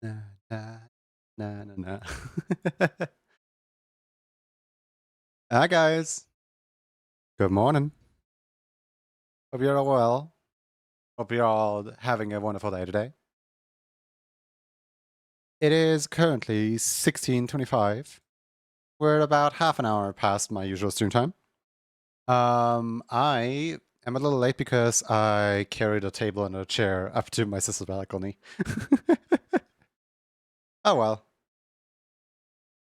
Na, na, na, na, na. Hi, guys. Good morning. Hope you're all well. Hope you're all having a wonderful day today. It is currently 16:25. We're about half an hour past my usual stream time. I am a little late because I carried a table and a chair up to my sister's balcony. Oh well.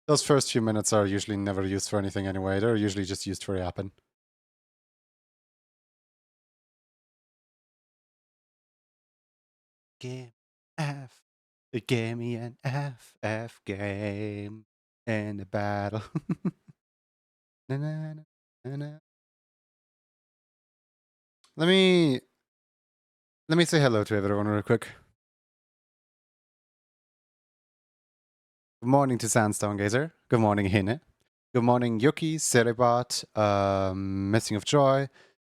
Those first few minutes are usually never used for anything anyway. They're usually just used for yapping. Game F. It gave me an FF game in the battle. Na, na, na, na, na. Let me say hello to everyone real quick. Good morning to Sandstone Gazer. Good morning, Hine. Good morning, Yuki, Cerebot, Missing of Joy,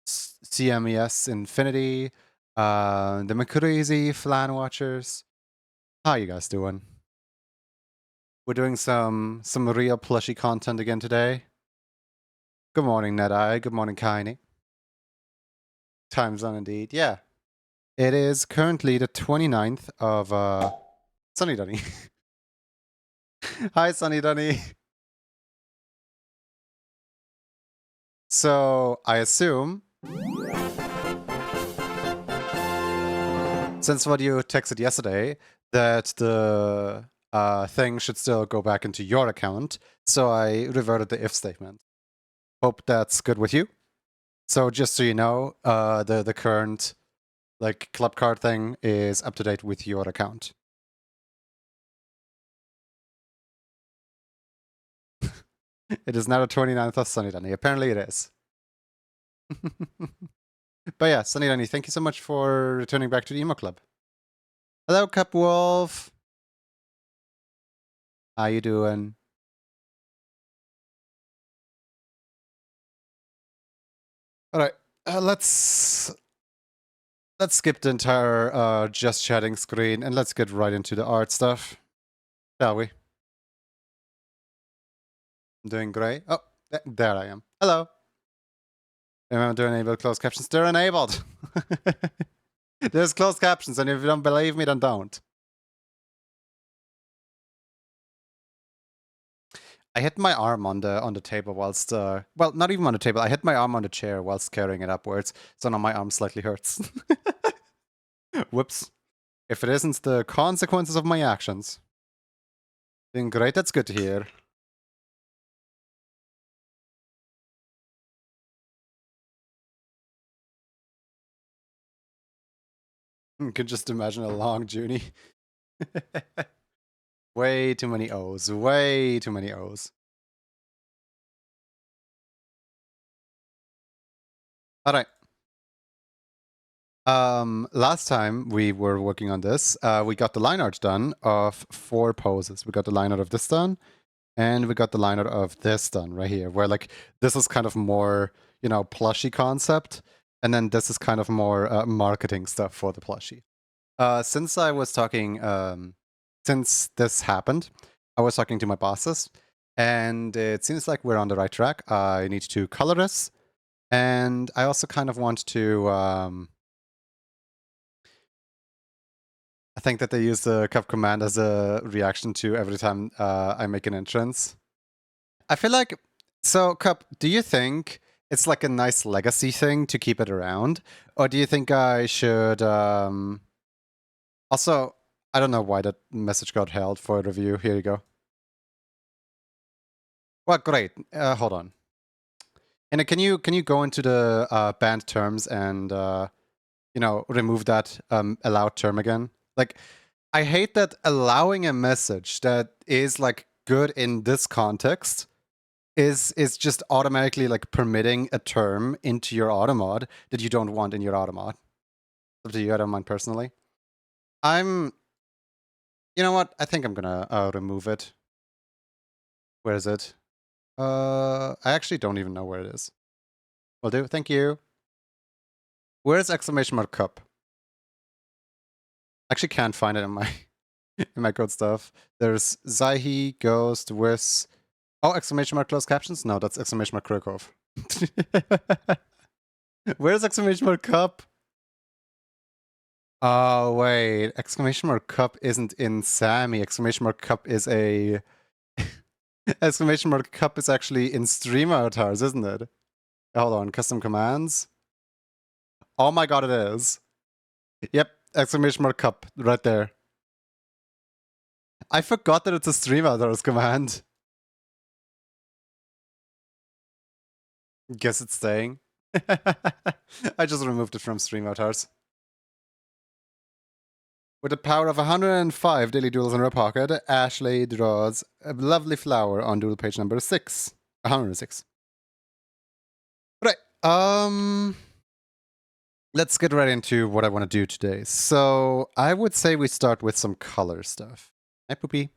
CMES Infinity, the McCrazy, Flan Watchers. How you guys doing? We're doing some real plushy content again today. Good morning, Nedeye. Good morning, Kaini. Time zone indeed. Yeah. It is currently the 29th of Sunny Dunny. Hi, Sunny Dunny. So I assume, since what you texted yesterday, that the thing should still go back into your account. So I reverted the if statement. Hope that's good with you. So just so you know, the current like club card thing is up to date with your account. It is now the 29th of Sunny Dunny. Apparently it is. But yeah, Sunny Dunny, thank you so much for returning back to the emo club. Hello, Cup Wolf. How you doing? All right, let's skip the entire just chatting screen and let's get right into the art stuff, shall we? I'm doing great. Oh, there I am. Hello. Remember to enable closed captions. They're enabled. There's closed captions, and if you don't believe me, then don't. I hit my arm on the table whilst well, not even on the table. I hit my arm on the chair whilst carrying it upwards, so now my arm slightly hurts. Whoops. If it isn't the consequences of my actions. Doing great, that's good to hear. You can just imagine a long journey. Way too many O's. Way too many O's. All right. Last time we were working on this, we got the line art done of 4 poses. We got the line art of this done, and we got the line art of this done right here, where like this is kind of more, you know, plushy concept, and then this is kind of more marketing stuff for the plushie. Since I was talking, since this happened, I was talking to my bosses, and it seems like we're on the right track. I need to color this, and I also kind of want to I think that they use the cup command as a reaction to every time I make an entrance. I feel like, so Cup, do you think it's like a nice legacy thing to keep it around? Or do you think I should, also, I don't know why that message got held for review. Here you go. Well, great. Hold on. And can you go into the banned terms and, you know, remove that allowed term again? Like, I hate that allowing a message that is like good in this context is just automatically like permitting a term into your automod that you don't want in your automod. Up to you, I don't mind personally. You know what? I think I'm gonna remove it. Where is it? I actually don't even know where it is. Will do. Thank you. Where's exclamation mark cup? I actually can't find it in my in my code stuff. There's Zaihi, Ghost, Whis. Oh, exclamation mark closed captions? No, that's exclamation mark Krakow. Where's exclamation mark cup? Oh, wait. Exclamation mark cup isn't in Sammy. Exclamation mark cup is a. Exclamation mark cup is actually in stream avatars, isn't it? Hold on. Custom commands. Oh my god, it is. Yep. Exclamation mark cup right there. I forgot that it's a stream avatars command. Guess it's staying. I just removed it from stream avatars. With the power of 105 daily doodles in her pocket, Ashley draws a lovely flower on doodle page number 6. 106. Right. Let's get right into what I want to do today. So I would say we start with some color stuff. Hi, Poopy.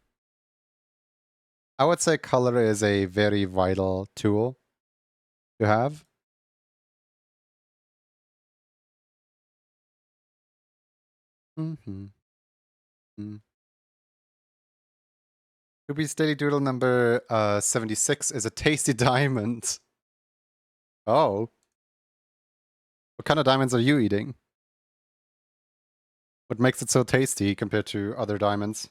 I would say color is a very vital tool to have. Mm-hmm. Poopy's daily doodle number 76 is a tasty diamond. Oh. What kind of diamonds are you eating? What makes it so tasty compared to other diamonds?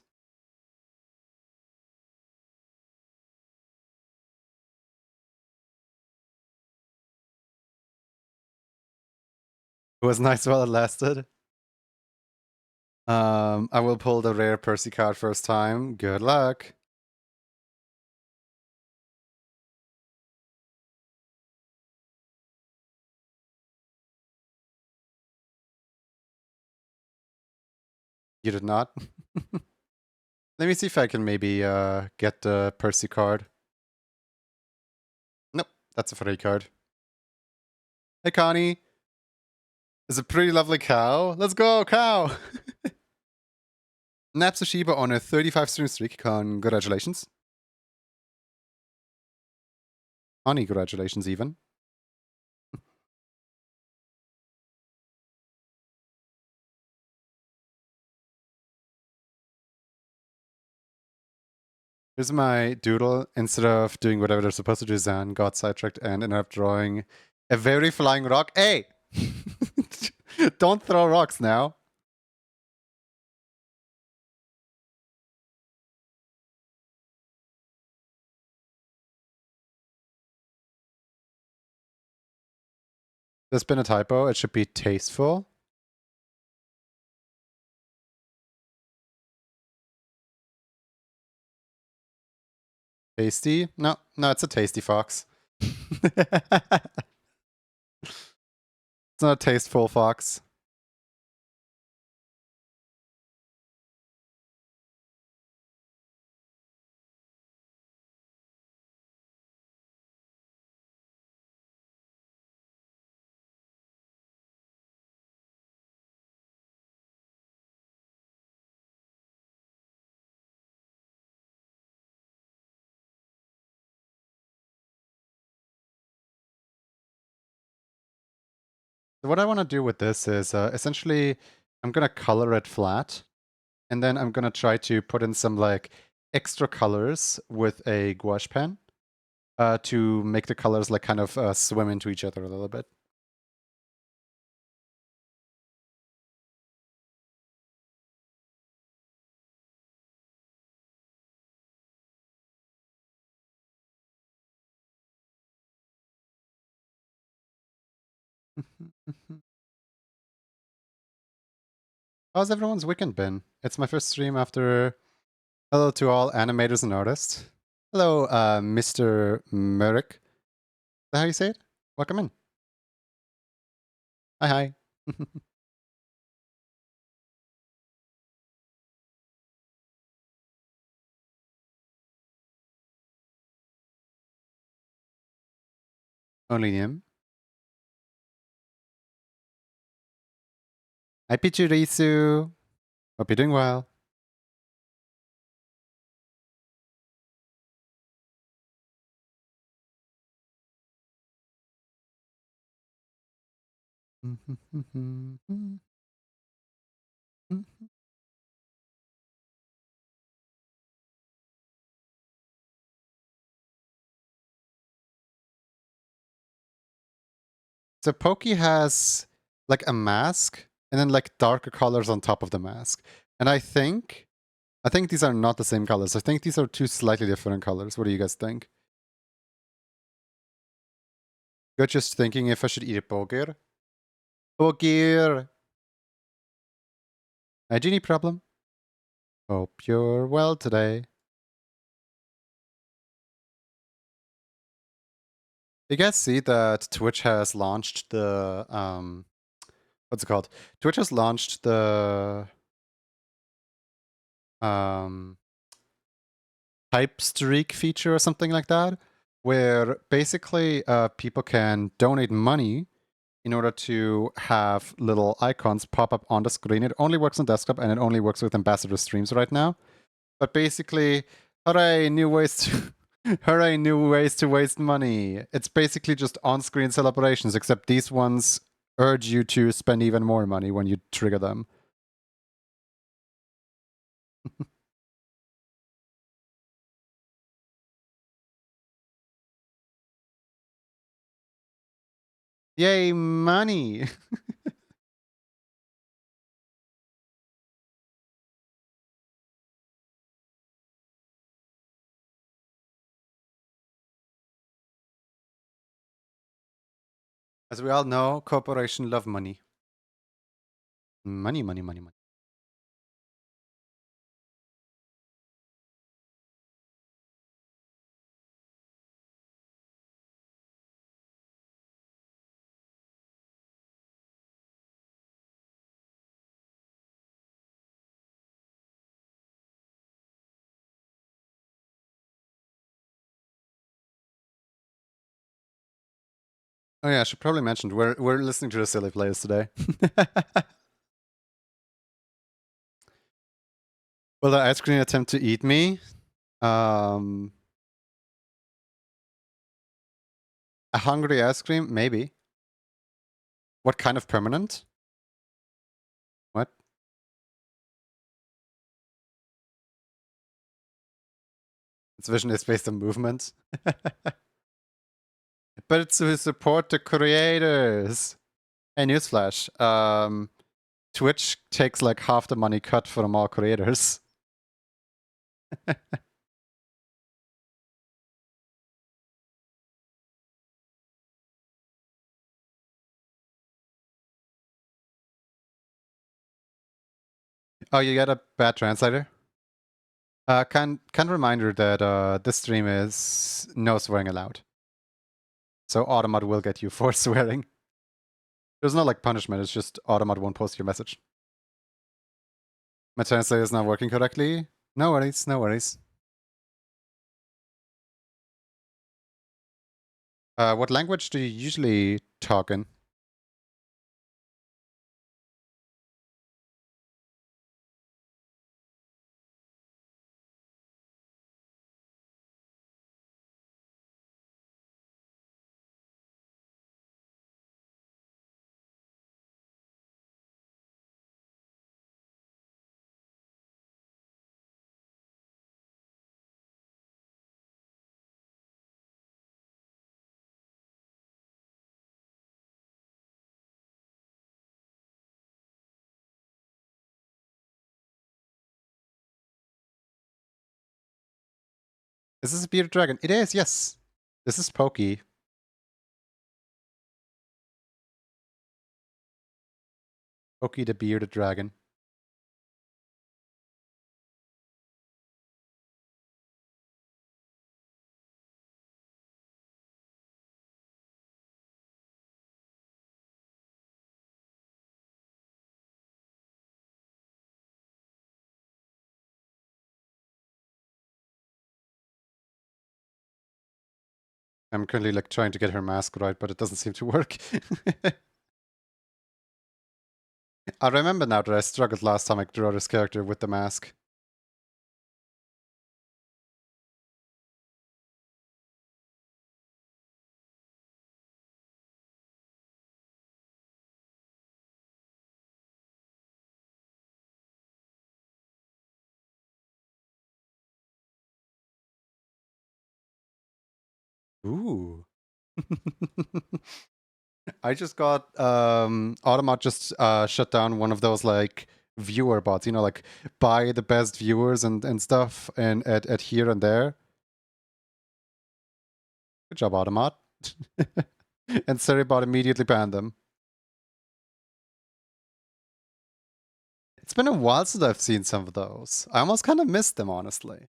It was nice while it lasted. I will pull the rare Percy card first time. Good luck. You did not? Let me see if I can maybe get the Percy card. Nope, that's a free card. Hey, Connie. It's a pretty lovely cow. Let's go, cow! Napsushiba on a 35 stream streak. Congratulations. Connie, congratulations even. Here's my doodle. Instead of doing whatever they're supposed to do, Zan got sidetracked and ended up drawing a very flying rock. Hey! Don't throw rocks now. There's been a typo. It should be tasteful. Tasty? No, it's a tasty fox. It's not a tasteful fox. So what I want to do with this is essentially I'm going to color it flat. And then I'm going to try to put in some like extra colors with a gouache pen to make the colors like kind of swim into each other a little bit. How's everyone's weekend been? It's my first stream after... Hello to all animators and artists. Hello, Mr. Merrick. Is that how you say it? Welcome in. Hi. Only him. Hi, Pichirisu. Hope you're doing well. So pokee has like a mask and then like darker colors on top of the mask. And I think these are not the same colors. I think these are two slightly different colors. What do you guys think? You're just thinking if I should eat a poker. Poker! A genie problem? Hope you're well today. You guys see that Twitch has launched the what's it called? Twitch has launched the type streak feature or something like that, where basically people can donate money in order to have little icons pop up on the screen. It only works on desktop and it only works with ambassador streams right now. But basically, hooray, new ways to hooray, new ways to waste money. It's basically just on-screen celebrations, except these ones urge you to spend even more money when you trigger them. Yay, money! As we all know, corporations love money. Money, money, money, money. Oh yeah, I should probably mention we're listening to the silly players today. Will the ice cream attempt to eat me? A hungry ice cream? Maybe. What kind of permanent? What? Its vision is based on movement. But it's to support the creators. Hey, newsflash. Twitch takes like half the money cut from all creators. Oh, you got a bad translator? Kind reminder that this stream is no swearing allowed. So Automat will get you for swearing. There's no like punishment, it's just Automat won't post your message. My translator is not working correctly. No worries, no worries. What language do you usually talk in? Is this a bearded dragon? It is, yes. This is Pokey. Pokey the bearded dragon. I'm currently like trying to get her mask right, but it doesn't seem to work. I remember now that I struggled last time I drew this character with the mask. Ooh. I just got Automat just shut down one of those like viewer bots, you know, like buy the best viewers and stuff and at here and there. Good job, Automat. And Seribot immediately banned them. It's been a while since I've seen some of those. I almost kind of missed them, honestly.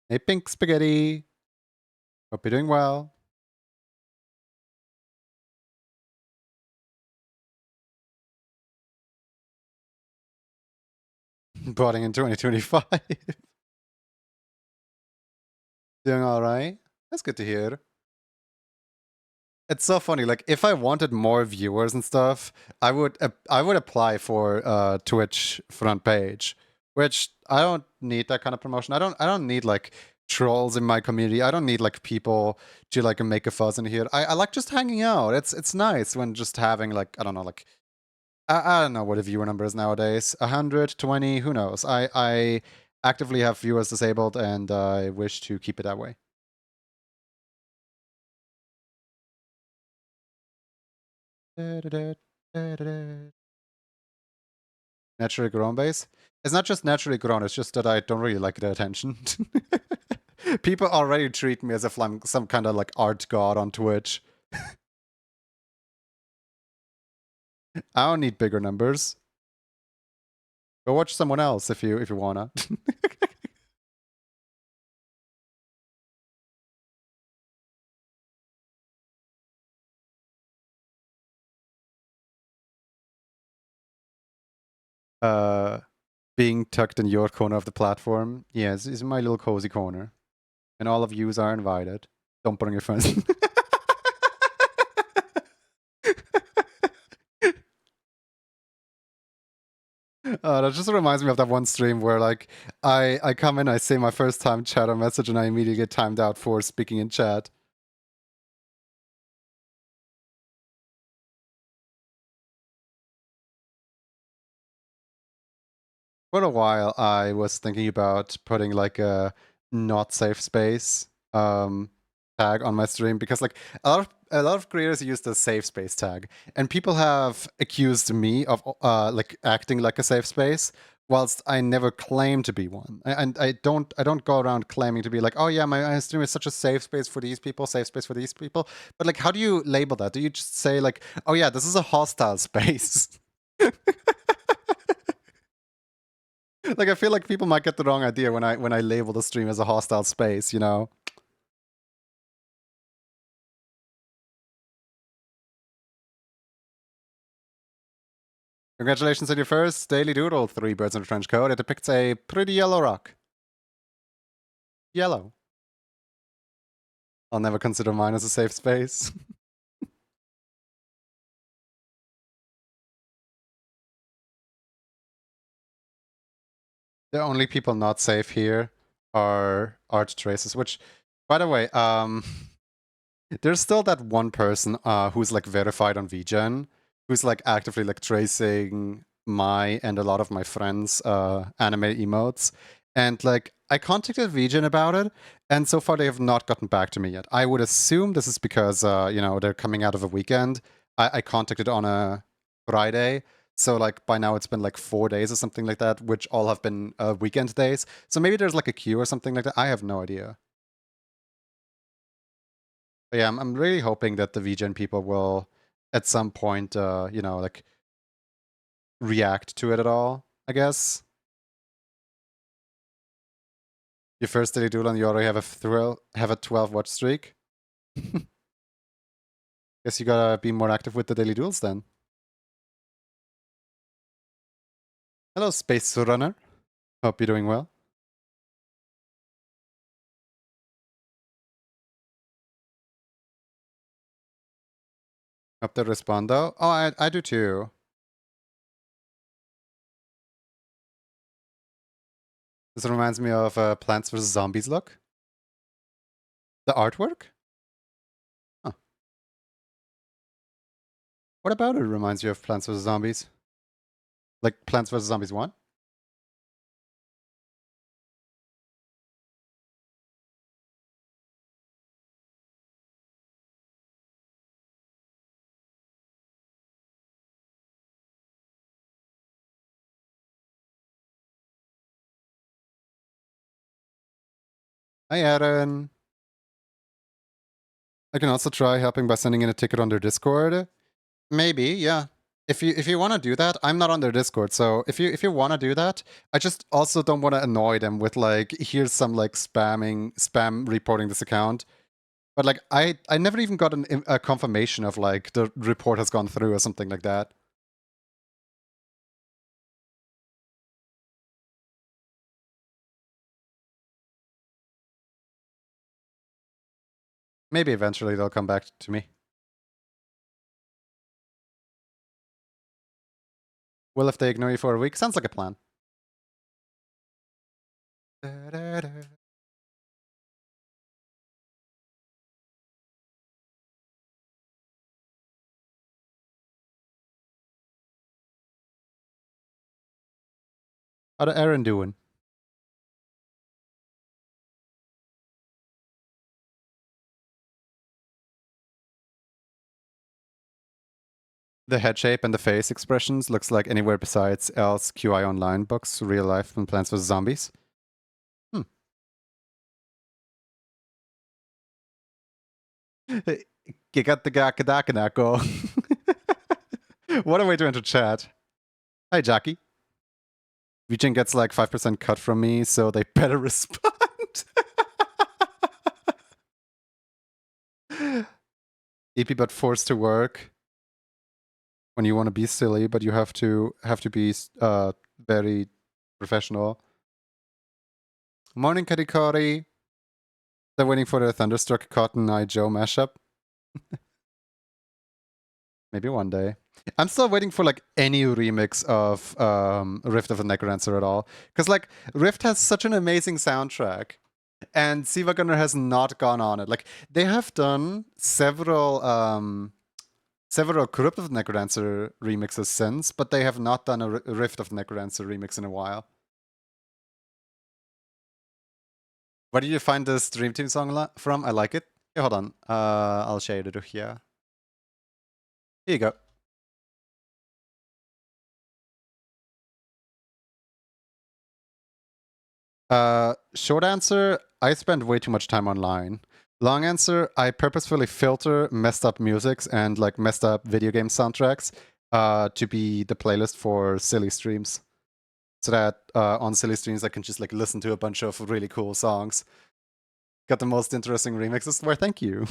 Hey, Pink Spaghetti. Hope you're doing well. Boarding in 2025. Doing all right. That's good to hear. It's so funny. Like, if I wanted more viewers and stuff, I would apply for Twitch front page, which I don't need that kind of promotion. I don't need like trolls in my community. I don't need like people to like make a fuss in here. I like just hanging out. It's nice when just having like I don't know like I don't know what a viewer number is nowadays. 120, who knows? I actively have viewers disabled and I wish to keep it that way. Naturally grown base. It's not just naturally grown, it's just that I don't really like the attention. People already treat me as if I'm some kind of like art god on Twitch. I don't need bigger numbers. Go watch someone else if you wanna. uh Being tucked in your corner of the platform. Yes, it's my little cozy corner. And all of yous are invited. Don't bring your friends. That just reminds me of that one stream where like I come in, I say my first time chat or message, and I immediately get timed out for speaking in chat. For a while, I was thinking about putting like a not safe space tag on my stream because like a lot of creators use the safe space tag, and people have accused me of like acting like a safe space, whilst I never claim to be one. And I don't go around claiming to be like, oh yeah, my stream is such a safe space for these people, safe space for these people. But like, how do you label that? Do you just say like, oh yeah, this is a hostile space? Like I feel like people might get the wrong idea when I label the stream as a hostile space, you know. Congratulations on your first daily doodle, 3 birds in a trench coat. It depicts a pretty yellow rock. Yellow. I'll never consider mine as a safe space. The only people not safe here are art traces, which, by the way, there's still that one person who's like verified on VGen, who's like actively like tracing my and a lot of my friends' anime emotes. And like I contacted VGen about it, and so far they have not gotten back to me yet. I would assume this is because you know, they're coming out of a weekend. I contacted on a Friday. So like by now it's been like 4 days or something like that, which all have been weekend days. So maybe there's like a queue or something like that. I have no idea. But yeah, I'm really hoping that the VGen people will at some point, you know, like react to it at all, I guess. Your first daily duel and you already have a 12 watch streak. Guess you gotta be more active with the daily duels then. Hello, Space Runner. Hope you're doing well. Hope they respond though. Oh, I do too. This reminds me of Plants vs. Zombies look. The artwork? Huh. What about it reminds you of Plants vs. Zombies? Like Plants vs Zombies 1? Hi, Aaron. I can also try helping by sending in a ticket on their Discord. Maybe, yeah. If you want to do that, I'm not on their Discord, so if you want to do that, I just also don't want to annoy them with like, here's some like spam reporting this account. But like, I never even got a confirmation of like the report has gone through or something like that. Maybe eventually they'll come back to me. Well, if they ignore you for a week, sounds like a plan. How's Aaron doing? The head shape and the face expressions looks like anywhere besides L's QI Online books, real life and Plants vs. Zombies. Hmm. Gigataganako. What a way to enter chat. Hi, Jackie. Vijin gets like 5% cut from me, so they better respond. EP but forced to work when you want to be silly, but you have to be very professional. Morning, Kadikari. They're waiting for the Thunderstruck Cotton Eye Joe mashup. Maybe one day. I'm still waiting for like any remix of Rift of the Necrodancer at all. Because like Rift has such an amazing soundtrack. And Siva Gunner has not gone on it. Like they have done several Crypt of the Necrodancer remixes since, but they have not done a Rift of the Necrodancer remix in a while. Where did you find this Dream Team song from? I like it. Yeah, hold on. I'll share it here. Here you go. Short answer, I spend way too much time online. Long answer, I purposefully filter messed up musics and like messed up video game soundtracks to be the playlist for silly streams. So that on silly streams I can just like listen to a bunch of really cool songs. Got the most interesting remixes. Where thank you.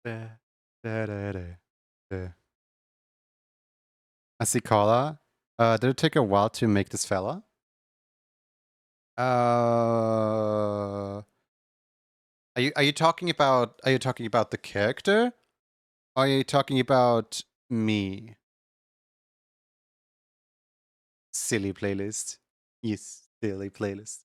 I see Kala. Did it take a while to make this fella? Are you talking about the character? Or are you talking about me? Silly playlist. Yes, silly playlist.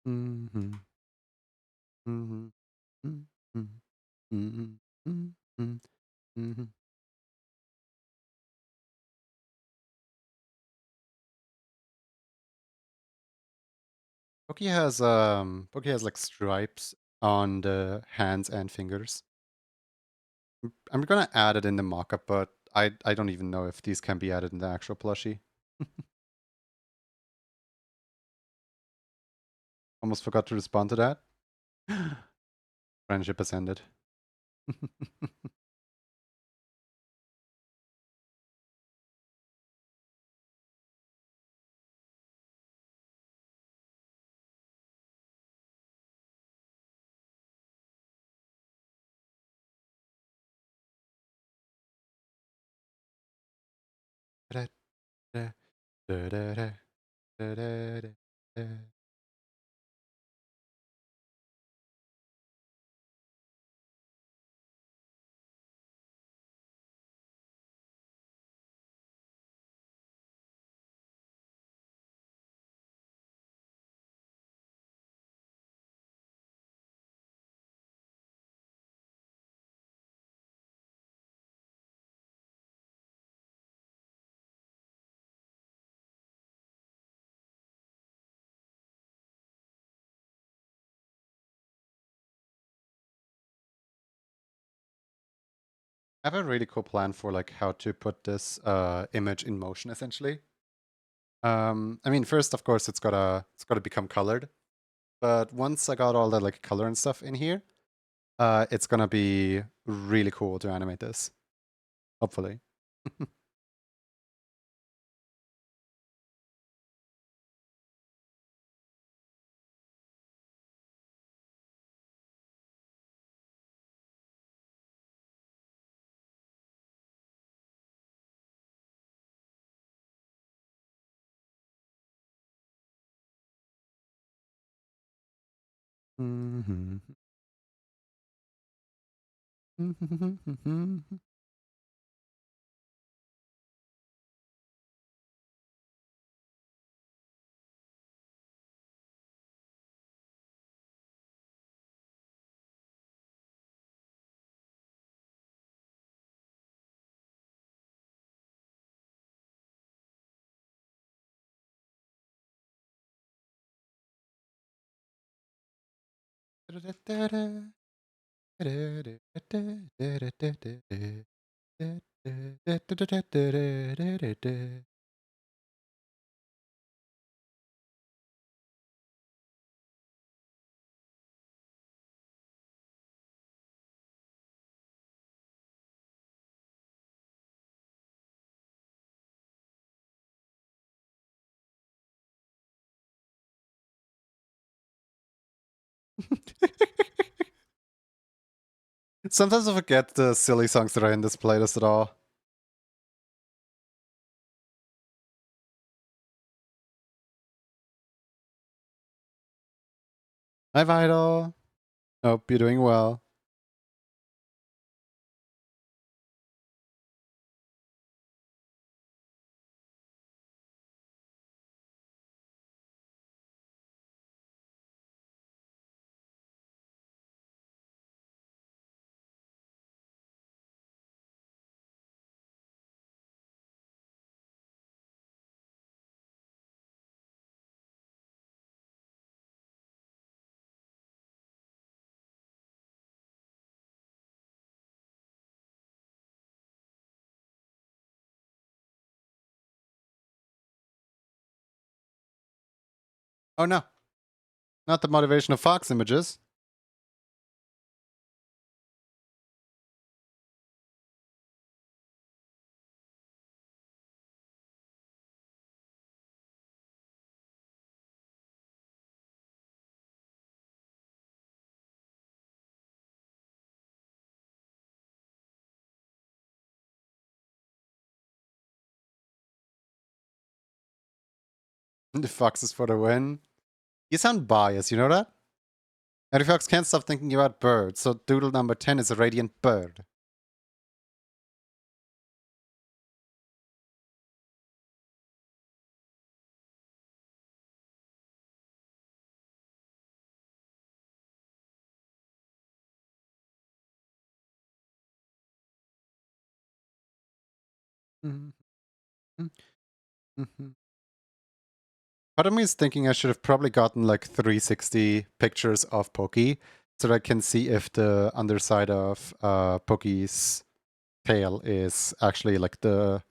Mm-hmm. Mm-hmm. Mm-hmm. Mm-hmm. Mm-hmm. Mm-hmm. Pokey has like stripes on the hands and fingers. I'm gonna add it in the mockup, but I don't even know if these can be added in the actual plushie. Almost forgot to respond to that. Friendship has ended. I have a really cool plan for like how to put this image in motion essentially. I mean, first, of course, it's gotta become colored. But once I got all the like color and stuff in here, it's gonna be really cool to animate this. Hopefully. Sometimes I forget the silly songs that are in this playlist at all. Hi, Vital. Hope you're doing well. Oh no, not the motivation of Fox images. The Fox is for the win. You sound biased, you know that? Harry Fox can't stop thinking about birds, so doodle number 10 is a radiant bird. Part of me is thinking I should have probably gotten like 360 pictures of Pokey so that I can see if the underside of Pokey's tail is actually like the...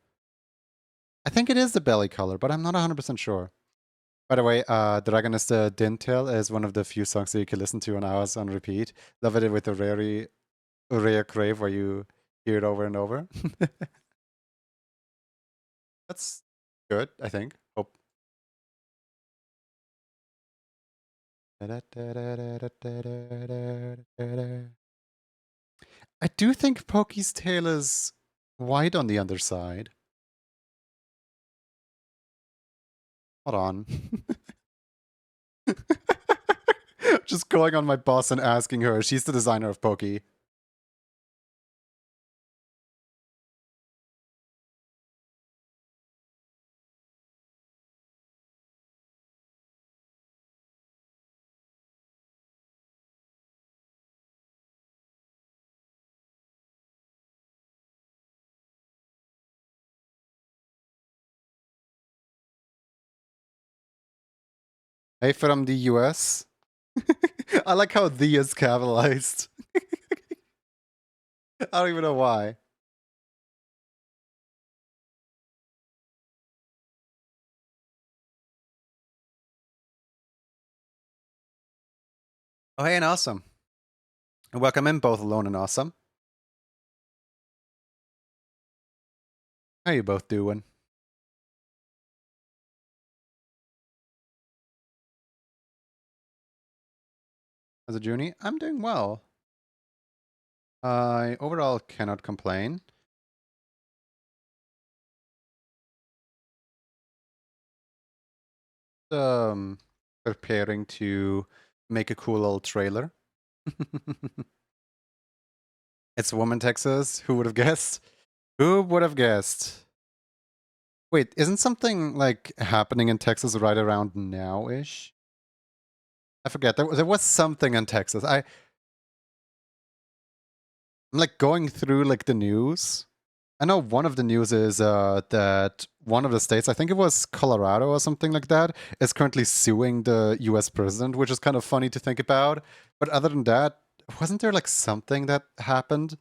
I think it is the belly color, but I'm not 100% sure. By the way, Dragon is the Dintail is one of the few songs that you can listen to on hours on repeat. Love it with the rare crave where you hear it over and over. That's good, I think. Hope. I do think Pokey's tail is white on the underside. Hold on. Just going on my boss and asking her. She's the designer of Pokey. Hey, from the US. I like how the is capitalized. I don't even know why. Oh, hey, and awesome. Welcome in, both alone and awesome. How you both doing? As a Junie, I'm doing well. I overall cannot complain. Preparing to make a cool little trailer. It's Woman Texas. Who would have guessed? Who would have guessed? Wait, isn't something like happening in Texas right around now-ish? I forget. There was something in Texas. I'm like going through like the news. I know one of the news is that one of the states, I think it was Colorado or something like that, is currently suing the US president, which is kind of funny to think about. But other than that, wasn't there like something that happened?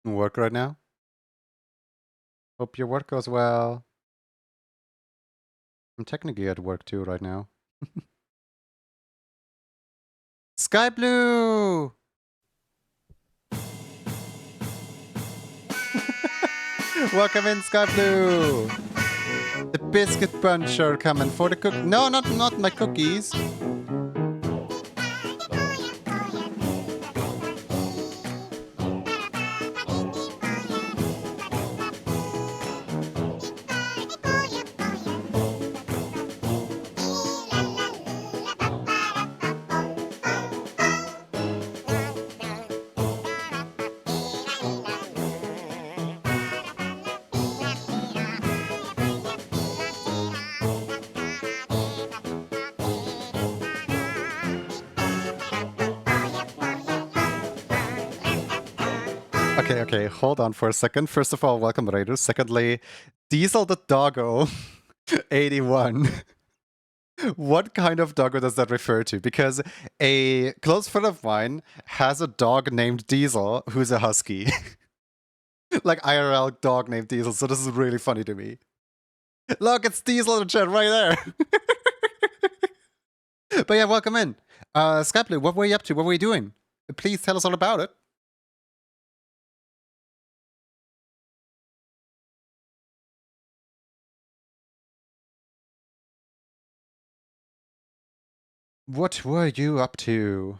Work right now? Hope your work goes well. I'm technically at work too right now. Sky Blue! Welcome in, Sky Blue! The biscuit bunch are coming for the cook. No, not my cookies. Okay, hold on for a second. First of all, welcome Raiders. Secondly, Diesel the Doggo 81. What kind of doggo does that refer to? Because a close friend of mine has a dog named Diesel who's a husky. Like IRL dog named Diesel, so this is really funny to me. Look, it's Diesel in the chat right there. But yeah, welcome in. Skyblue, what were you up to? What were you doing? Please tell us all about it. What were you up to?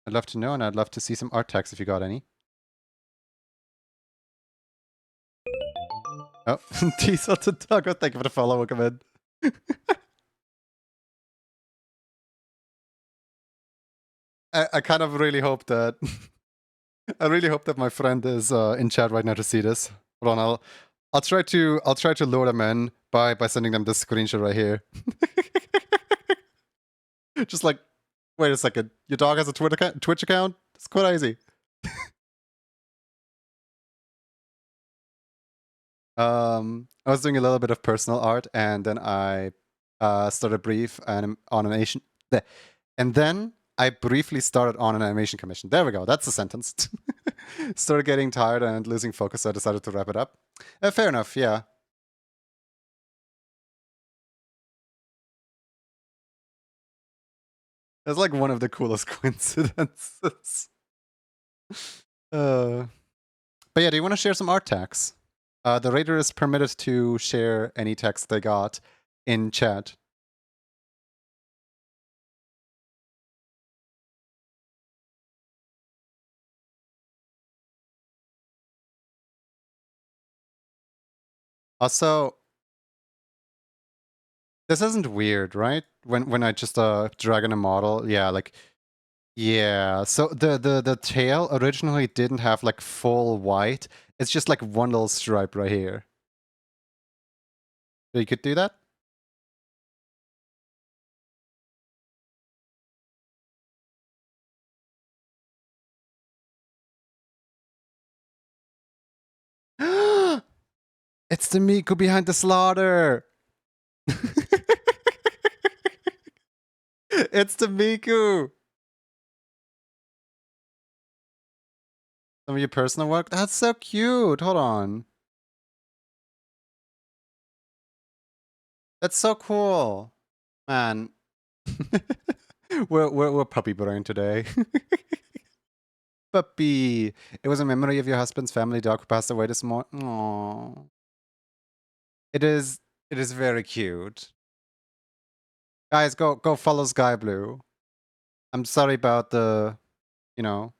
I'd love to know, and I'd love to see some art tags if you got any. Oh, Diesel to Taco, thank you for the follow. Welcome in. I kind of really hope that I really hope that my friend is in chat right now to see this. Hold on, I'll try to lure them in by sending them this screenshot right here. Just like, wait a second, your dog has a Twitch account? It's quite easy. I was doing a little bit of personal art, and then I started a brief on animation. And then I briefly started on an animation commission. There we go. That's the sentence. Started getting tired and losing focus, so I decided to wrap it up. Fair enough, yeah. That's like one of the coolest coincidences. But yeah, do you want to share some art tags? The raider is permitted to share any text they got in chat. Also, this isn't weird, right? When I just drag in a model, yeah, like yeah. So the tail originally didn't have like full white. It's just like one little stripe right here. So you could do that. It's the Miku behind the slaughter. It's the Miku. Some of your personal work. That's so cute. Hold on. That's so cool, man. we're puppy brain today. Puppy. It was a memory of your husband's family dog who passed away this morning. Aww. It is. It is very cute. Guys, go follow Sky Blue. I'm sorry about the, you know.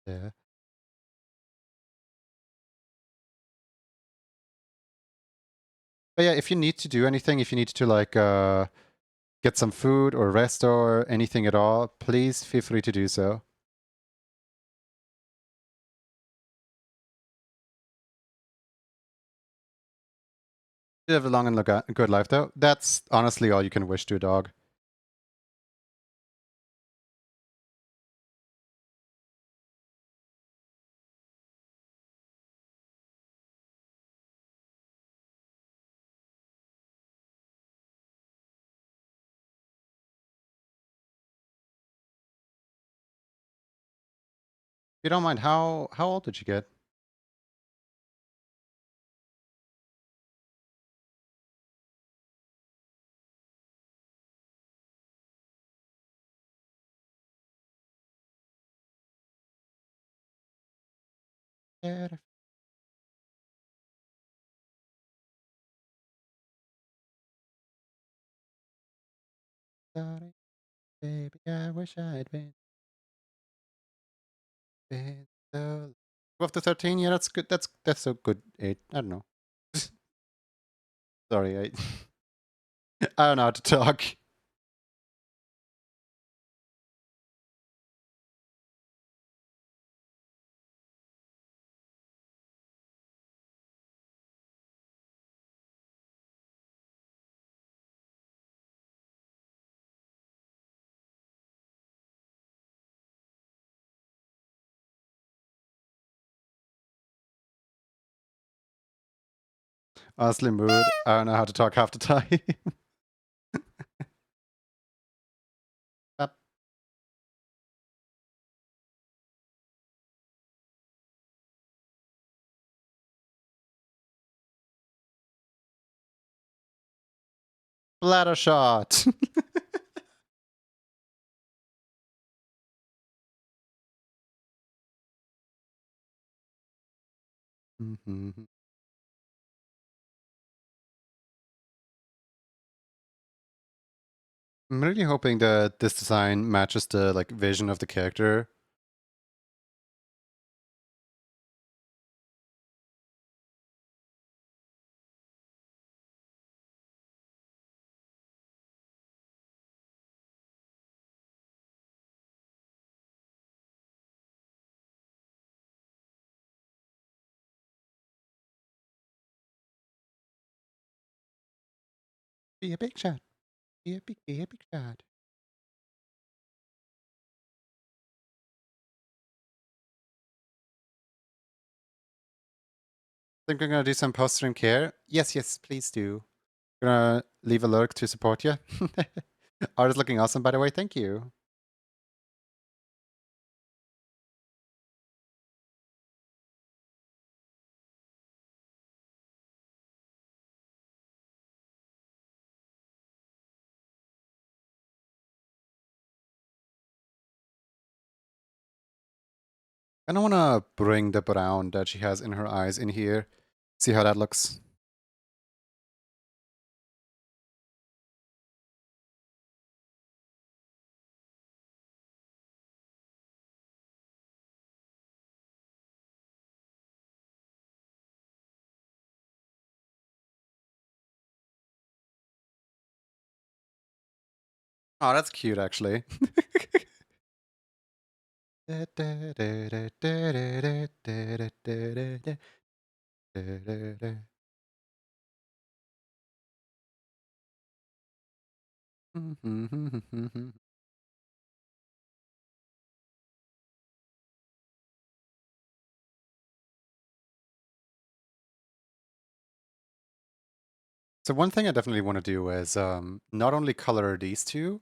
Yeah. But yeah, if you need to do anything, if you need to like get some food or rest or anything at all, please feel free to do so. You have a long and good life though. That's honestly all you can wish to a dog. If you don't mind, how old did you get? Sorry, baby, I wish I'd been so 12 to 13, yeah, that's good. That's a good age. I don't know. Sorry, I don't know how to talk. Honestly, mood. I don't know how to talk half the time. Bladder shot. Mhm. I'm really hoping that this design matches the like vision of the character. Be a big shot. Be a big shot. Think we're gonna do some post-stream care? Yes, yes, please do. Gonna leave a lurk to support you. Art is looking awesome, by the way. Thank you. I don't wanna bring the brown that she has in her eyes in here. See how that looks. Oh, that's cute, actually. So one thing I definitely want to do is not only color these two,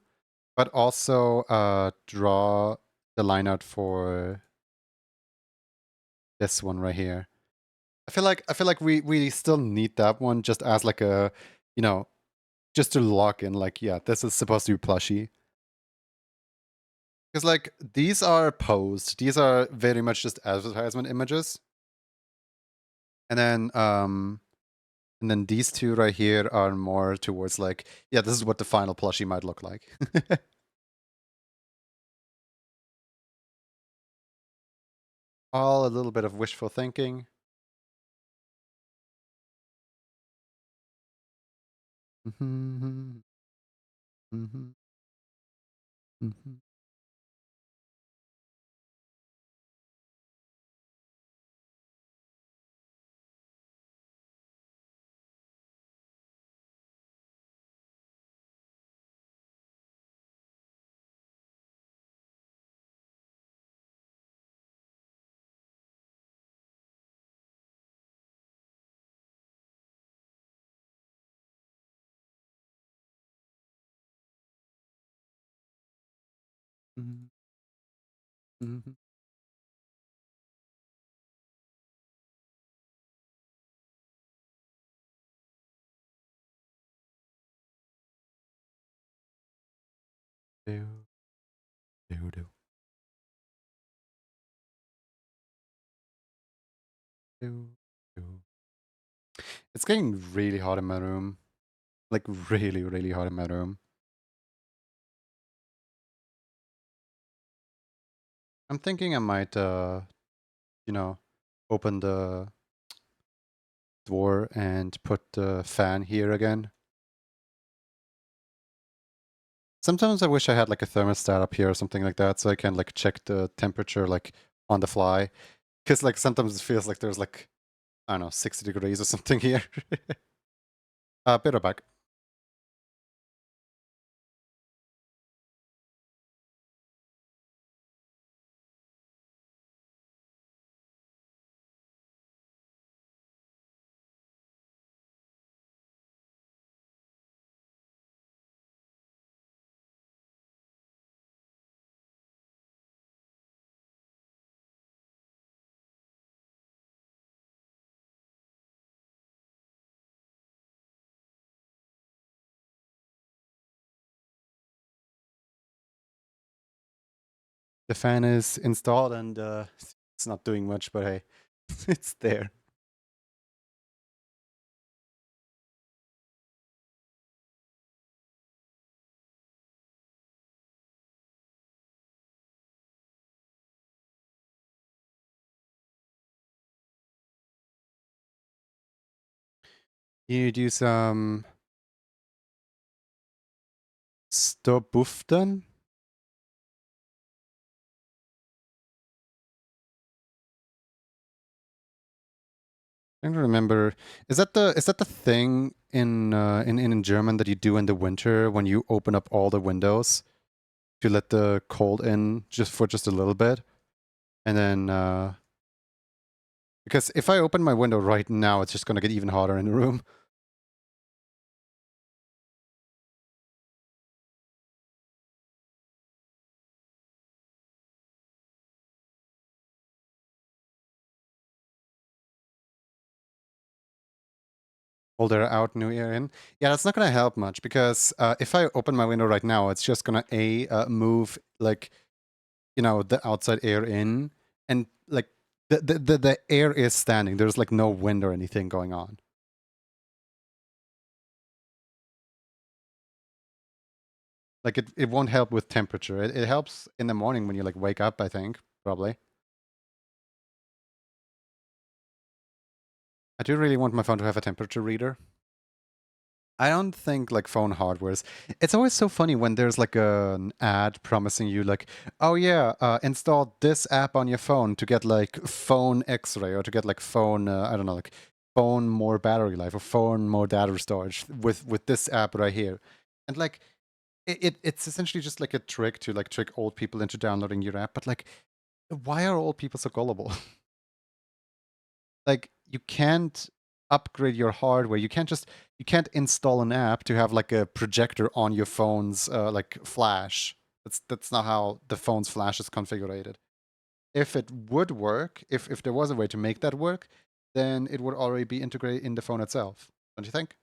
but also draw the line out for this one right here. I feel like we still need that one just as like a, you know, just to lock in like, yeah, this is supposed to be plushy. Because like these are posed. These are very much just advertisement images. And then these two right here are more towards like, yeah, this is what the final plushie might look like. All a little bit of wishful thinking. Mhm, mhm, mhm. Mhm, mhm. Do, do, do, do, do. It's getting really hot in my room. Like really, really hot in my room. I'm thinking I might, you know, open the door and put the fan here again. Sometimes I wish I had like a thermostat up here or something like that so I can like check the temperature like on the fly. Because like sometimes it feels like there's like, I don't know, 60 degrees or something here. Bitter back. The fan is installed and it's not doing much, but hey, it's there. You do some stop buften. I don't remember. Is that the thing in German that you do in the winter when you open up all the windows to let the cold in just a little bit, and then because if I open my window right now, it's just gonna get even hotter in the room. Old air out, new air in. Yeah, that's not gonna help much because if I open my window right now, it's just gonna move like the outside air in, and like the air is standing. There's like no wind or anything going on. Like it won't help with temperature. It helps in the morning when you like wake up, I think, probably. I do really want my phone to have a temperature reader. I don't think like phone hardwares. It's always so funny when there's like an ad promising you like, oh yeah, install this app on your phone to get like phone X-ray or to get like phone, I don't know, like phone more battery life or phone more data storage with this app right here, and like it's essentially just like a trick to like trick old people into downloading your app. But like, why are old people so gullible? Like you can't upgrade your hardware. You can't install an app to have like a projector on your phone's like flash. That's not how the phone's flash is configured. If it would work, if there was a way to make that work, then it would already be integrated in the phone itself. Don't you think?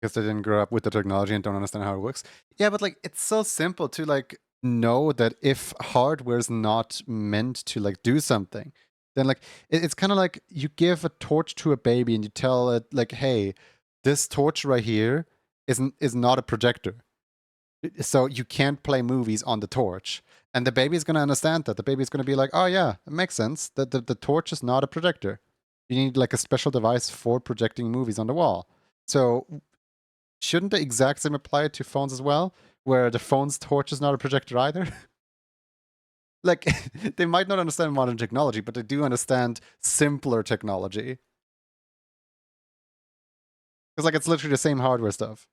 Because they didn't grow up with the technology and don't understand how it works. Yeah, but like it's so simple to like know that if hardware is not meant to like do something, then like it's kind of like you give a torch to a baby and you tell it like, hey, this torch right here is not a projector, so you can't play movies on the torch. And the baby is going to understand that. The baby is going to be like, oh yeah, it makes sense that the torch is not a projector. You need like a special device for projecting movies on the wall. So shouldn't the exact same apply to phones as well, where the phone's torch is not a projector either? Like, they might not understand modern technology, but they do understand simpler technology. Because, like, it's literally the same hardware stuff.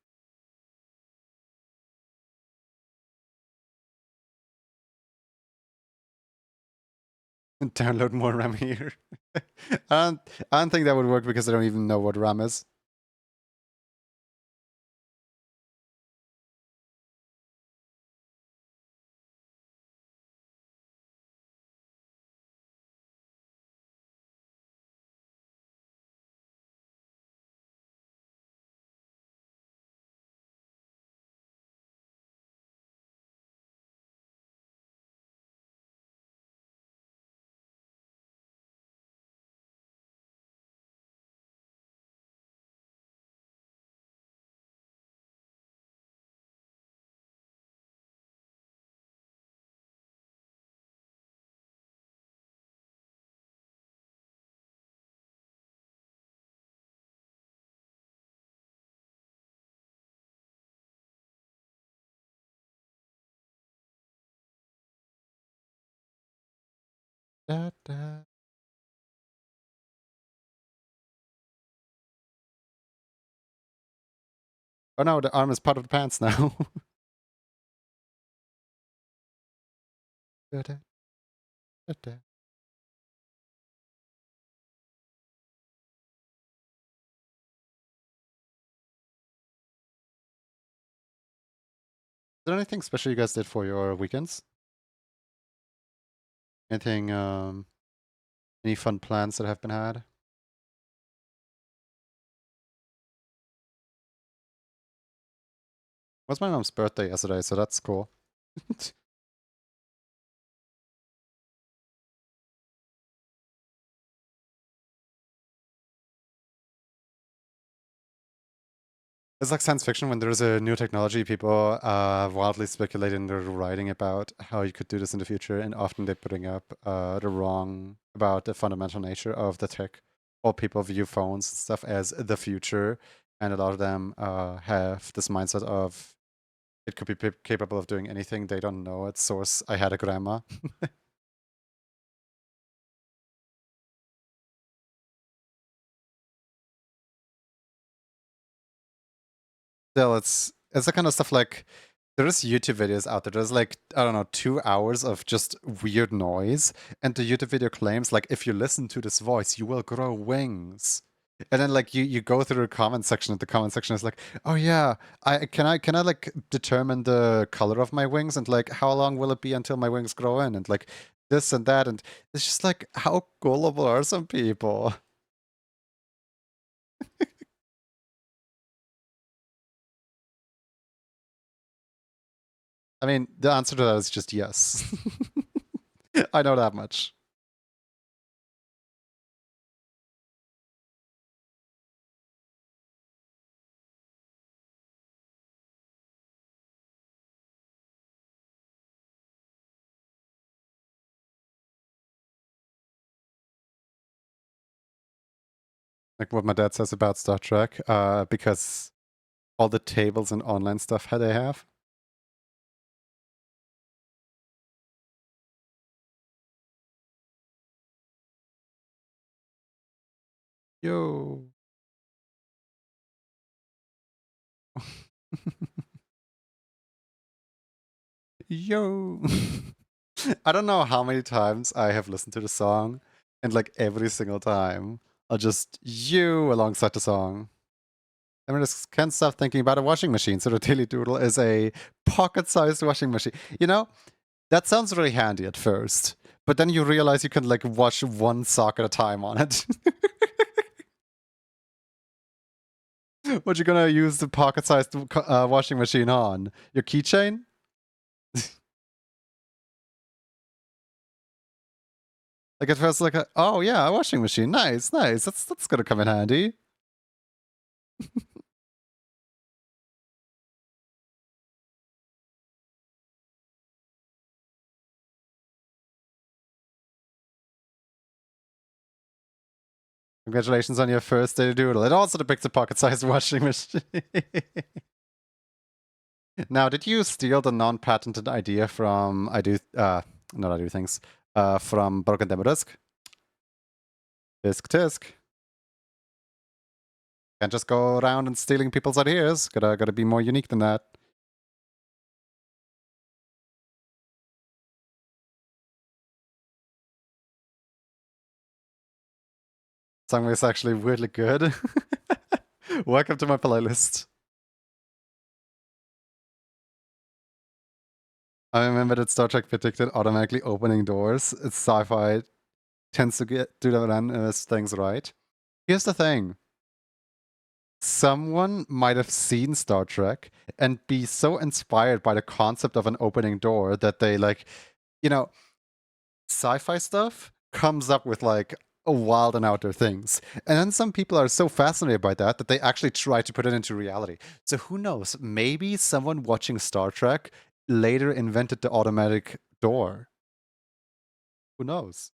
And download more RAM here. I don't think that would work because I don't even know what RAM is. Da, da. Oh no, the arm is part of the pants now. Da, da, da, da. Is there anything special you guys did for your weekends? Anything, any fun plans that have been had? It was my mom's birthday yesterday, so that's cool. It's like science fiction when there's a new technology, people wildly speculate and they're writing about how you could do this in the future, and often they're putting up the wrong about the fundamental nature of the tech. All people view phones and stuff as the future, and a lot of them have this mindset of it could be capable of doing anything. They don't know its source. I had a grandma. Still, it's the kind of stuff like there's YouTube videos out there. There's like, I don't know, 2 hours of just weird noise. And the YouTube video claims like if you listen to this voice, you will grow wings. And then like you go through the comment section, and the comment section is like, oh yeah, I like determine the color of my wings, and like how long will it be until my wings grow in, and like this and that, and it's just like how gullible are some people? I mean, the answer to that is just yes. I know that much. Like what my dad says about Star Trek, because all the tables and online stuff they have. Yo. Yo. I don't know how many times I have listened to the song, and like every single time, I'll just you alongside the song. I mean, I just can't stop thinking about a washing machine. So the Daily Doodle is a pocket-sized washing machine. You know, that sounds really handy at first, but then you realize you can like wash one sock at a time on it. What you gonna use the pocket-sized washing machine on? Your keychain? Like at first, like, oh yeah, a washing machine, nice, nice. That's gonna come in handy. Congratulations on your first Daily Doodle. It also depicts a pocket-sized washing machine. Now, did you steal the non-patented idea from not I do things, from Broken Demo Disk? Disk Tisk. Can't just go around and stealing people's ideas. Gotta be more unique than that. Song is actually weirdly good. Welcome to my playlist. I remember that Star Trek predicted automatically opening doors. It's sci-fi tends to do that as things right. Here's the thing. Someone might have seen Star Trek and be so inspired by the concept of an opening door that they like, you know, sci-fi stuff comes up with like a wild and out there things. And then some people are so fascinated by that that they actually try to put it into reality. So who knows? Maybe someone watching Star Trek later invented the automatic door. Who knows?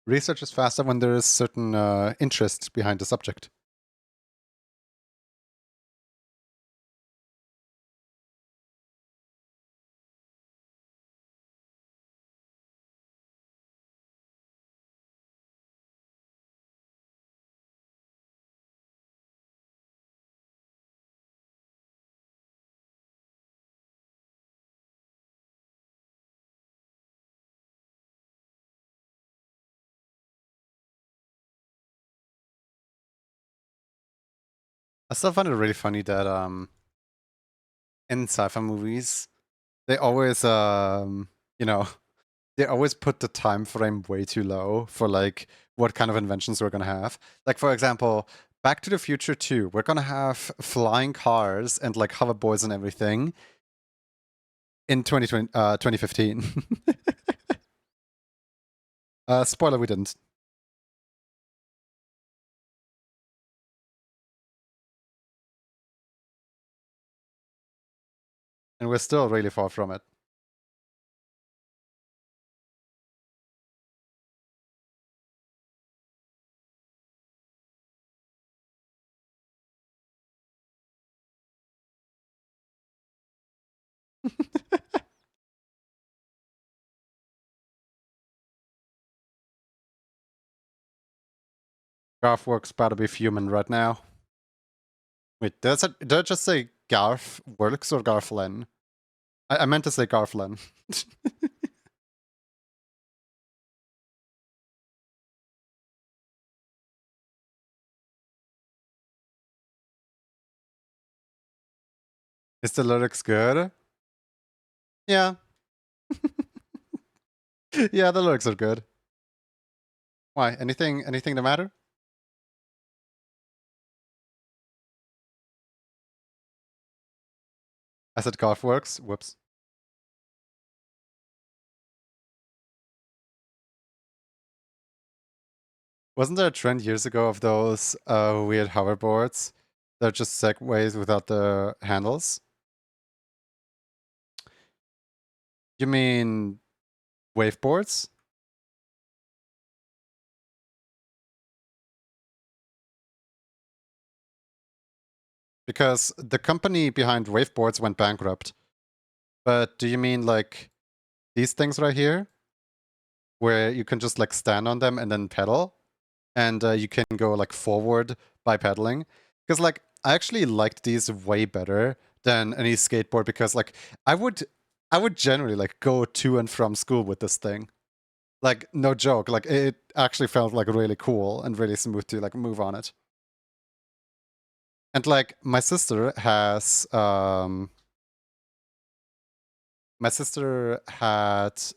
Research is faster when there is certain interest behind the subject. I still find it really funny that in sci-fi movies they always you know they always put the time frame way too low for like what kind of inventions we're gonna have. Like for example, Back to the Future 2, we're gonna have flying cars and like hoverboards and everything in 2015. Spoiler, we didn't. And we're still really far from it. Garth Works about to be fuming right now. Wait, did I just say Garth Works or Garth Len? I meant to say Garth Len. Is the lyrics good? Yeah. Yeah, the lyrics are good. Why? Anything the matter? I said Garth Works. Whoops. Wasn't there a trend years ago of those weird hoverboards that are just segways without the handles? You mean waveboards? Because the company behind waveboards went bankrupt. But do you mean like these things right here? Where you can just like stand on them and then pedal? And you can go like forward by pedaling? Because like I actually liked these way better than any skateboard because like I would generally like go to and from school with this thing. Like no joke, like it actually felt like really cool and really smooth to like move on it. And like my sister had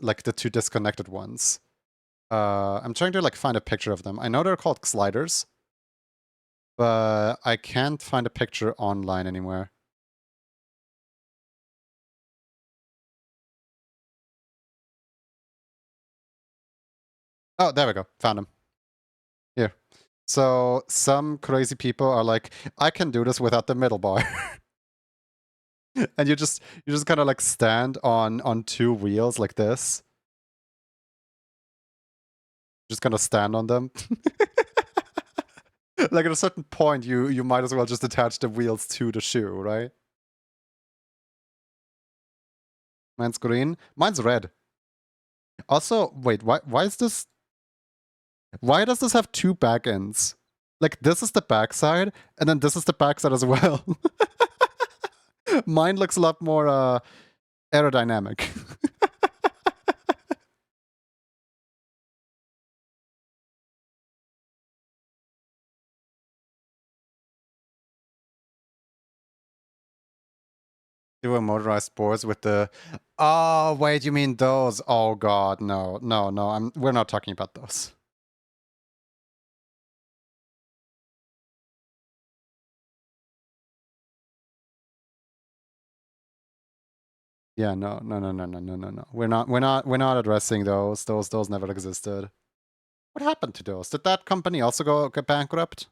like the two disconnected ones. I'm trying to like find a picture of them. I know they're called sliders, but I can't find a picture online anywhere. Oh, there we go. Found them. Here. So some crazy people are like, I can do this without the middle bar. And you just kind of like stand on two wheels like this. Just kind of stand on them. Like at a certain point, you might as well just attach the wheels to the shoe, right? Mine's green. Mine's red. Also, wait, why is this? Why does this have two back ends? Like this is the backside, and then this is the backside as well. Mine looks a lot more aerodynamic. Do a motorized sports with the. Oh wait, you mean those? Oh god, no, no, no. We're not talking about those. Yeah, no, no, no, no, no, no, no, no. We're not addressing those. Those never existed. What happened to those? Did that company also get bankrupt?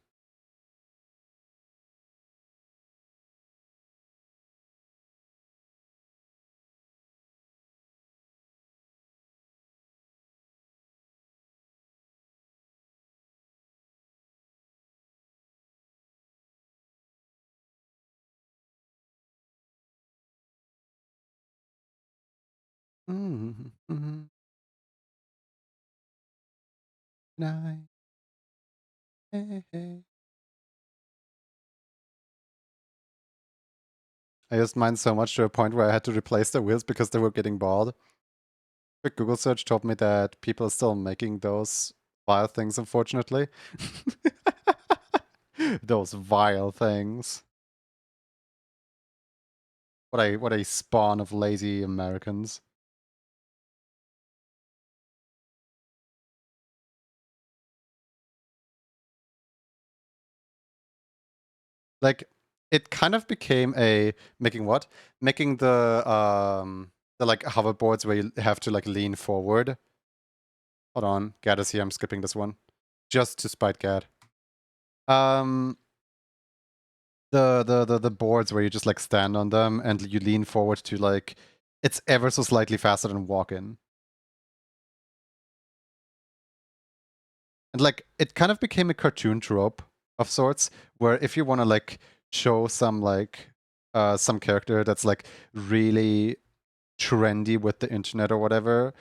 Mm-hmm. Night. Hey, hey. I used mine so much to a point where I had to replace the wheels because they were getting bald. Quick Google search told me that people are still making those vile things, unfortunately. Those vile things. What a spawn of lazy Americans. Like it kind of became a making what? Making the like hoverboards where you have to like lean forward. Hold on, Gad is here. I'm skipping this one. Just to spite Gad. The boards where you just like stand on them and you lean forward to like it's ever so slightly faster than walk in. And like it kind of became a cartoon trope of sorts where if you want to like show some character that's like really trendy with the internet or whatever,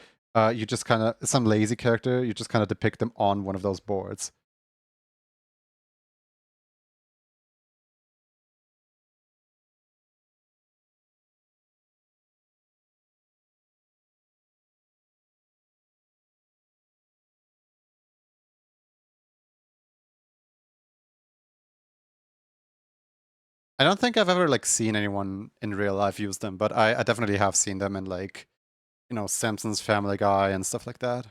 you just kind of some lazy character, you just kind of depict them on one of those boards. I don't think I've ever like seen anyone in real life use them, but I definitely have seen them in like, you know, Simpsons, Family Guy, and stuff like that.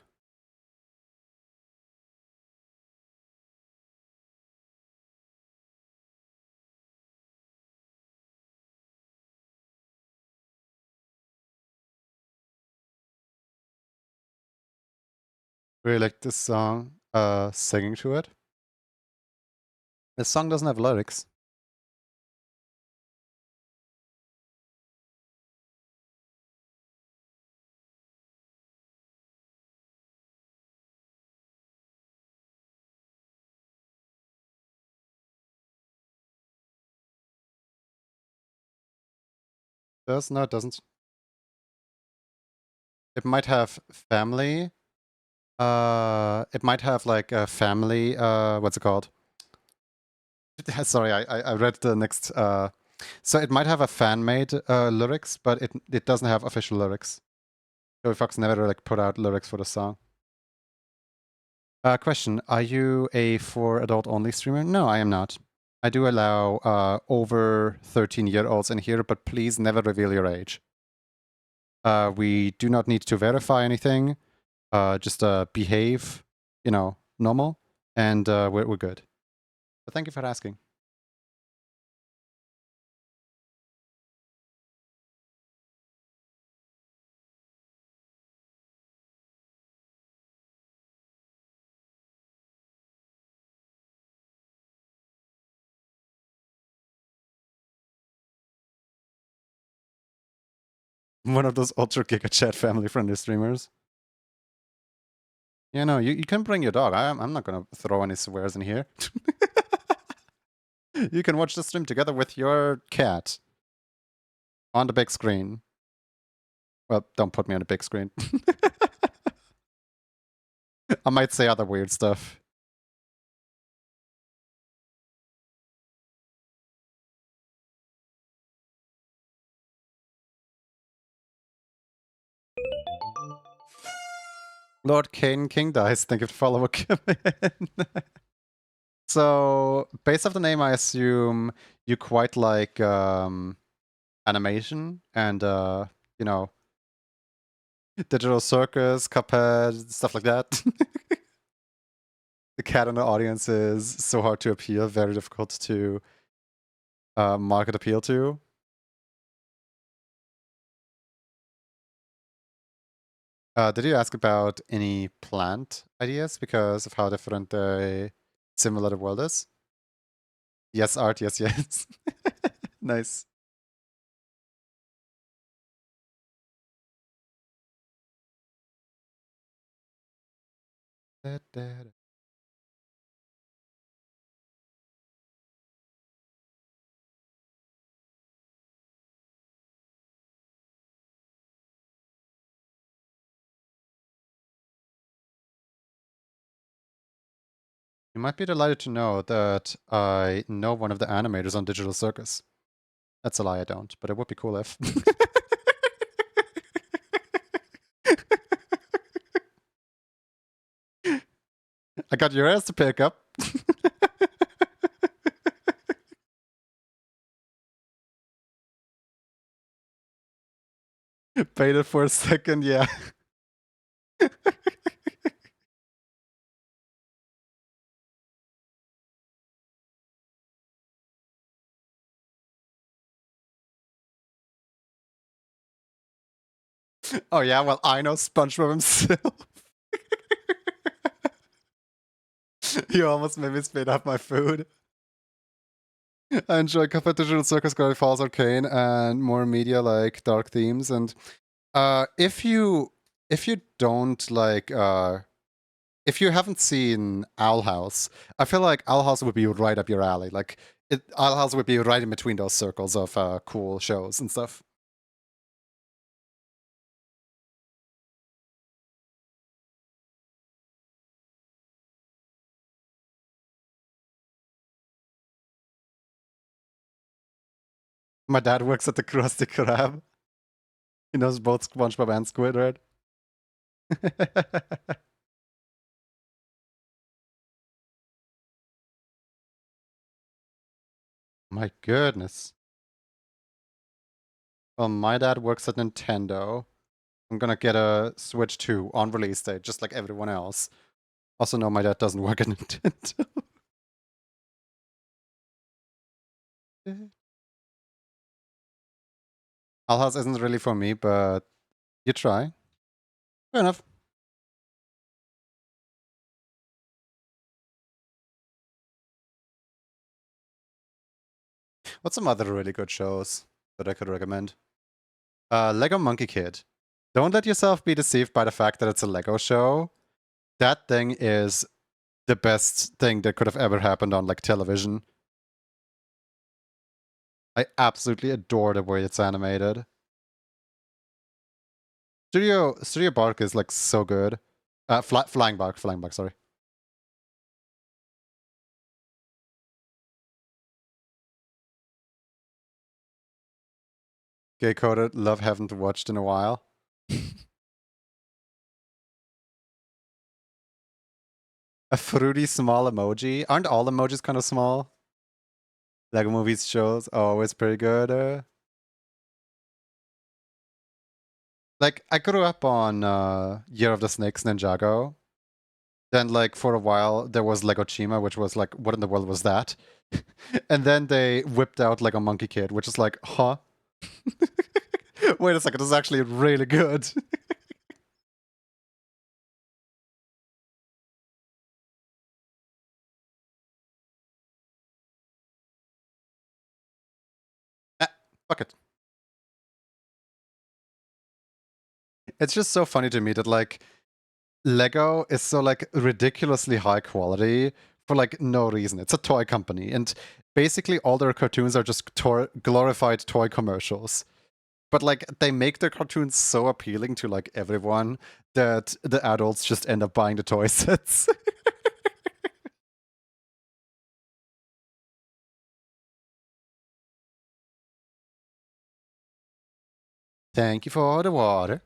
Really like this song, singing to it. This song doesn't have lyrics. Does? No, it doesn't. It might have family. It might have like a family. What's it called? Sorry, I read the next. So it might have a fan made lyrics, but it doesn't have official lyrics. Joey Fox never like put out lyrics for the song. Question: are you a for adult only streamer? No, I am not. I do allow over 13-year-olds in here, but please never reveal your age. We do not need to verify anything. Just behave, you know, normal, and we're good. But thank you for asking. One of those ultra giga chat family friendly streamers. Yeah, no, you can bring your dog. I'm not gonna throw any swears in here. You can watch the stream together with your cat on the big screen. Well, don't put me on a big screen. I might say other weird stuff. Lord Kane King dies. Thank you for follow coming in. So, based off the name, I assume you quite like animation and you know, Digital Circus, Cuphead, stuff like that. The cat in the audience is so hard to appeal, very difficult to market appeal to. Did you ask about any plant ideas because of how different the similar the world is? Yes, art, yes, yes. Nice. Da, da, da. You might be delighted to know that I know one of the animators on Digital Circus. That's a lie, I don't, but it would be cool if. I got your ass to pick up. Baited for a second, yeah. Oh yeah, well I know SpongeBob himself. You almost made me spit out my food. I enjoy Cafe Digital Circus, Gravity Falls Arcane, and more media like dark themes. And if you don't like if you haven't seen Owl House, I feel like Owl House would be right up your alley. Like Owl House would be right in between those circles of cool shows and stuff. My dad works at the Krusty Krab. He knows both SpongeBob and Squidward. My goodness. Well, my dad works at Nintendo. I'm gonna get a Switch 2 on release date, just like everyone else. Also, no, my dad doesn't work at Nintendo. Alhaus isn't really for me, but you try. Fair enough. What's some other really good shows that I could recommend? Lego Monkey Kid. Don't let yourself be deceived by the fact that it's a Lego show. That thing is the best thing that could have ever happened on like television. I absolutely adore the way it's animated. Studio Bark is like so good. Flying Bark, sorry. Gay coded, love haven't watched in a while. A fruity small emoji. Aren't all emojis kind of small? Lego movies shows always pretty good. Like I grew up on Year of the Snakes Ninjago. Then like for a while there was Lego Chima, which was like, what in the world was that? And then they whipped out like a Monkey Kid, which is like, huh? Wait a second, this is actually really good. Ah, fuck it. It's just so funny to me that like Lego is so like ridiculously high quality for like no reason. It's a toy company, and basically all their cartoons are just glorified toy commercials. But like they make their cartoons so appealing to like everyone that the adults just end up buying the toy sets. Thank you for the water.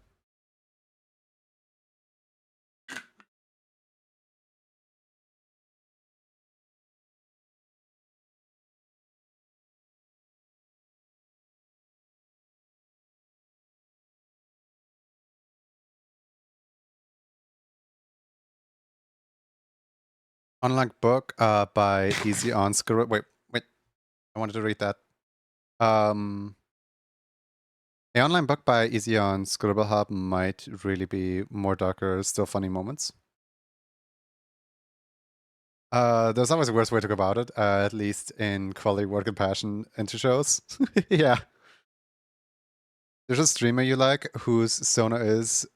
Online book by Easy on Screw. Wait. I wanted to read that. Um, the online book by Easy on Scribble Hub might really be more darker, still funny moments. There's always a worse way to go about it, at least in quality work and passion into shows. Yeah. There's a streamer you like whose Sona is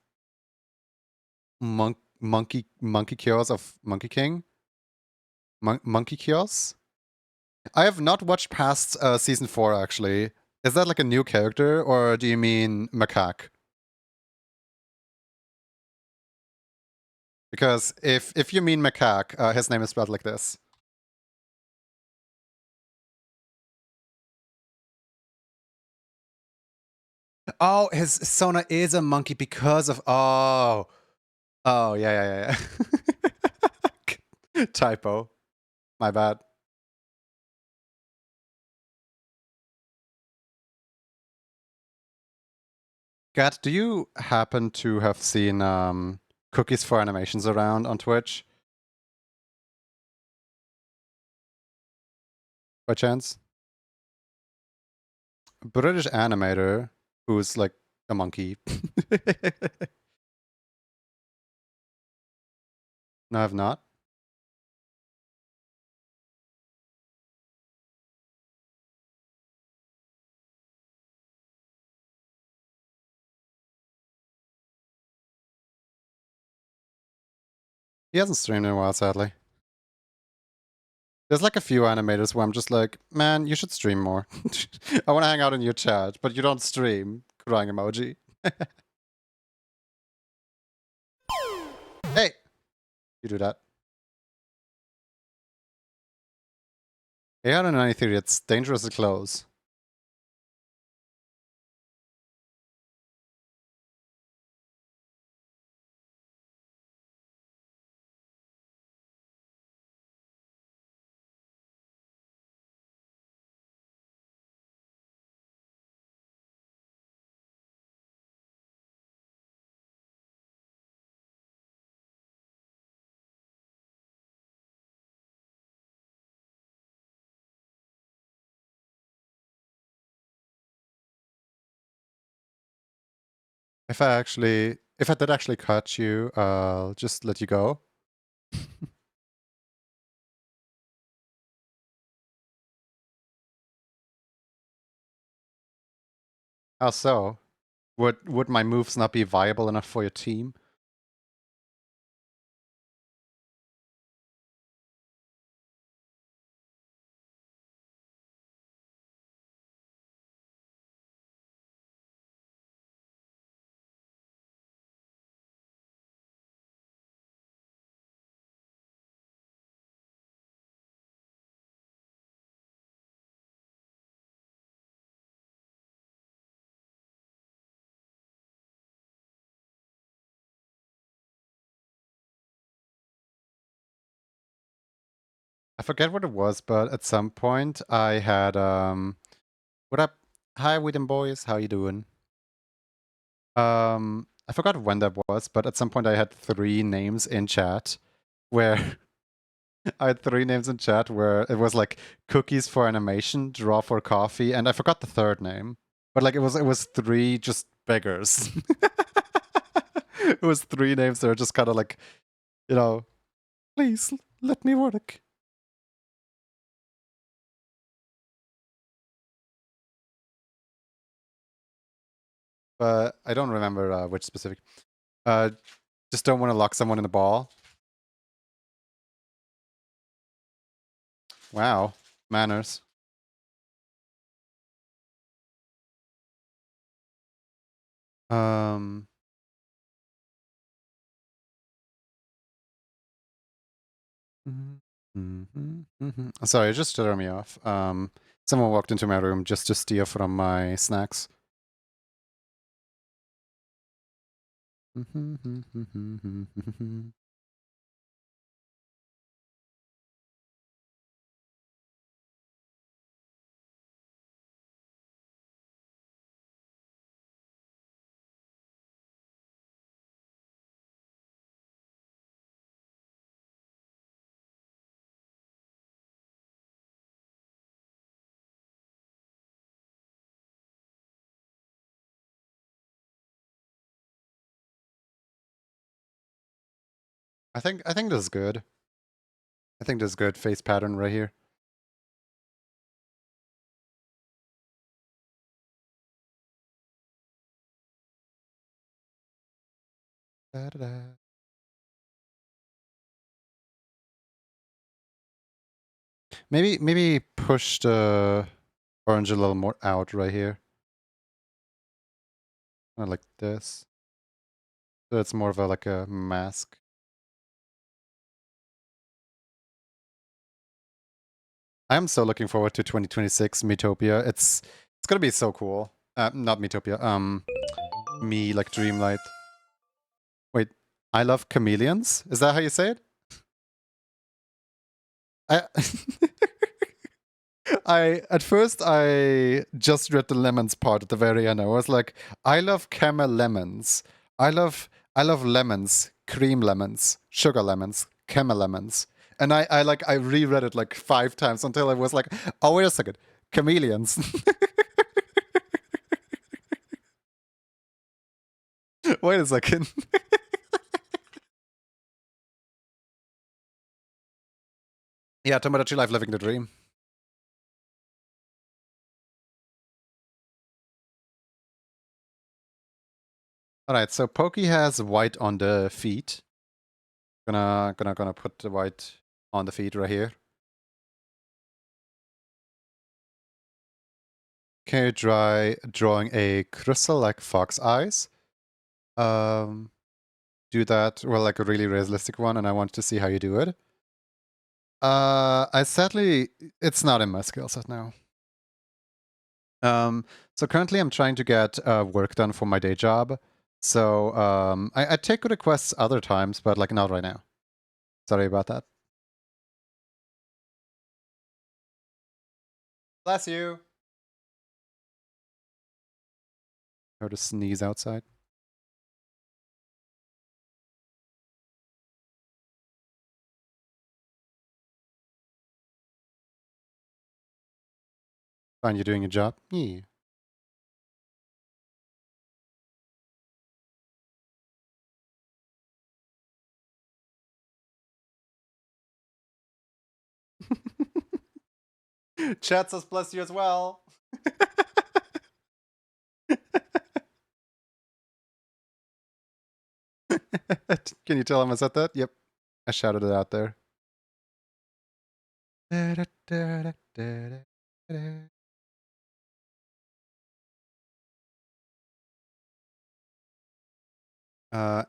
Monkey Cures of Monkey King. Monkey Cures? I have not watched past season 4 actually. Is that like a new character or do you mean macaque? Because if you mean macaque, his name is spelled like this. Oh, his Sona is a monkey because of oh yeah. Typo. My bad. Kat, do you happen to have seen cookies for animations around on Twitch? By chance? A British animator who's like a monkey. No, I've not. He hasn't streamed in a while, sadly. There's like a few animators where I'm just like, man, you should stream more. I want to hang out in your chat, but you don't stream. Crying emoji. Hey! You do that. 893, it's dangerously close. If I did actually cut you, I'll just let you go. How so? Would my moves not be viable enough for your team? I forget what it was, but at some point I had what up? Hi Whedon boys, how you doing? I forgot when that was, but at some point I had 3 names in chat where I had 3 names in chat where it was like cookies for animation, draw for coffee, and I forgot the third name. But like it was 3 just beggars. It was 3 names that are just kind of like, you know, please let me work. But I don't remember which specific. Just don't want to lock someone in the ball. Wow, manners. Um. Sorry, it just threw me off. Someone walked into my room just to steal from my snacks. I think this is good. I think this is good face pattern right here. Da, da, da. Maybe push the orange a little more out right here. Not like this. So it's more of a like a mask. I'm so looking forward to 2026 Metopia. It's gonna be so cool. Not Metopia. Me like Dreamlight. Wait, I love chameleons. Is that how you say it? I At first I just read the lemons part at the very end. I was like, I love caramel lemons. I love lemons, cream lemons, sugar lemons, caramel lemons. And I reread it like 5 times until I was like, oh wait a second, chameleons. Wait a second. Yeah, Tomodachi Life living the dream. Alright, so Pokey has white on the feet. Gonna put the white on the feet right here. Okay, drawing a crystal like fox eyes. Do that, well, like a really realistic one, and I want to see how you do it. It's not in my skill set now. So currently I'm trying to get work done for my day job. So I take requests other times, but like not right now. Sorry about that. Bless you. Heard a sneeze outside. Fine, you're doing a job. Yeah. Chat says bless you as well. Can you tell him I said that? Yep. I shouted it out there.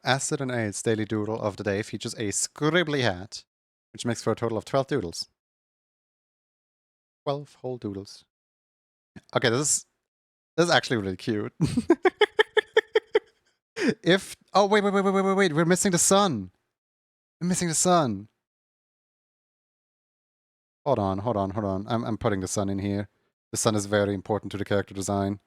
Acid and AIDS daily doodle of the day features a scribbly hat, which makes for a total of 12 doodles. 12 whole doodles. Okay, this is actually really cute. Oh wait, we're missing the sun. We're missing the sun. Hold on. I'm putting the sun in here. The sun is very important to the character design.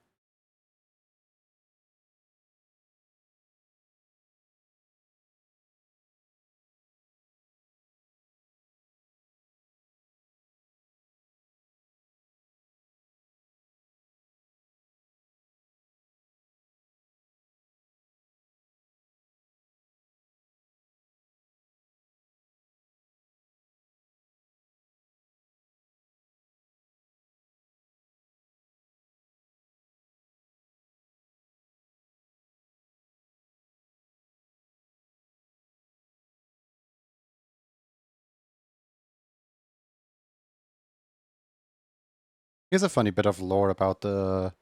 Here's a funny bit of lore about the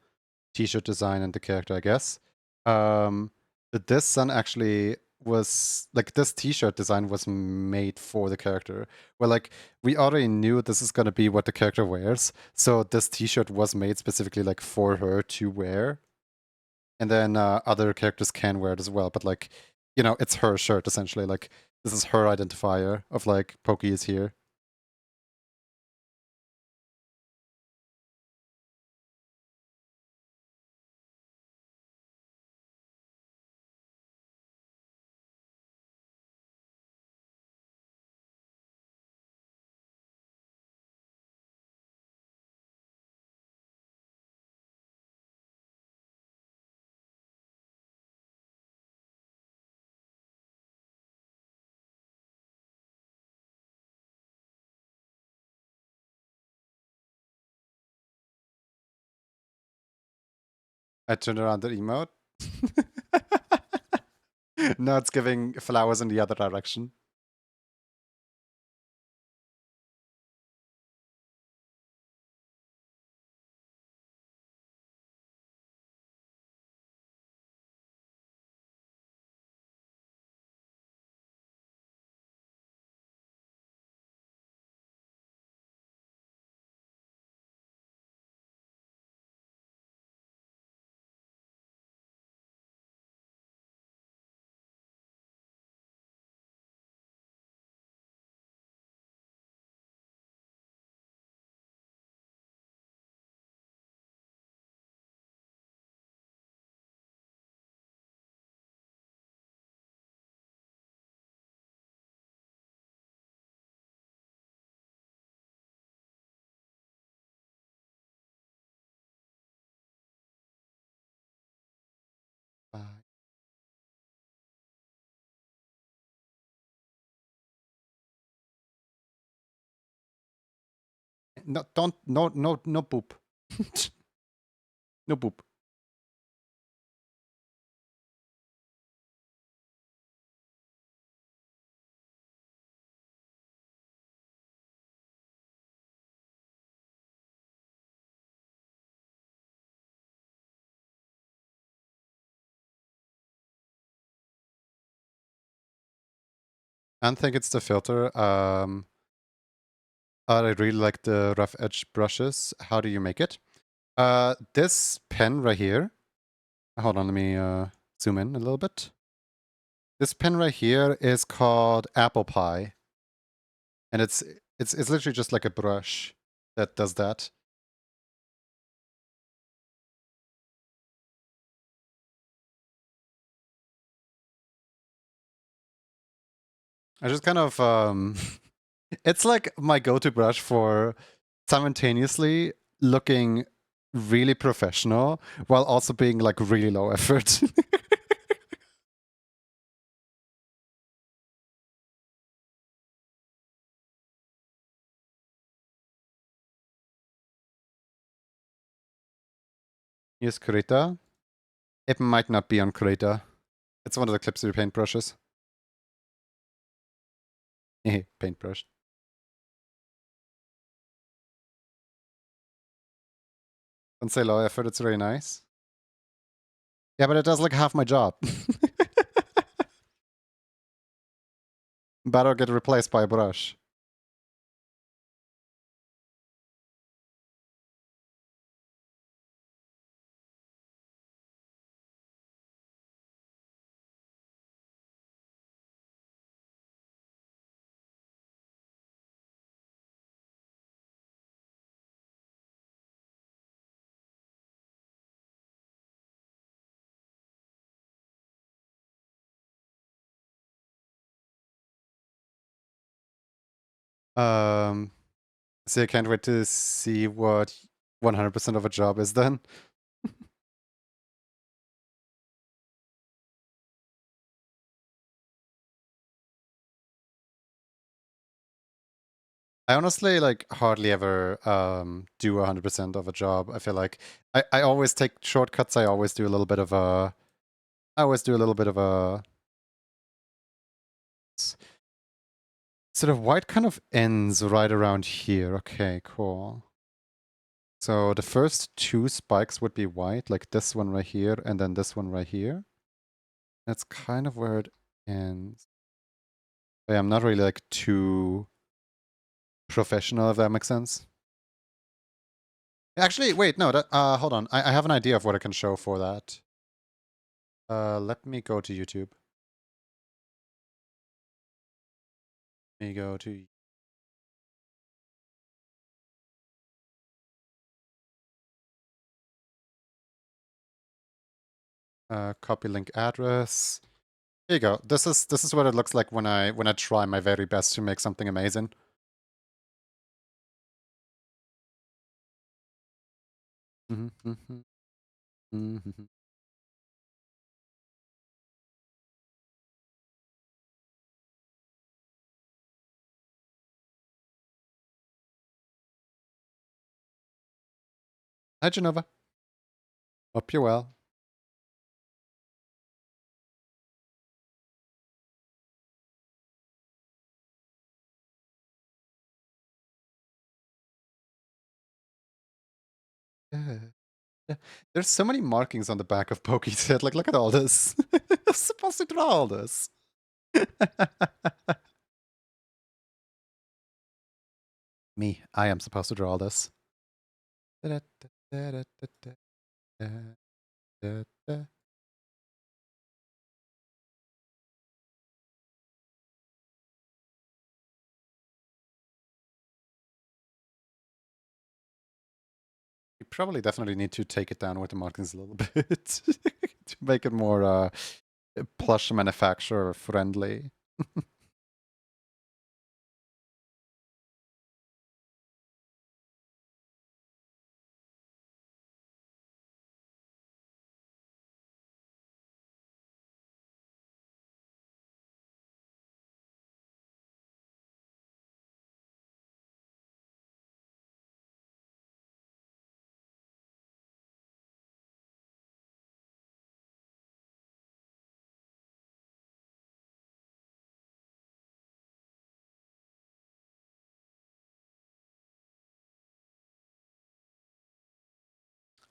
t-shirt design and the character, I guess. Um, that this sun actually was like this t-shirt design was made for the character. Where like we already knew this is gonna be what the character wears, so this t-shirt was made specifically like for her to wear. And then other characters can wear it as well, but like, you know, it's her shirt essentially. Like this is her identifier of like Pokey is here. I turned around the emote. No, it's giving flowers in the other direction. no, don't, no, no, no poop. No poop. I don't think it's the filter. I really like the rough edge brushes. How do you make it? This pen right here. Hold on, let me zoom in a little bit. This pen right here is called Apple Pie, and it's literally just like a brush that does that. I just kind of it's like my go-to brush for simultaneously looking really professional while also being like really low effort. Use Krita. It might not be on Krita. It's one of the Clipsy paintbrushes. Paintbrush. Don't say low effort, it's very nice. Yeah, but it does like half my job. But I'll get replaced by a brush. Um, so I can't wait to see what 100% of a job is then. I honestly like hardly ever do 100% of a job. I feel like I always take shortcuts. I always do a little bit of a sort of white kind of ends right around here. Okay, cool. So the first two spikes would be white, like this one right here, and then this one right here. That's kind of where it ends. But yeah, I'm not really like too professional, if that makes sense. Actually, wait, no, that, hold on. I have an idea of what I can show for that. Let me go to YouTube. Let me go to copy link address. Here you go. This is what it looks like when I try my very best to make something amazing. Hi, Genova. Hope you're well. Yeah. Yeah. There's so many markings on the back of Poke's head. Like, look at all this. I'm supposed to draw all this. Me, I am supposed to draw all this. You probably definitely need to take it down with the markings a little bit to make it more plush manufacturer friendly.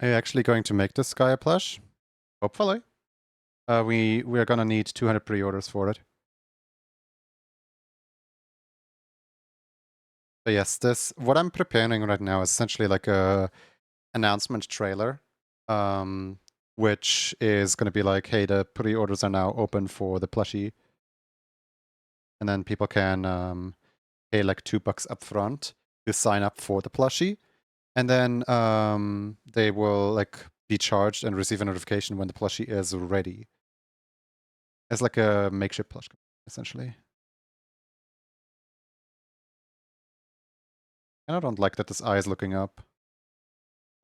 Are you actually going to make this guy a plush? Hopefully. We are gonna need 200 pre-orders for it. But yes, this what I'm preparing right now is essentially like a announcement trailer, which is gonna be like, hey, the pre-orders are now open for the plushie, and then people can pay like $2 up front to sign up for the plushie, and then they will like be charged and receive a notification when the plushie is ready. It's like a makeshift plush, essentially. And I don't like that this eye is looking up.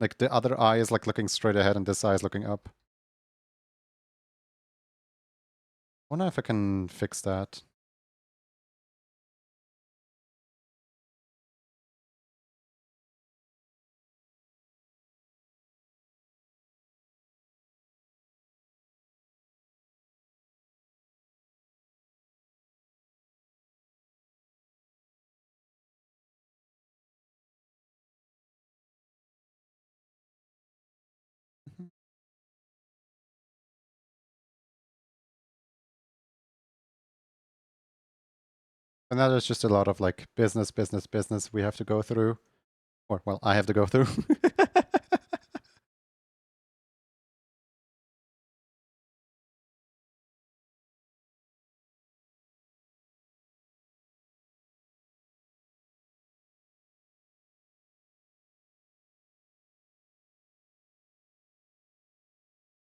Like the other eye is like looking straight ahead and this eye is looking up. I wonder if I can fix that. Mhm. And that is just a lot of like business we have to go through. Or, well, I have to go through.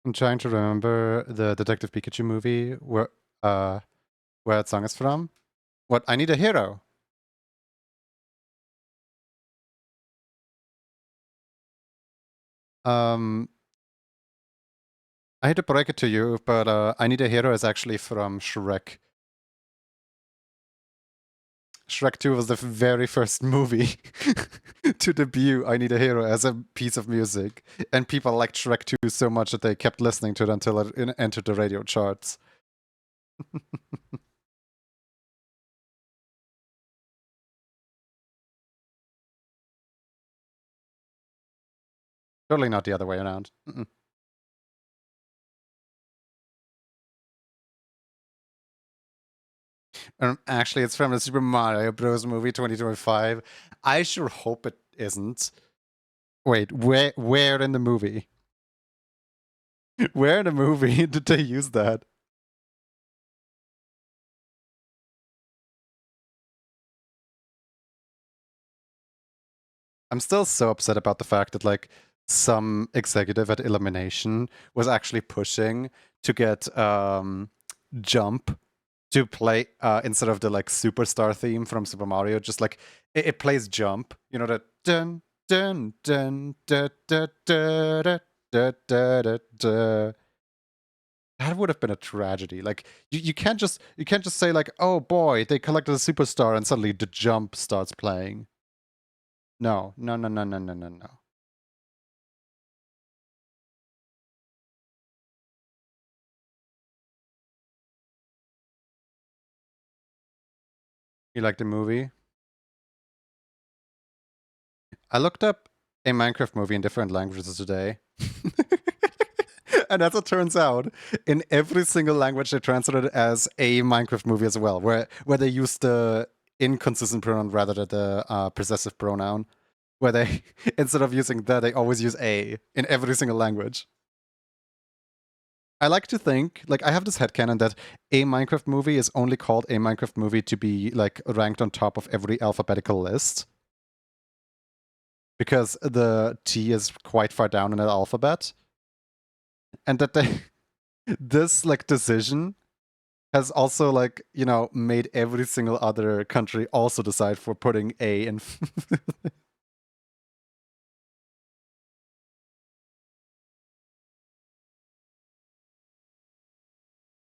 I'm trying to remember the Detective Pikachu movie where that song is from. What? I Need a Hero. Um, I hate to break it to you, but I Need a Hero is actually from Shrek. Shrek 2 was the very first movie to debut I Need a Hero as a piece of music. And people liked Shrek 2 so much that they kept listening to it until it entered the radio charts. Totally not the other way around. Mm-mm. Actually, it's from the Super Mario Bros. Movie 2025. I sure hope it isn't. Wait, where in the movie? Where in the movie did they use that? I'm still so upset about the fact that like some executive at Illumination was actually pushing to get Jump to play instead of the like superstar theme from Super Mario. Just like it plays Jump, you know, that dun dun dun da da da da da da da da. That would have been a tragedy. Like you can't just say like, oh boy, they collected a superstar and suddenly the Jump starts playing. No, no, no, no, no, no, no, no. You like the movie? I looked up a Minecraft movie in different languages today. And as it turns out, in every single language they translated it as a Minecraft movie as well, where they use the inconsistent pronoun rather than the possessive pronoun. Where they instead of using the, they always use a in every single language. I like to think, like I have this headcanon that a Minecraft movie is only called a Minecraft movie to be like ranked on top of every alphabetical list. Because the T is quite far down in the alphabet. And that they this like decision has also like, you know, made every single other country also decide for putting A in.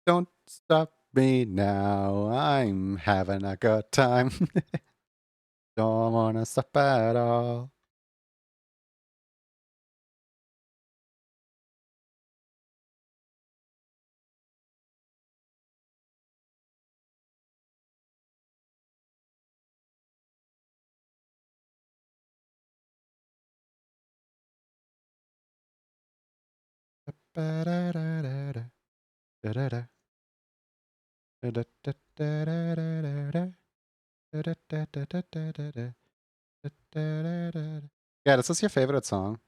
Don't stop me now. I'm having a good time. Don't wanna stop at all. Yeah, this is your favorite song.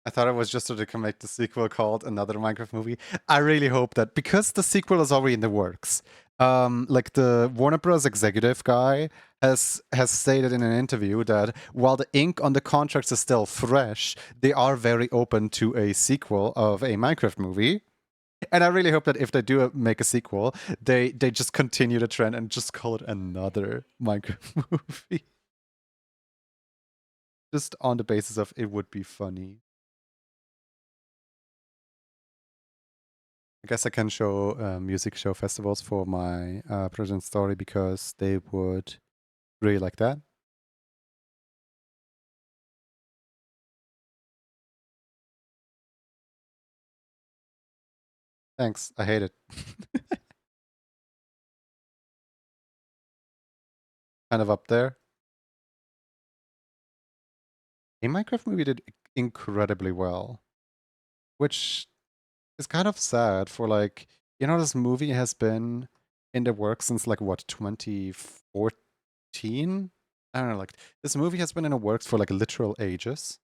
I thought it was just so they can make the sequel called another Minecraft movie. I really hope that because the sequel is already in the works. Like the Warner Bros. Executive guy has stated in an interview that while the ink on the contracts is still fresh, they are very open to a sequel of a Minecraft movie. And I really hope that if they do make a sequel, they just continue the trend and just call it another Minecraft movie. Just on the basis of it would be funny. I guess I can show music show festivals for my present story because they would really like that. Thanks. I hate it. Kind of up there. A Minecraft movie did incredibly well, which is kind of sad for like, this movie has been in the works since like what, 2014? I don't know, like this movie has been in the works for like literal ages.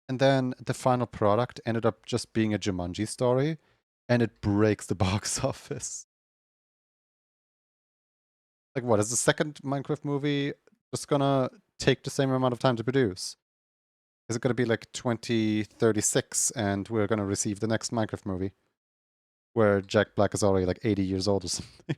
And then the final product ended up just being a Jumanji story, and it breaks the box office. Like, what is the second Minecraft movie just gonna take the same amount of time to produce? Is it gonna be like 2036 and we're gonna receive the next Minecraft movie where Jack Black is already like 80 years old or something?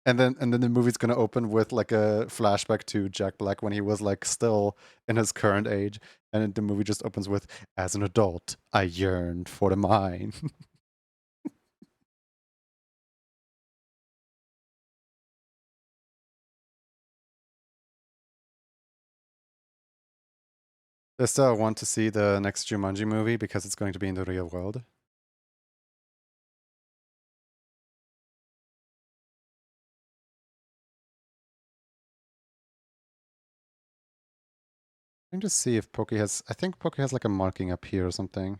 And then the movie's gonna open with like a flashback to Jack Black when he was like still in his current age, and the movie just opens with, "As an adult, I yearned for the mine." I still want to see the next Jumanji movie because it's going to be in the real world. Let me just see if Pokey has. I think Pokey has like a marking up here or something.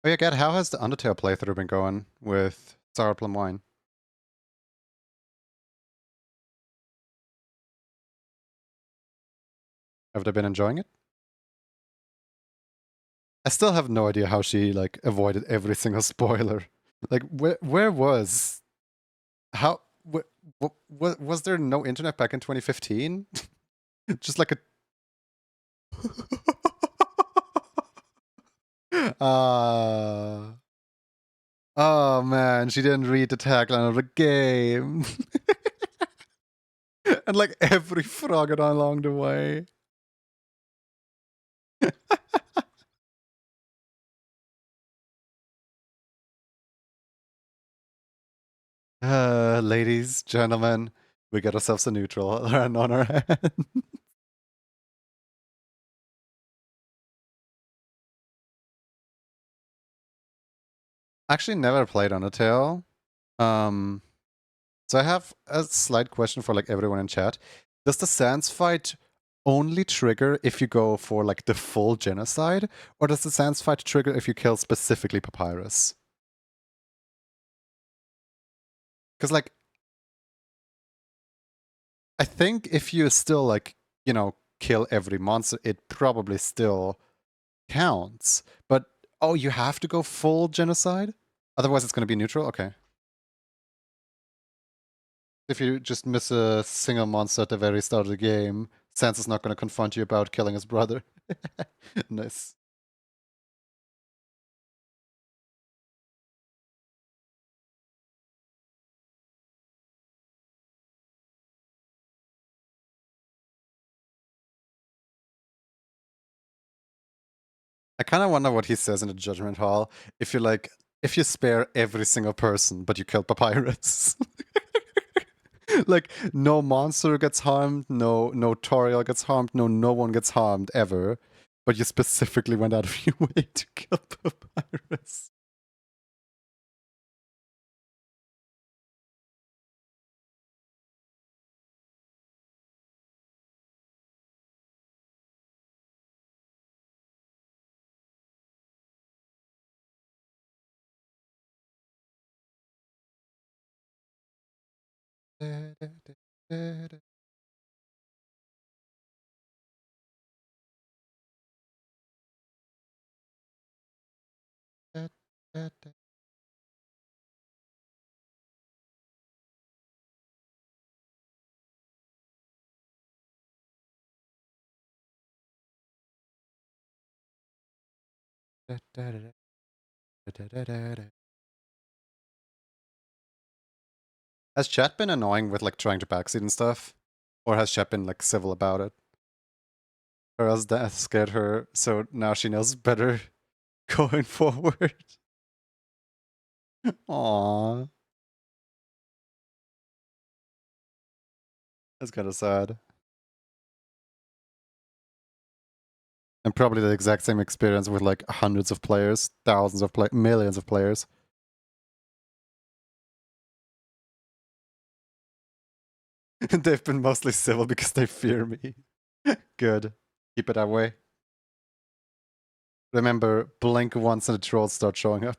Oh yeah, Gad, how has the Undertale playthrough been going with Sour Plum Wine? Have they been enjoying it? I still have no idea how she like avoided every single spoiler. Like, where was how was there no internet back in 2015? Just like a oh man, she didn't read the tagline of the game. And like every frog along the way. Ladies, gentlemen, we got ourselves a neutral on our hand. Actually, never played Undertale. Um, so I have a slight question for like everyone in chat. Does the Sans fight only trigger if you go for like the full genocide, or does the Sans fight trigger if you kill specifically Papyrus? Because like, I think if you still like, kill every monster, it probably still counts. But oh, you have to go full genocide? Otherwise, it's going to be neutral? Okay. If you just miss a single monster at the very start of the game, Sans is not going to confront you about killing his brother. Nice. I kind of wonder what he says in the Judgment Hall. If you like, if you spare every single person, but you kill Papyrus. Like, no monster gets harmed, no Toriel gets harmed, no one gets harmed ever. But you specifically went out of your way to kill Papyrus. Has chat been annoying with like trying to backseat and stuff? Or has chat been like civil about it? Or else that scared her, so now she knows better going forward? Aww. That's kind of sad. And probably the exact same experience with like hundreds of players, thousands of millions of players. They've been mostly civil because they fear me. Good. Keep it that way. Remember, blink once and the trolls start showing up.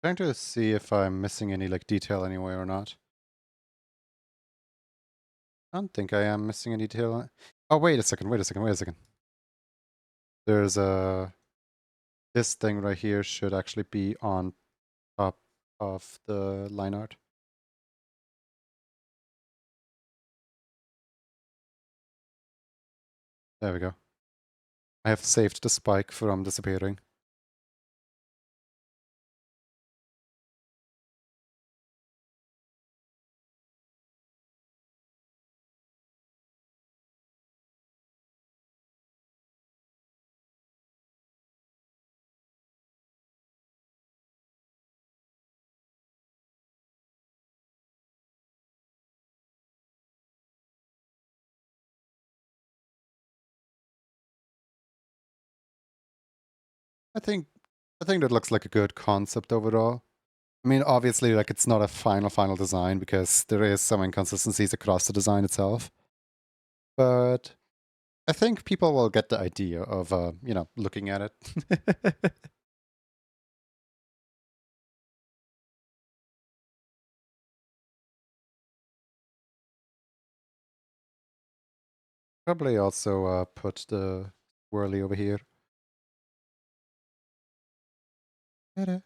Trying to see if I'm missing any like detail anywhere or not. I don't think I am missing any detail. Oh, wait a second, wait a second, wait a second. There's a... This thing right here should actually be on top of the line art. There we go. I have saved the spike from disappearing. I think that looks like a good concept overall. I mean, obviously, like it's not a final design because there is some inconsistencies across the design itself. But I think people will get the idea of, looking at it. Probably also put the whirly over here. Ta-da.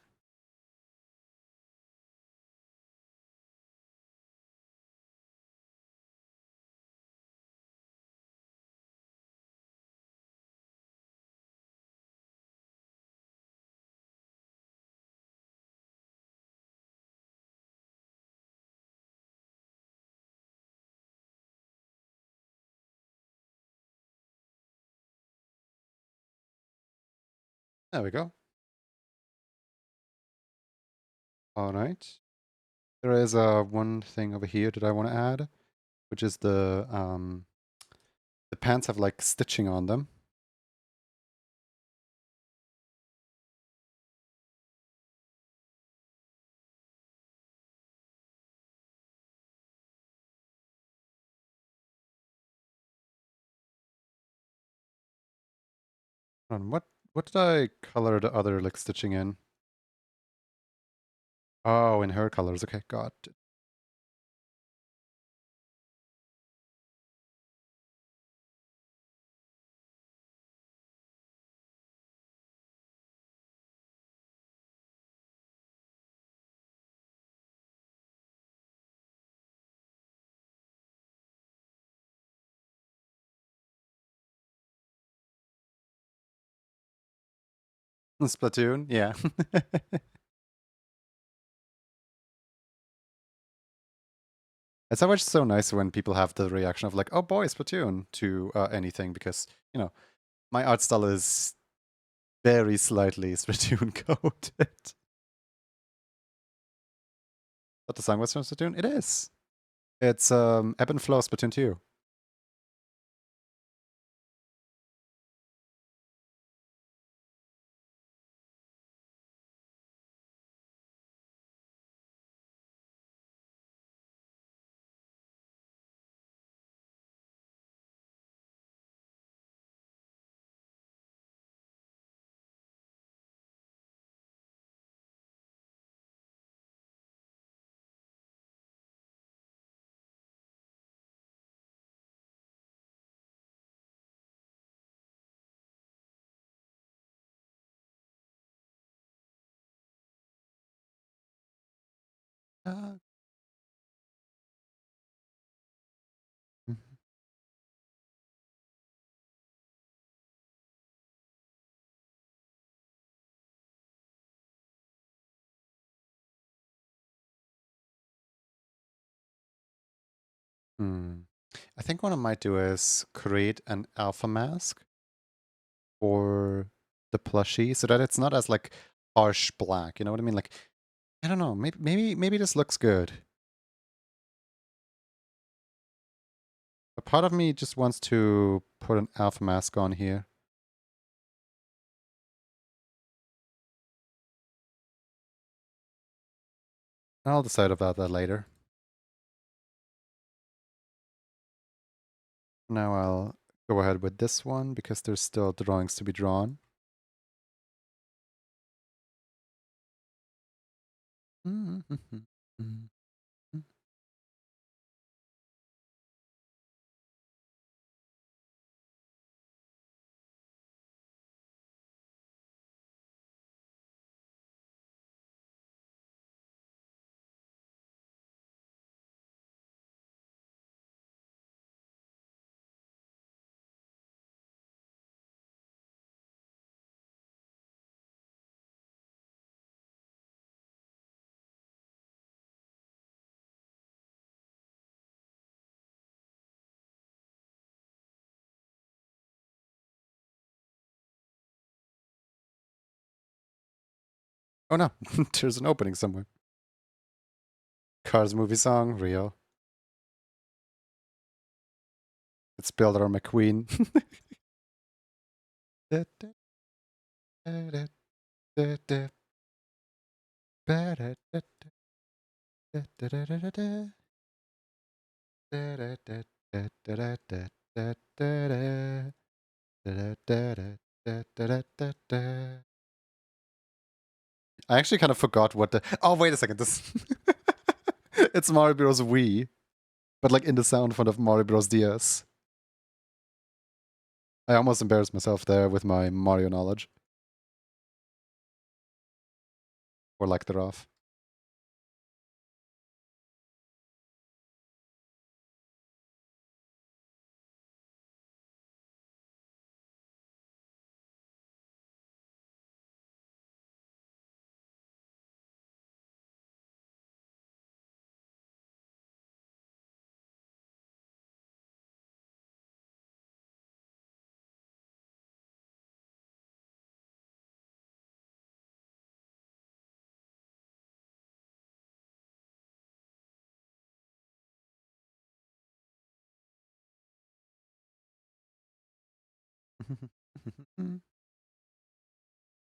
There we go. All right. There is one thing over here that I want to add, which is the pants have like stitching on them. What did I color the other like stitching in? Oh, in her colors. Okay, got it. Splatoon, yeah. It's always so nice when people have the reaction of like, "Oh boy, Splatoon" to anything because you know my art style is very slightly Splatoon coded. But the song was from Splatoon. It is. It's Ebb and Flow Splatoon 2. Uh, mhm. Hmm. I think what I might do is create an alpha mask for the plushie so that it's not as like harsh black. You know what I mean? Like I don't know. Maybe this looks good. A part of me just wants to put an alpha mask on here. I'll decide about that later. Now I'll go ahead with this one because there's still drawings to be drawn. Oh no, there's an opening somewhere. Cars movie song, real. It's Builder McQueen. I actually kind of forgot what the. Oh, wait a second. This. It's Mario Bros. Wii, but like in the sound font of Mario Bros. DS. I almost embarrassed myself there with my Mario knowledge. Or lack thereof.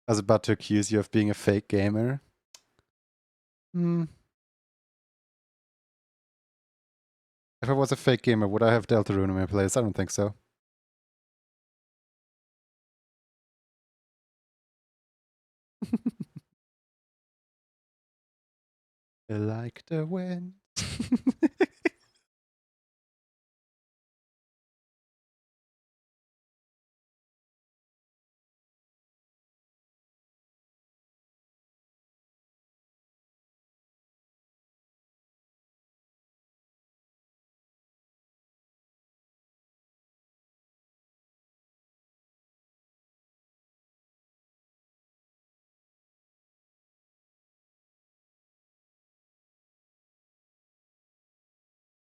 I was about to accuse you of being a fake gamer. Hmm. If I was a fake gamer, would I have Deltarune in my place? I don't think so. Like the wind.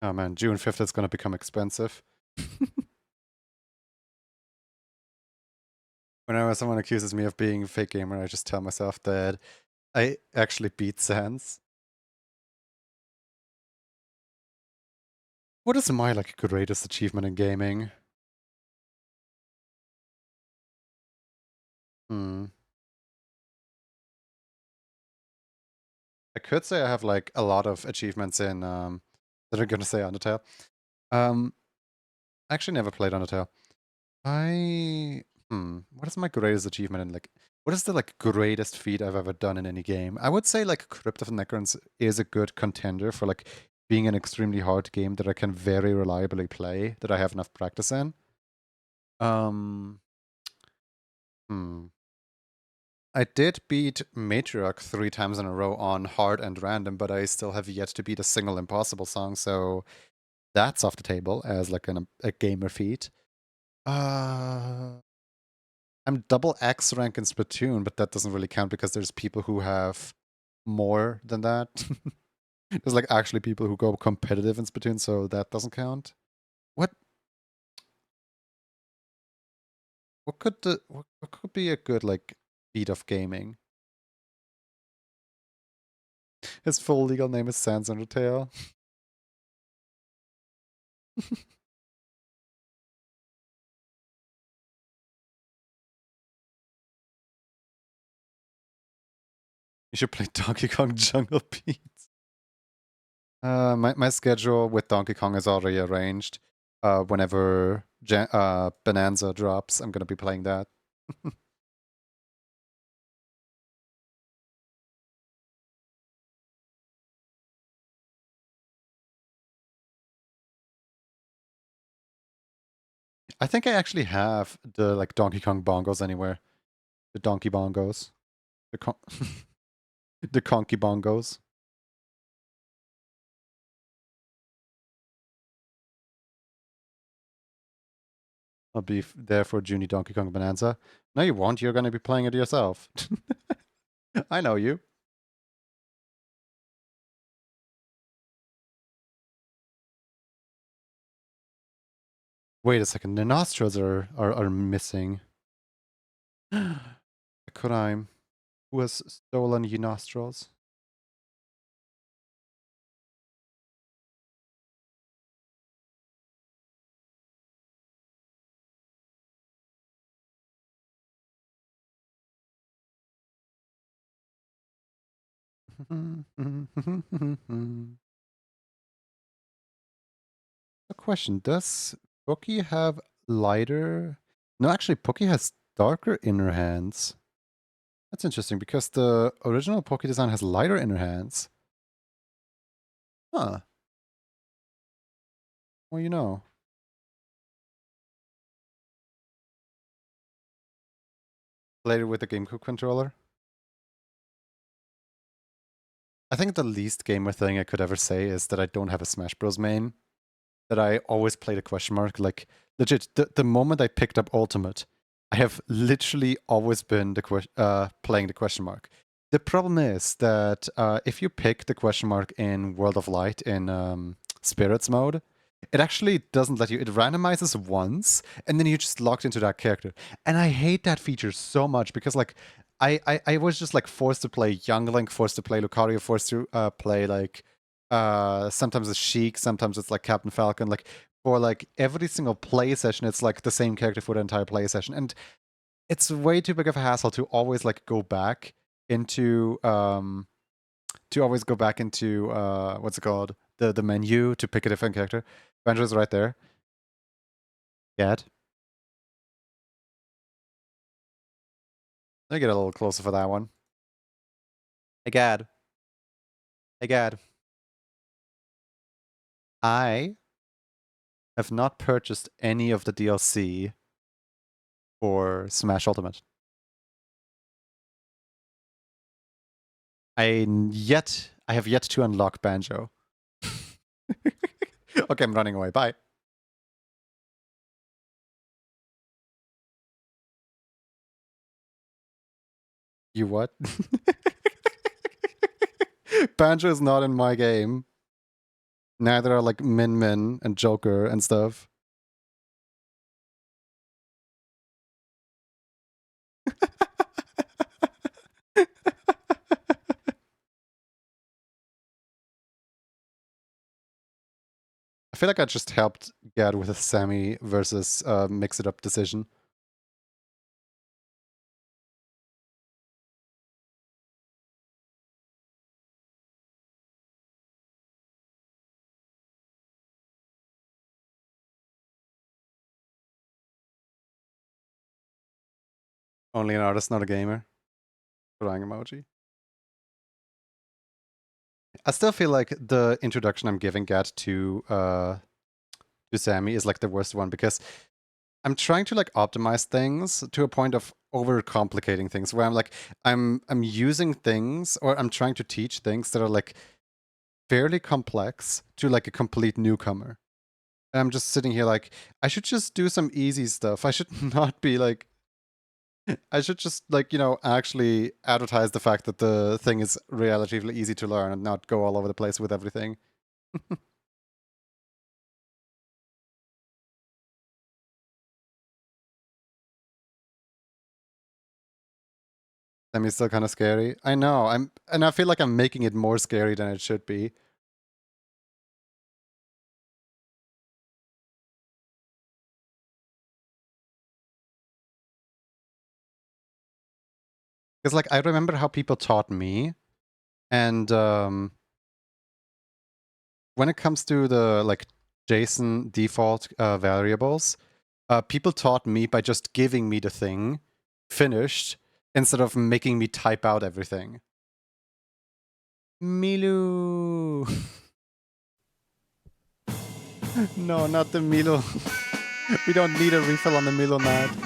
Oh man, June 5th is gonna become expensive. Whenever someone accuses me of being a fake gamer, I just tell myself that I actually beat Sans. What is my like greatest achievement in gaming? Hmm. I could say I have like a lot of achievements in that are gonna say Undertale. I actually never played Undertale. What is my greatest achievement in like what is the like greatest feat I've ever done in any game? I would say like Crypt of the Necrons is a good contender for like being an extremely hard game that I can very reliably play, that I have enough practice in. Um hmm. I did beat Matriarch 3 times in a row on hard and random, but I still have yet to beat a single impossible song, so that's off the table as like a gamer feat. Uh I'm double X rank in Splatoon, but that doesn't really count because there's people who have more than that. There's like actually people who go competitive in Splatoon, so that doesn't count. What what could be a good like feat of gaming? His full legal name is Sans Undertale. You should play Donkey Kong Jungle Beat. My schedule with Donkey Kong is already arranged. Whenever Bonanza drops, I'm gonna be playing that. I think I actually have the like Donkey Kong bongos anywhere. The donkey bongos. The the conky bongos. I'll be there for Juni Donkey Kong Bonanza. No, you won't. You're going to be playing it yourself. I know you. Wait a second. The nostrils are missing. A crime. Who has stolen your nostrils? A question. Does Pokey have lighter? No, actually, Pokey has darker inner hands. That's interesting because the original Poké design has lighter inner hands. Huh. Well, you know. Played it with the GameCube controller. I think the least gamer thing I could ever say is that I don't have a Smash Bros. Main. That I always played a question mark. Like, legit, the moment I picked up Ultimate, I have literally always been playing the question mark. The problem is that if you pick the question mark in World of Light in Spirits mode, it actually doesn't let you. It randomizes once, and then you're just locked into that character. And I hate that feature so much because, like, I was just like forced to play Young Link, forced to play Lucario, forced to play like Sometimes it's Sheik, sometimes it's like Captain Falcon. Like for like every single play session, it's like the same character for the entire play session, and it's way too big of a hassle to always like go back into what's it called, the menu to pick a different character. Banjo's right there. Gad. Let me get a little closer for that one. Hey Gad. Hey Gad. I have not purchased any of the DLC for Smash Ultimate. I have yet to unlock Banjo. Okay, I'm running away. Bye. You what? Banjo is not in my game. Neither are like Min Min and Joker and stuff. I feel like I just helped Gad with a Sammy versus mix it up decision. Only an artist, not a gamer. Crying emoji. I still feel like the introduction I'm giving Gad to Sammy is like the worst one, because I'm trying to like optimize things to a point of overcomplicating things, where I'm using things, or I'm trying to teach things that are like fairly complex to like a complete newcomer. And I'm just sitting here like, I should just do some easy stuff. I should not be like, I should just like, actually advertise the fact that the thing is relatively easy to learn and not go all over the place with everything. I mean, it's still kind of scary. I know. And I feel like I'm making it more scary than it should be. Because like I remember how people taught me, and when it comes to the like JSON default variables, people taught me by just giving me the thing finished instead of making me type out everything. Milu. No, not the Milo. We don't need a refill on the Milo mat.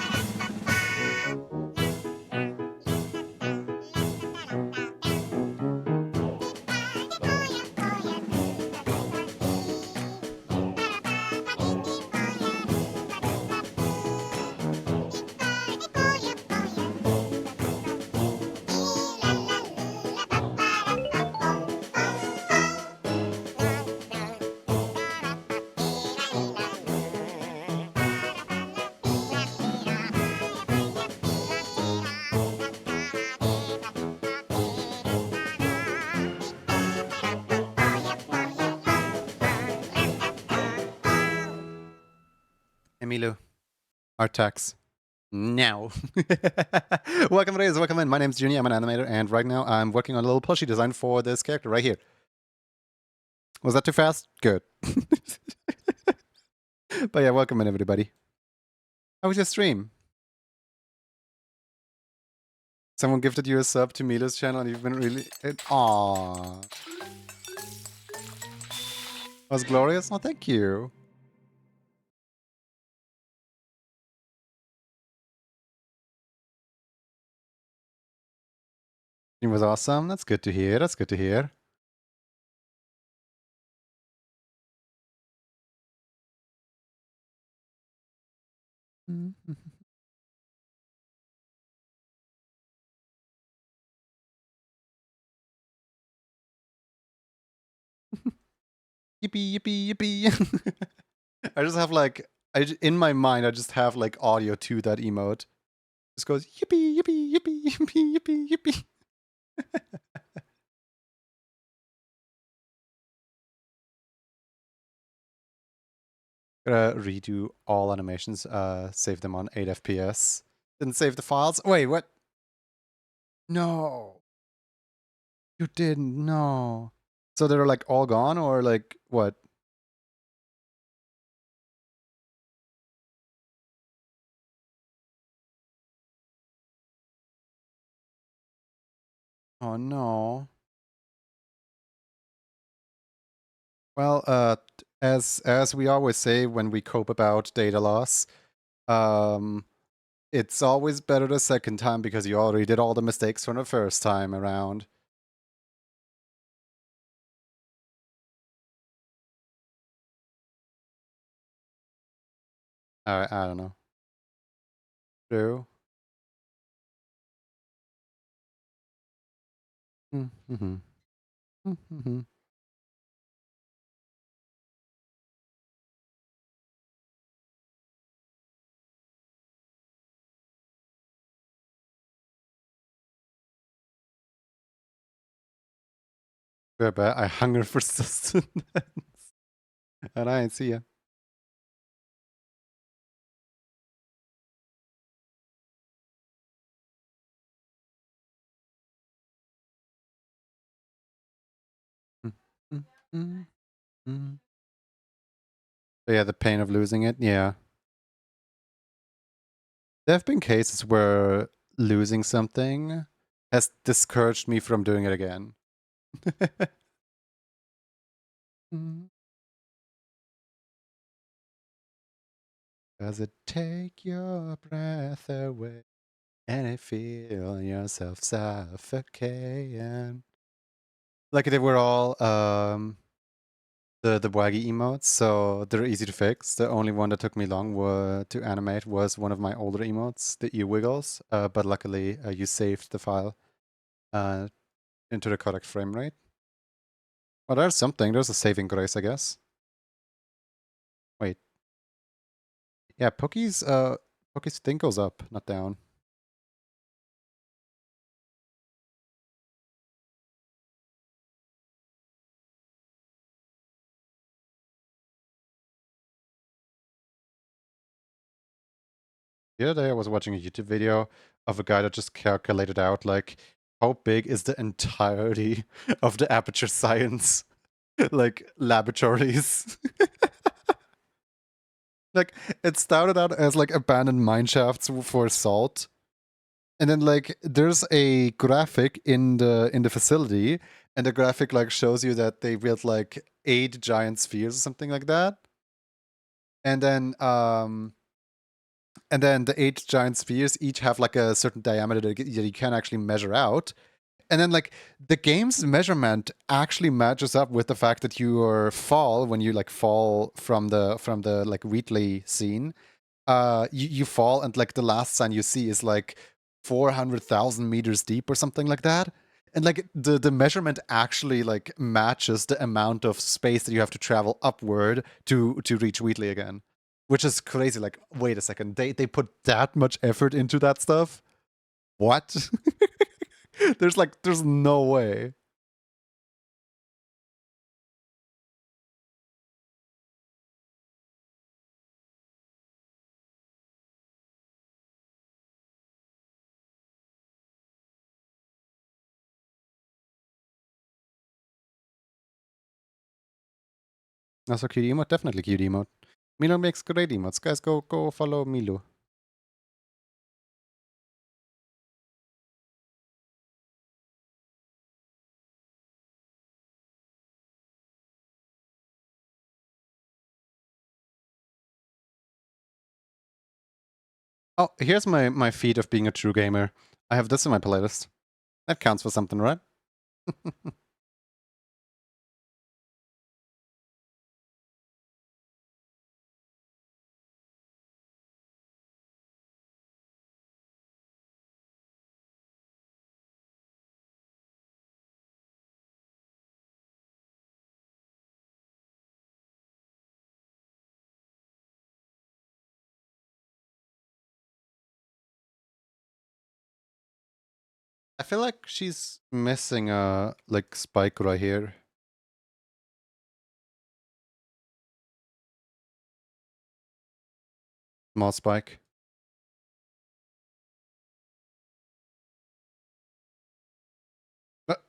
Emilio, our tax. Now. Welcome, ladies. Welcome in. My name's Junior. I'm an animator, and right now I'm working on a little plushie design for this character right here. Was that too fast? Good. But yeah, welcome in, everybody. How was your stream? Someone gifted you a sub to Milo's channel, and you've been really... Aww. Was glorious? Oh, thank you. It was awesome. That's good to hear. That's good to hear. Yippee, yippee, yippee. I just have like, in my mind, I just have like audio to that emote. It just goes yippee, yippee, yippee, yippee, yippee, yippee. Redo all animations, save them on 8 FPS. Didn't save the files. Wait, what? No. You didn't. No. So they're like all gone or like what? Oh no. Well, as we always say when we cope about data loss, um, it's always better the second time because you already did all the mistakes from the first time around. I don't know. True. Mm-hmm. Mm-hmm. But I hunger for sustenance, and I ain't see ya. Mm-hmm. Yeah, the pain of losing it. Yeah, there have been cases where losing something has discouraged me from doing it again. Does it take your breath away and you feel yourself suffocating? Like they were all the waggy emotes, so they're easy to fix. The only one that took me long to animate was one of my older emotes, the ear wiggles. But luckily, you saved the file uh, into the correct frame rate. Well, there's something. There's a saving grace, I guess. Wait. Yeah, Pokee's thing goes up, not down. The other day I was watching a YouTube video of a guy that just calculated out like how big is the entirety of the Aperture Science like laboratories. Like it started out as like abandoned mine shafts for salt. And then like there's a graphic in the facility, and the graphic like shows you that they built like 8 giant spheres or something like that. And then the 8 giant spheres each have like a certain diameter that you can actually measure out. And then like the game's measurement actually matches up with the fact that your fall, when you like fall from the like Wheatley scene, you fall and like the last sign you see is like 400,000 meters deep or something like that. And like the measurement actually like matches the amount of space that you have to travel upward to reach Wheatley again, which is crazy. Like, wait a second, they put that much effort into that stuff? What? There's no way. Also cute emote, definitely cute emote. Milo makes great emotes. Guys, go follow Milo. Oh, here's my feat of being a true gamer. I have this in my playlist. That counts for something, right? I feel like she's missing a like spike right here. Small spike.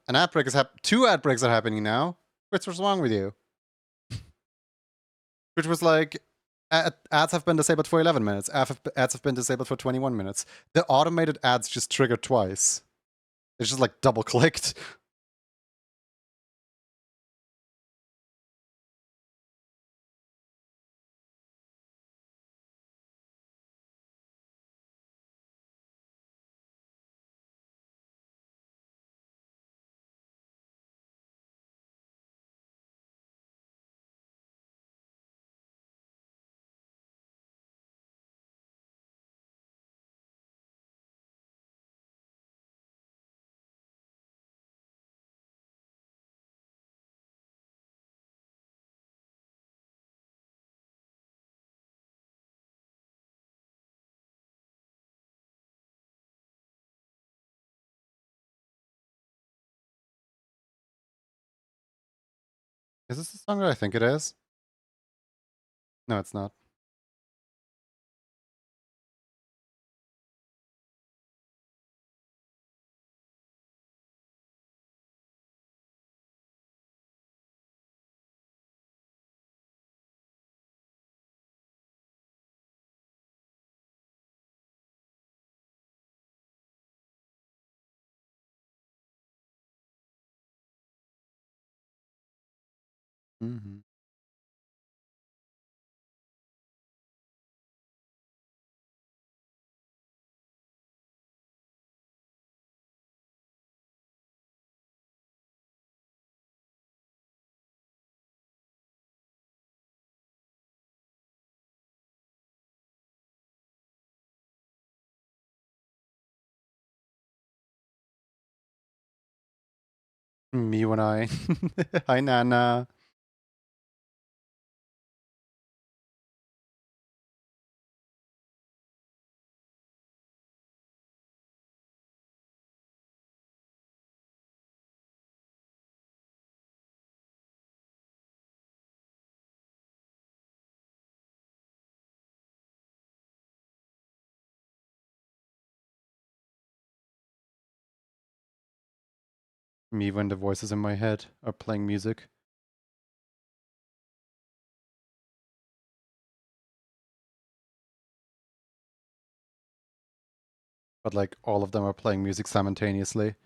An ad break is two ad breaks are happening now. What's wrong with you? Which was like, ads have been disabled for 11 minutes. Ads have been disabled for 21 minutes. The automated ads just triggered twice. It's just like double clicked. Is this the song that I think it is? No, it's not. Mm-hmm. Me when I. Hi, Nana. Me when the voices in my head are playing music. But like all of them are playing music simultaneously.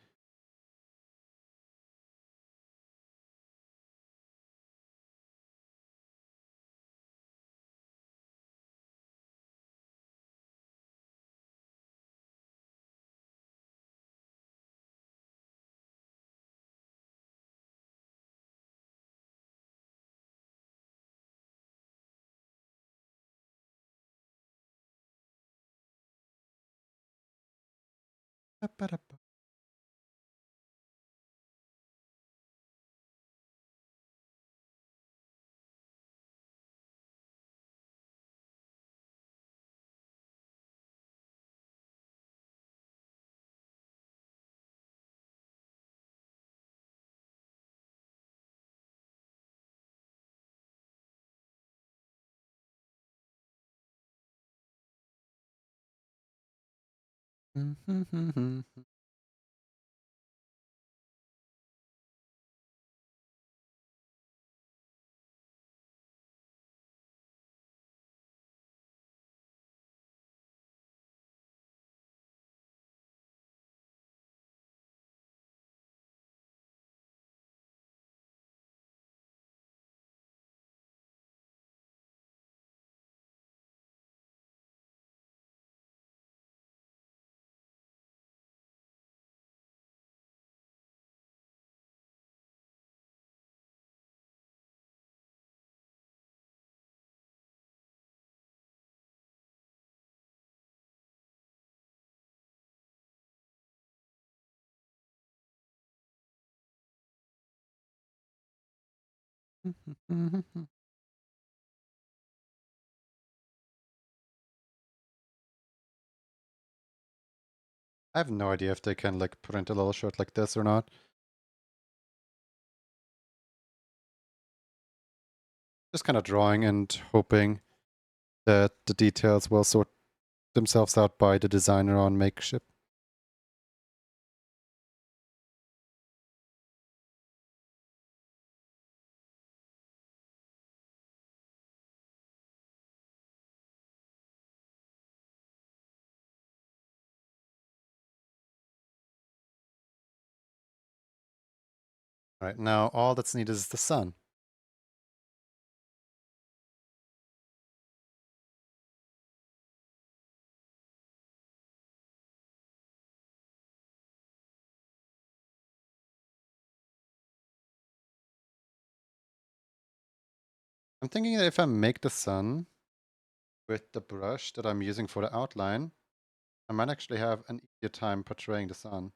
I have no idea if they can like print a little shirt like this or not. Just kind of drawing and hoping that the details will sort themselves out by the designer on Makeship. Right, now all that's needed is the sun. I'm thinking that if I make the sun with the brush that I'm using for the outline, I might actually have an easier time portraying the sun.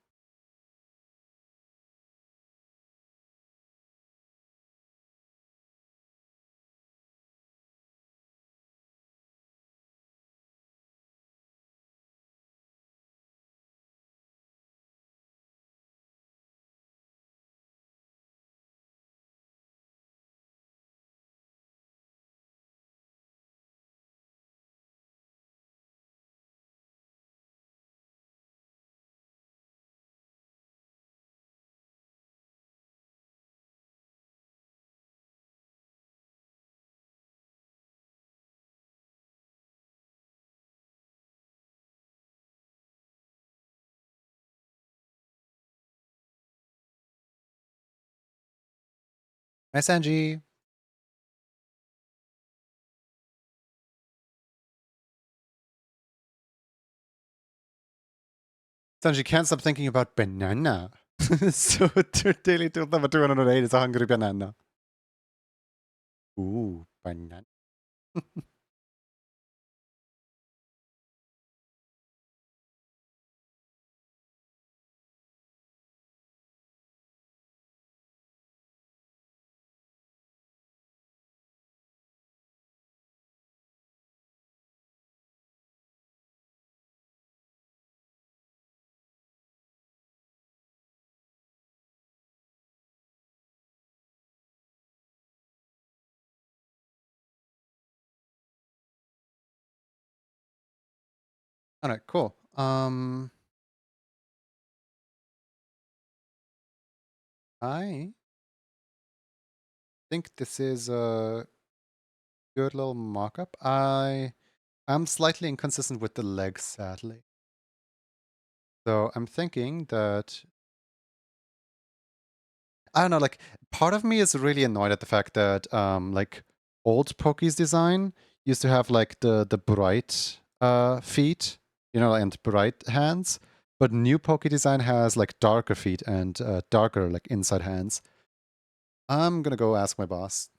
Hi, Sanji. Sanji can't stop thinking about banana. So daily till number 208 is a hungry banana. Ooh, banana. All right, cool. I think this is a good little mock-up. I'm slightly inconsistent with the legs, sadly. So I'm thinking that I don't know, like part of me is really annoyed at the fact that like old Poke's design used to have like the bright feet, you know, and bright hands, but new Poke design has like darker feet and darker like inside hands. I'm gonna go ask my boss.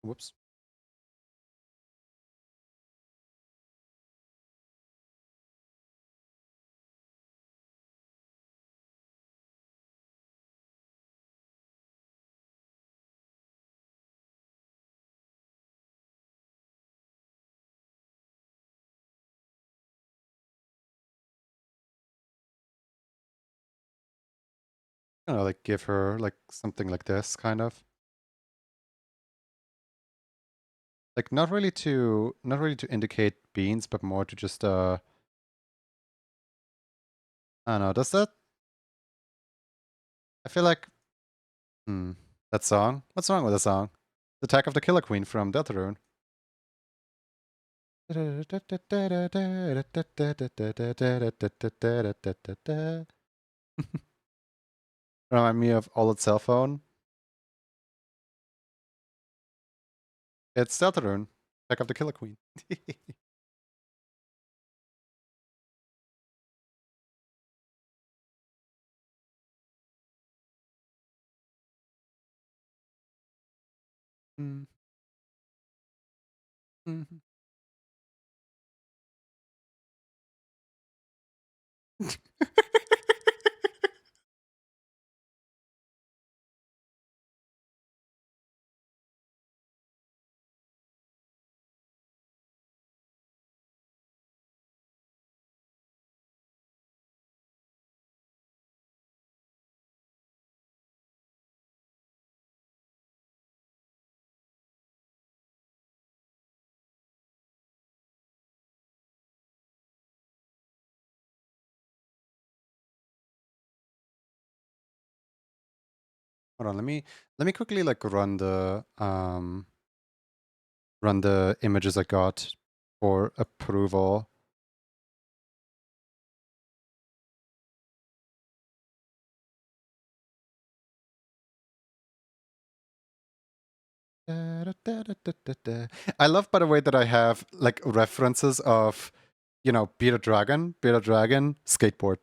Whoops. Like give her like something like this, kind of. Like not really to indicate beans, but more to just I don't know, does that I feel like that song? What's wrong with the song? The Attack of the Killer Queen from Deltarune. Remind me of Old Cell Phone. It's Deltarune. Check out the Killer Queen. Mm, mhm. Hold on, let me quickly like run the images I got for approval. I love, by the way, that I have like references of, you know, Beat a Dragon, skateboard.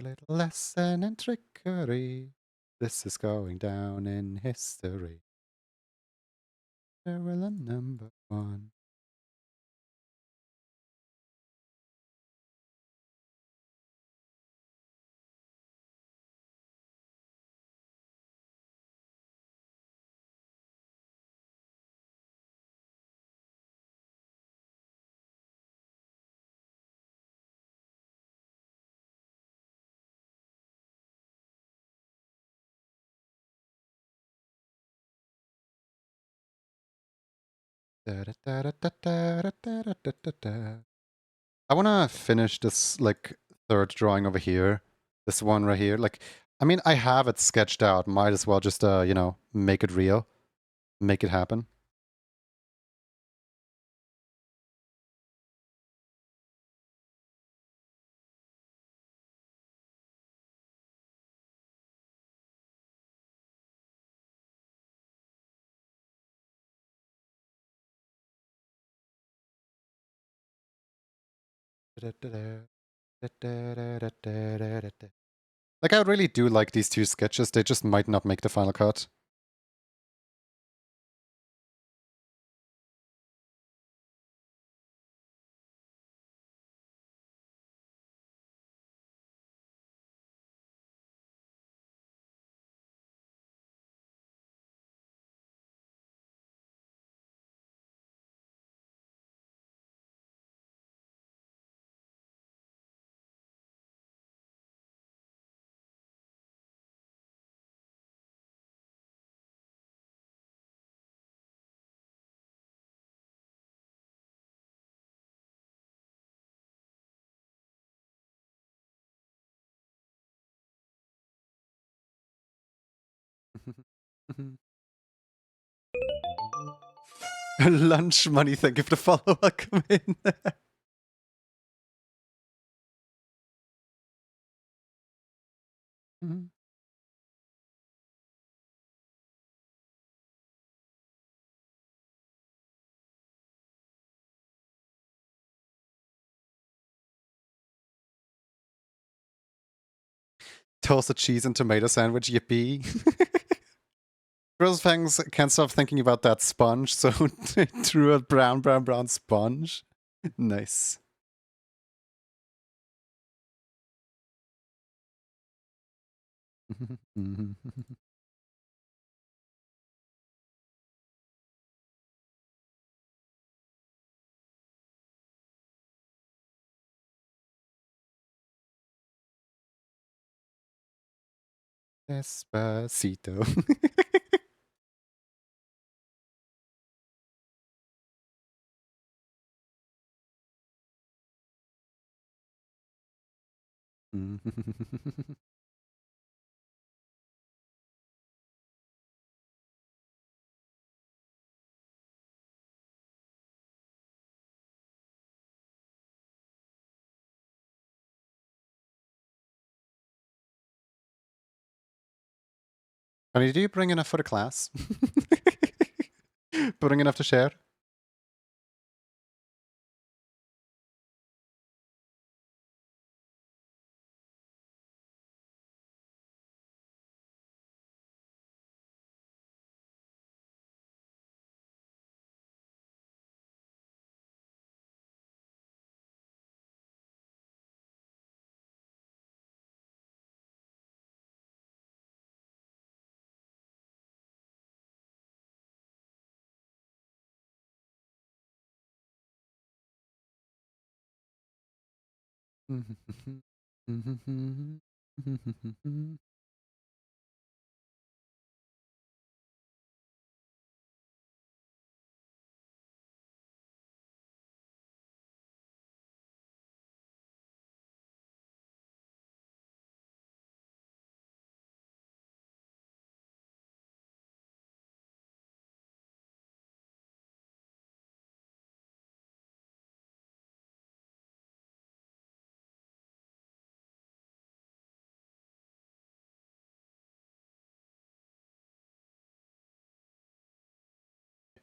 A little lesson in trickery. This is going down in history. Gorilla number one. Da-da-da-da-da-da-da-da-da-da. I want to finish this like third drawing over here. This one right here. Like, I mean, I have it sketched out. Might as well just, you know, make it real, make it happen. Like, I really do like these two sketches. They just might not make the final cut. Lunch money, thank you for the follow. Welcome in. Toasted cheese and tomato sandwich, yippee. Girls Fangs can't stop thinking about that sponge, so drew a brown sponge. Nice. Despacito. Honey, do you bring enough for the class? Bring enough to share?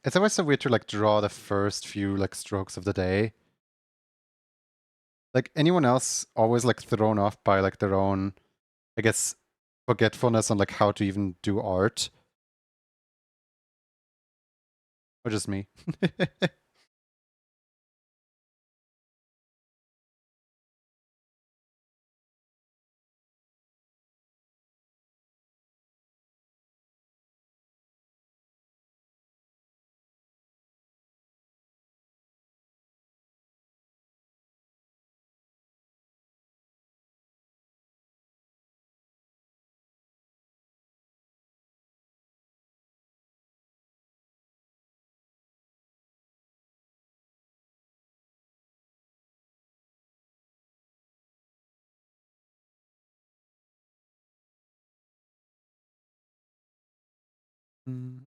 It's always so weird to like draw the first few like strokes of the day. Like anyone else always like thrown off by like their own, I guess, forgetfulness on like how to even do art. Or just me. Mm.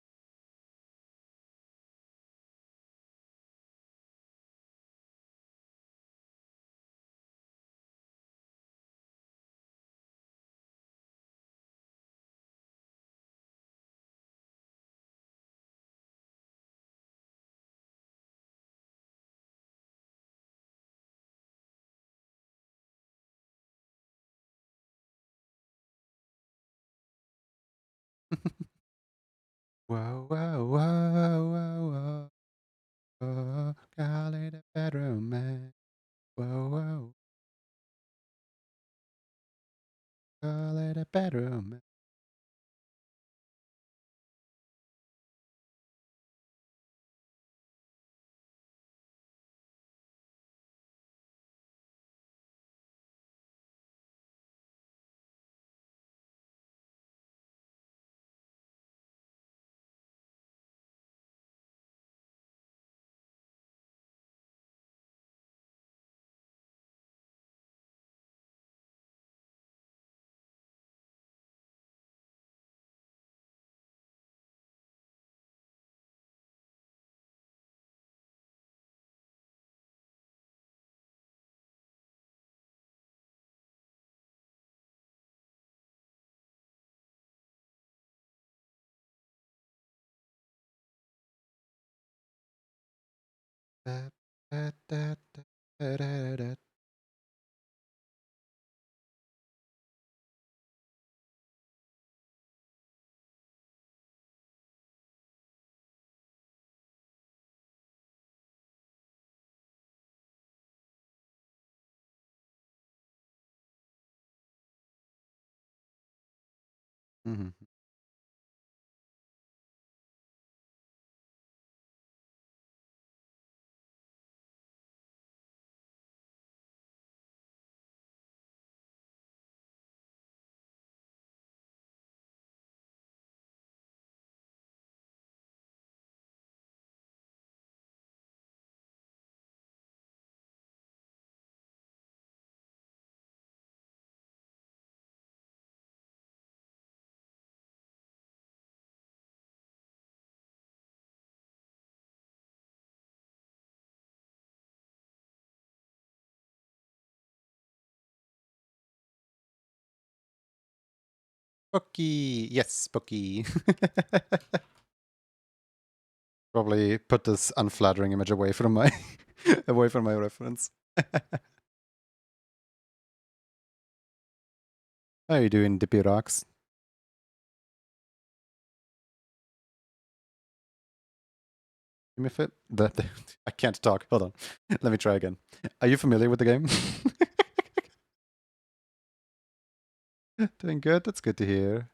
Whoa, whoa, whoa, whoa, whoa, call it a bedroom man. Whoa, whoa, call it a bedroom man. Da, da, da, da, da, da. Mhm. Pokee. Yes, pokee. Probably put this unflattering image away from my away from my reference. How are you doing, Dippy Rocks? Give me a fit. I can't talk. Hold on. Let me try again. Are you familiar with the game? Doing good? That's good to hear.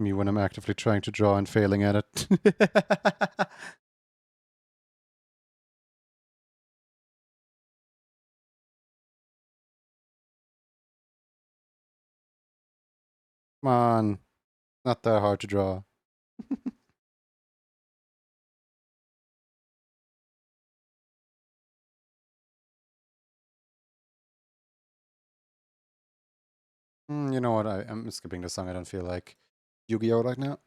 Me when I'm actively trying to draw and failing at it. Come on. Not that hard to draw. You know what? I'm skipping the song. I don't feel like Yu-Gi-Oh right now.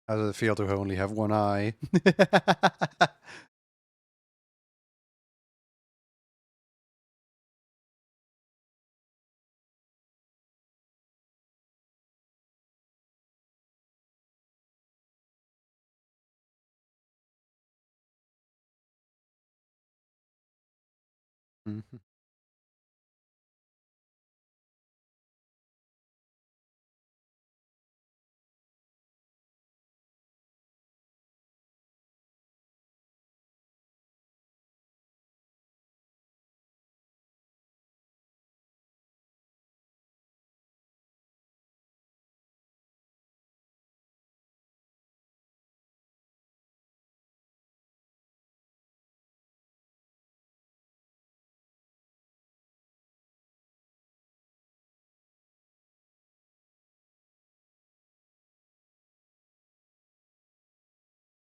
How does it feel to only have one eye? Mhm.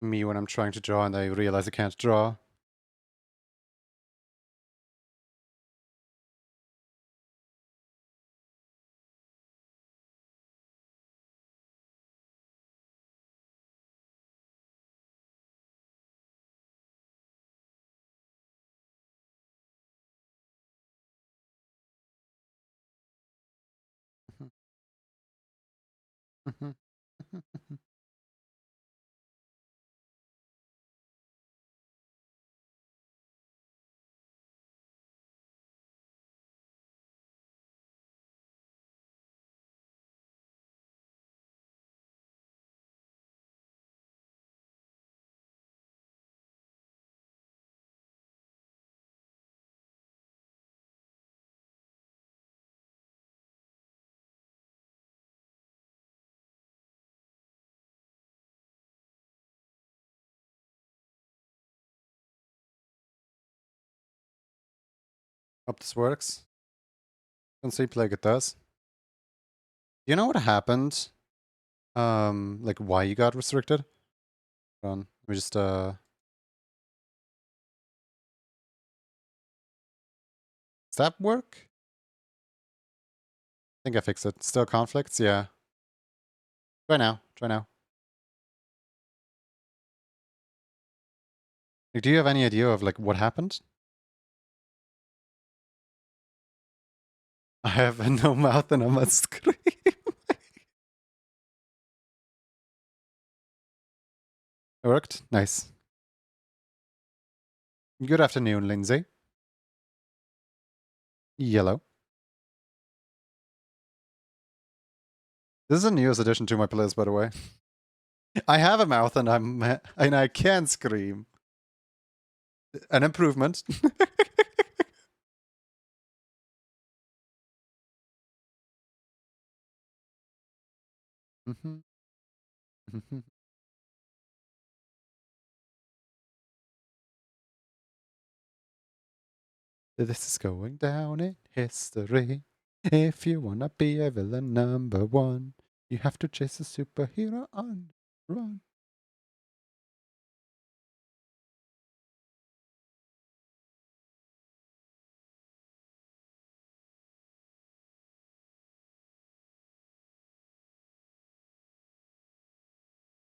Me when I'm trying to draw and I realize I can't draw. Hope this works. Don't seem like it does. Do you know what happened? Like why you got restricted? Hold on. Let me just does that work? I think I fixed it. Still conflicts? Yeah. Try now. Try now. Like, do you have any idea of like what happened? I have no mouth and I must scream. It worked? Nice. Good afternoon, Lindsay. Yellow. This is a newest addition to my playlist, by the way. I have a mouth and I can scream. An improvement. Mhm. Mhm. This is going down in history. If you wanna be a villain number one, you have to chase a superhero on the run.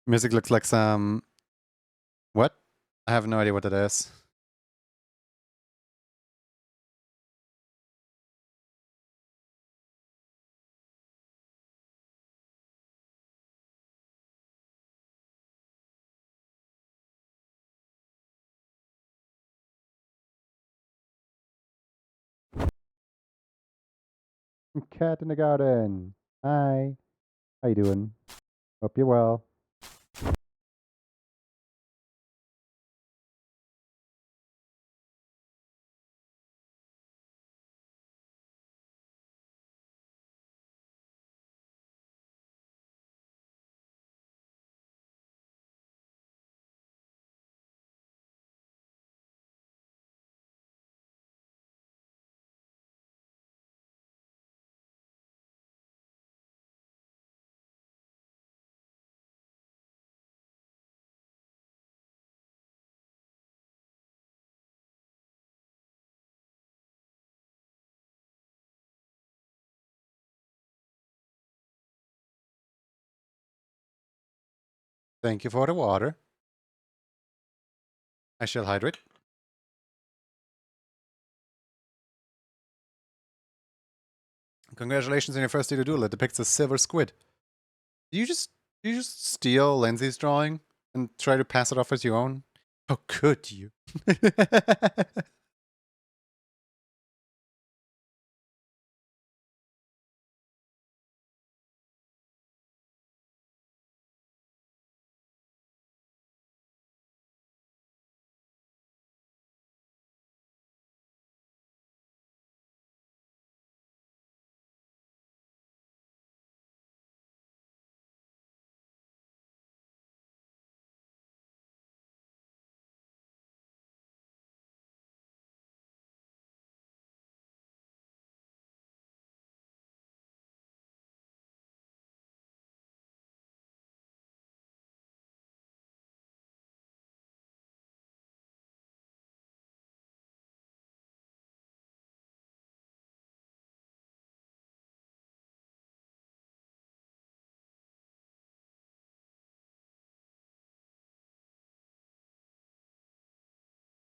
Music looks like some... What? I have no idea what that is. Cat in the garden. Hi. How you doing? Hope you're well. Thank you for the water. I shall hydrate. Congratulations on your first data duel. It depicts a silver squid. Do you just steal Lindsay's drawing and try to pass it off as your own? How could you?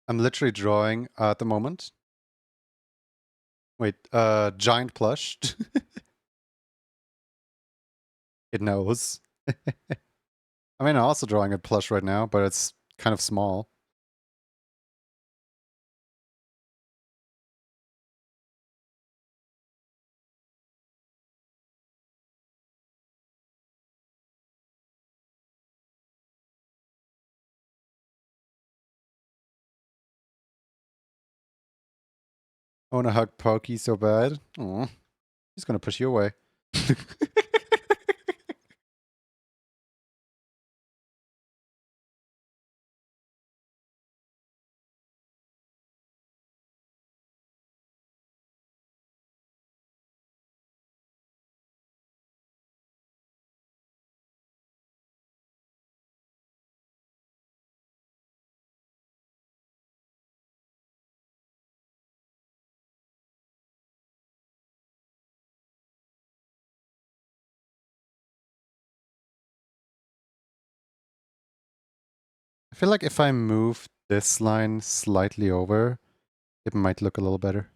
I'm literally drawing at the moment. Wait, giant plush. It knows. I mean, I'm also drawing a plush right now, but it's kind of small. I want to hug Pokey so bad. Aw, he's gonna push you away. feel like if I move this line slightly over, it might look a little better.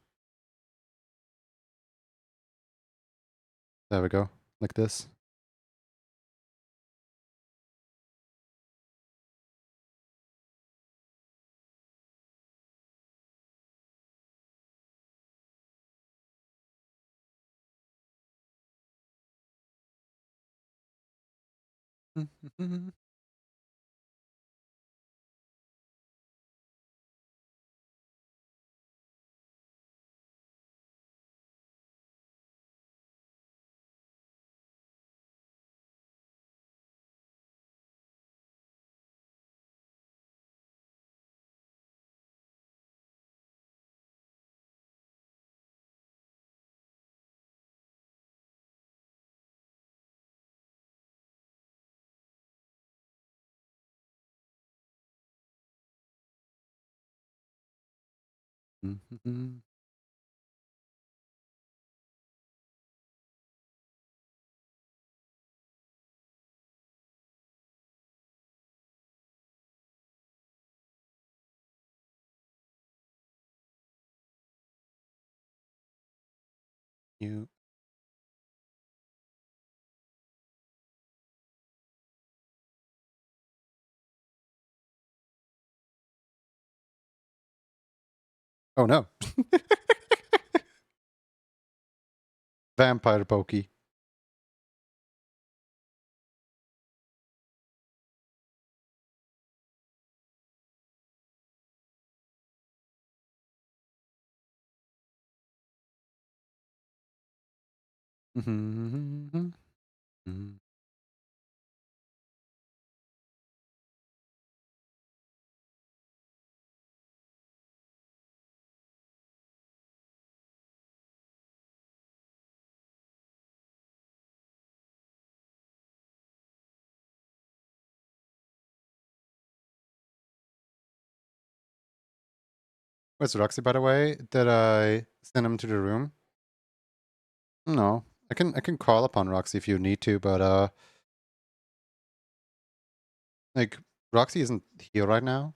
There we go, like this. You. Oh no. Vampire pokey. Where's Roxy, by the way? Did I send him to the room? No. I can call upon Roxy if you need to, but like Roxy isn't here right now.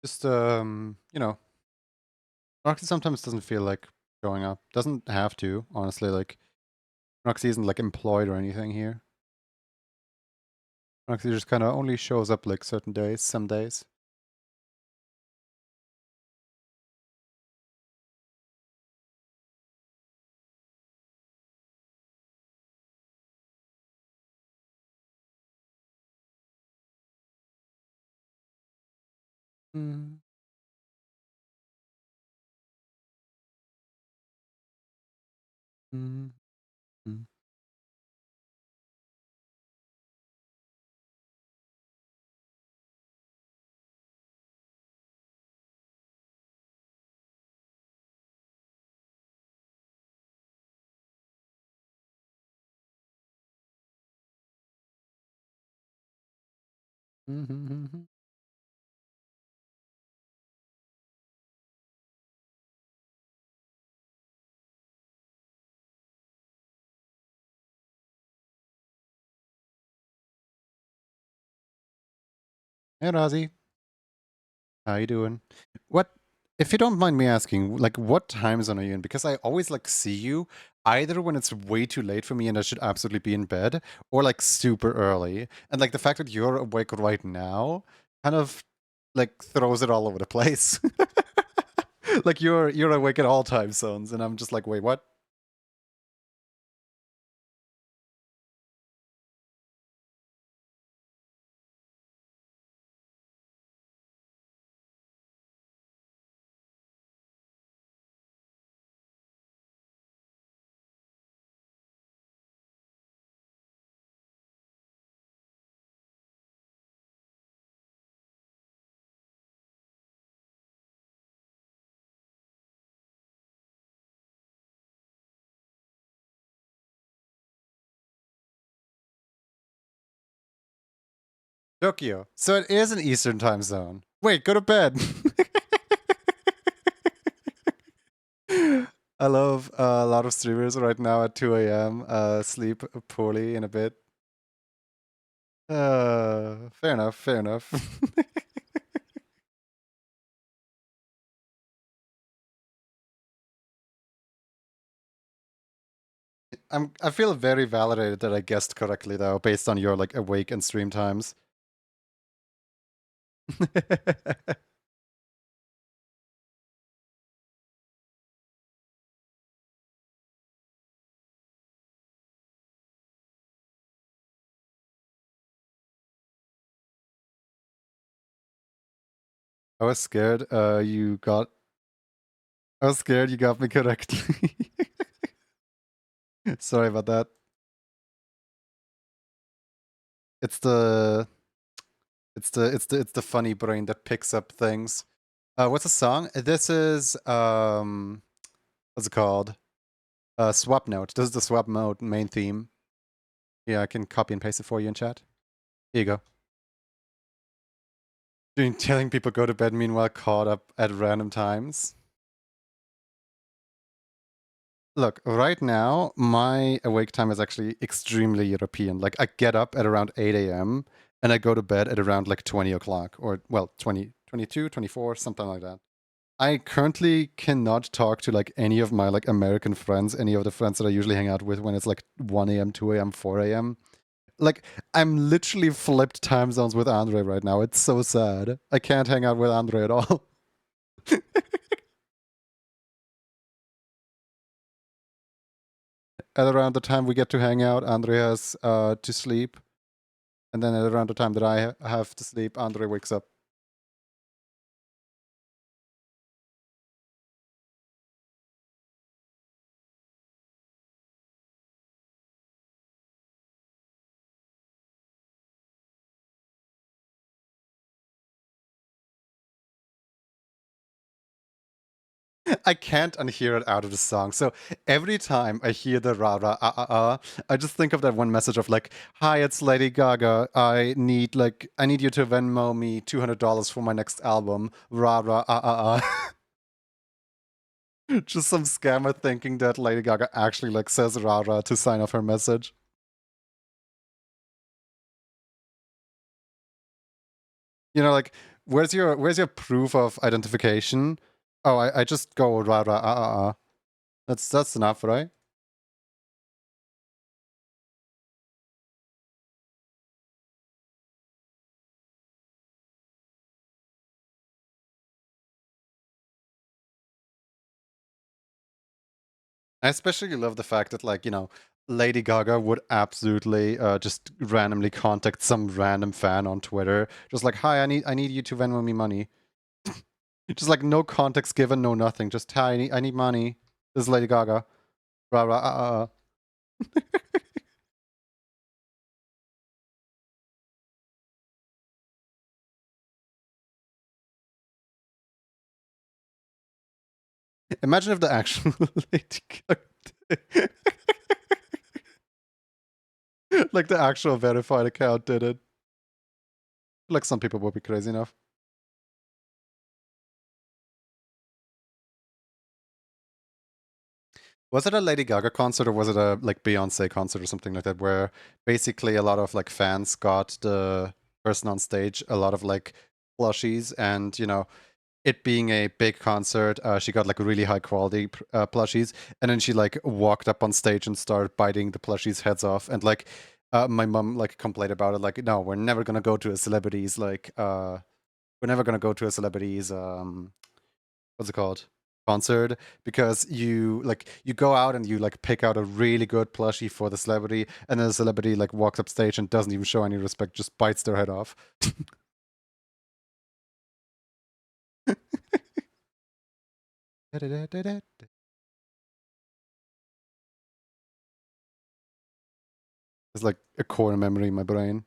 Just you know, Roxy sometimes doesn't feel like showing up. Doesn't have to, honestly. Like Roxy isn't like employed or anything here. Roxy just kind of only shows up like certain days, some days. Mm. Mm. Mm. Mm. Hey, Rosie. How you doing? What, if you don't mind me asking, like what time zone are you in? Because I always like see you either when it's way too late for me and I should absolutely be in bed, or like super early. And like the fact that you're awake right now kind of like throws it all over the place. Like you're awake at all time zones, and I'm just like, wait, what? Tokyo. So it is an Eastern time zone. Wait, go to bed. I love a lot of streamers right now at 2 a.m. Sleep poorly in a bit. Fair enough, fair enough. I feel very validated that I guessed correctly though, based on your like awake and stream times. I was scared I was scared you got me correctly. Sorry about that. It's the it's the funny brain that picks up things. What's the song? This is what's it called? Swap Note. This is the Swap Mode main theme. Yeah, I can copy and paste it for you in chat. Here you go. Telling people go to bed, meanwhile caught up at random times. Look, right now, my awake time is actually extremely European. Like, I get up at around 8 a.m. and I go to bed at around like 20 o'clock or, well, 20, 22, 24, something like that. I currently cannot talk to like any of my like American friends, any of the friends that I usually hang out with when it's like 1 a.m., 2 a.m., 4 a.m. Like, I'm literally flipped time zones with Andre right now. It's so sad. I can't hang out with Andre at all. At around the time we get to hang out, Andre has to sleep. And then at around the time that I have to sleep, Andre wakes up. I can't unhear it out of the song. So every time I hear the rah rah I just think of that one message of like, "Hi, it's Lady Gaga. I need you to Venmo me $200 for my next album." Rah rah Just some scammer thinking that Lady Gaga actually like says rah rah to sign off her message. You know, like, where's your proof of identification? Oh, I just go rah rah. That's enough, right? I especially love the fact that, like, Lady Gaga would absolutely just randomly contact some random fan on Twitter, just like, "Hi, I need you to Venmo me money." Just like no context given, no nothing. Just, "Hi, I need money." This is Lady Gaga. Rah rah Imagine if the actual Lady Gaga, like the actual verified account did it. Like some people would be crazy enough. Was it a Lady Gaga concert or was it a like Beyonce concert or something like that, where basically a lot of like fans got the person on stage a lot of like plushies, and it being a big concert, she got like really high quality plushies, and then she like walked up on stage and started biting the plushies' heads off, and like my mom like complained about it, like, "No, we're never gonna go to a celebrity's we're never gonna go to a celebrity's what's it called, concert, because you go out and you like pick out a really good plushie for the celebrity, and then the celebrity like walks up stage and doesn't even show any respect, just bites their head off." It's like a core memory in my brain.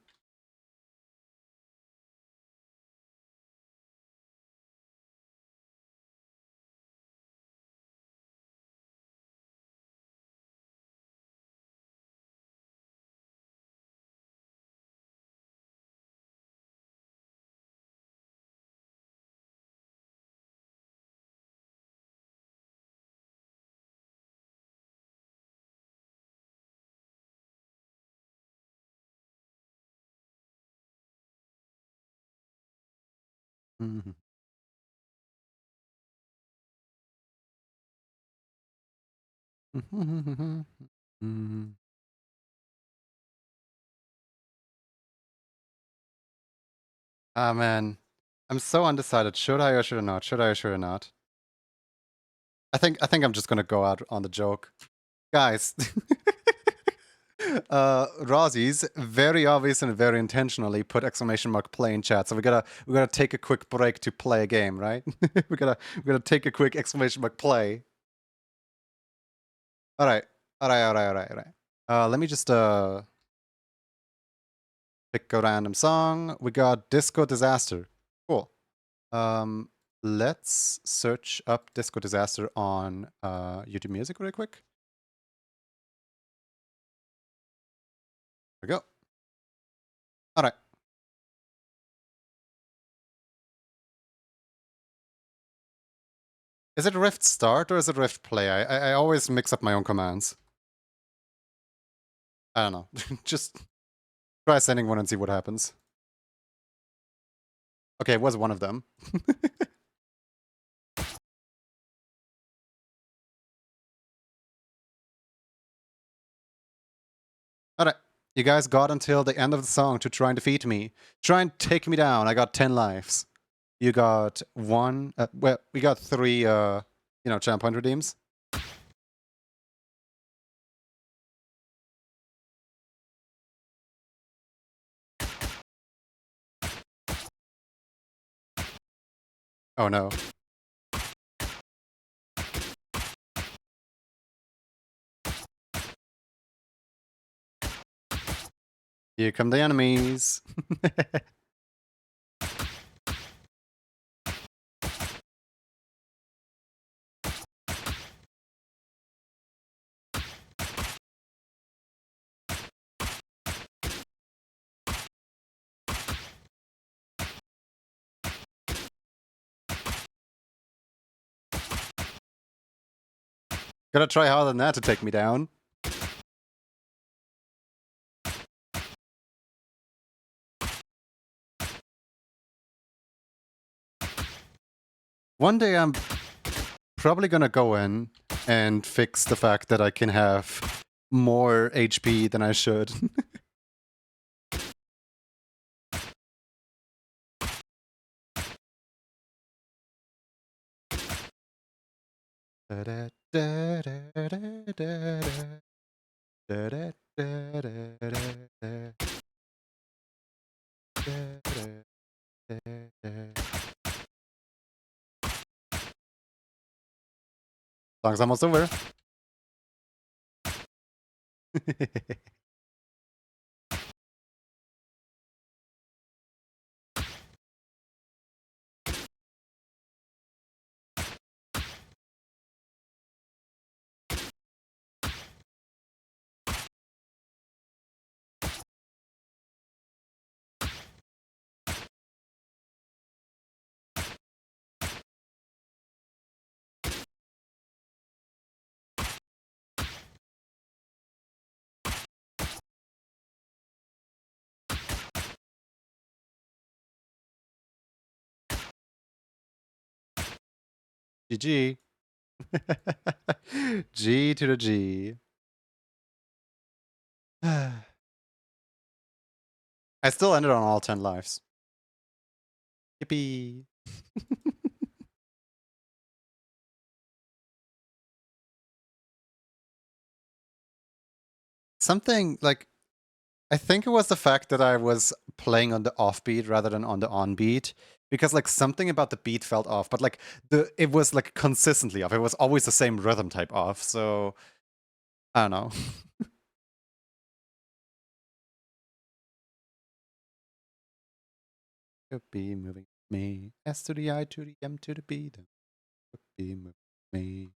Ah man, I'm so undecided. Should I or should I not? Should I or should I not? I think I'm just gonna go out on the joke, guys. Rosie's very obvious and very intentionally put exclamation mark play in chat. So we gotta take a quick break to play a game, right? we gotta take a quick exclamation mark play. All right, all right. Let me just pick a random song. We got Disco Disaster. Cool. Um, let's search up Disco Disaster on YouTube Music really quick. There we go. All right. Is it Rift Start or is it Rift Play? I always mix up my own commands. I don't know. Just try sending one and see what happens. Okay, it was one of them. Alright. You guys got until the end of the song to try and defeat me. Try and take me down. I got 10 lives. You got one. Well, we got three, champ point redeems. Oh no. Here come the enemies. Gotta try harder than that to take me down. One day I'm probably gonna go in and fix the fact that I can have more HP than I should. Song's almost over. GG. G to the G. I still ended on all 10 lives. Yippee. Something like, I think it was the fact that I was playing on the offbeat rather than on the onbeat, because like something about the beat felt off, but like it was like consistently off. It was always the same rhythm type off. So I don't know. Could be moving me. S to the I to the M to the B. Could be moving me.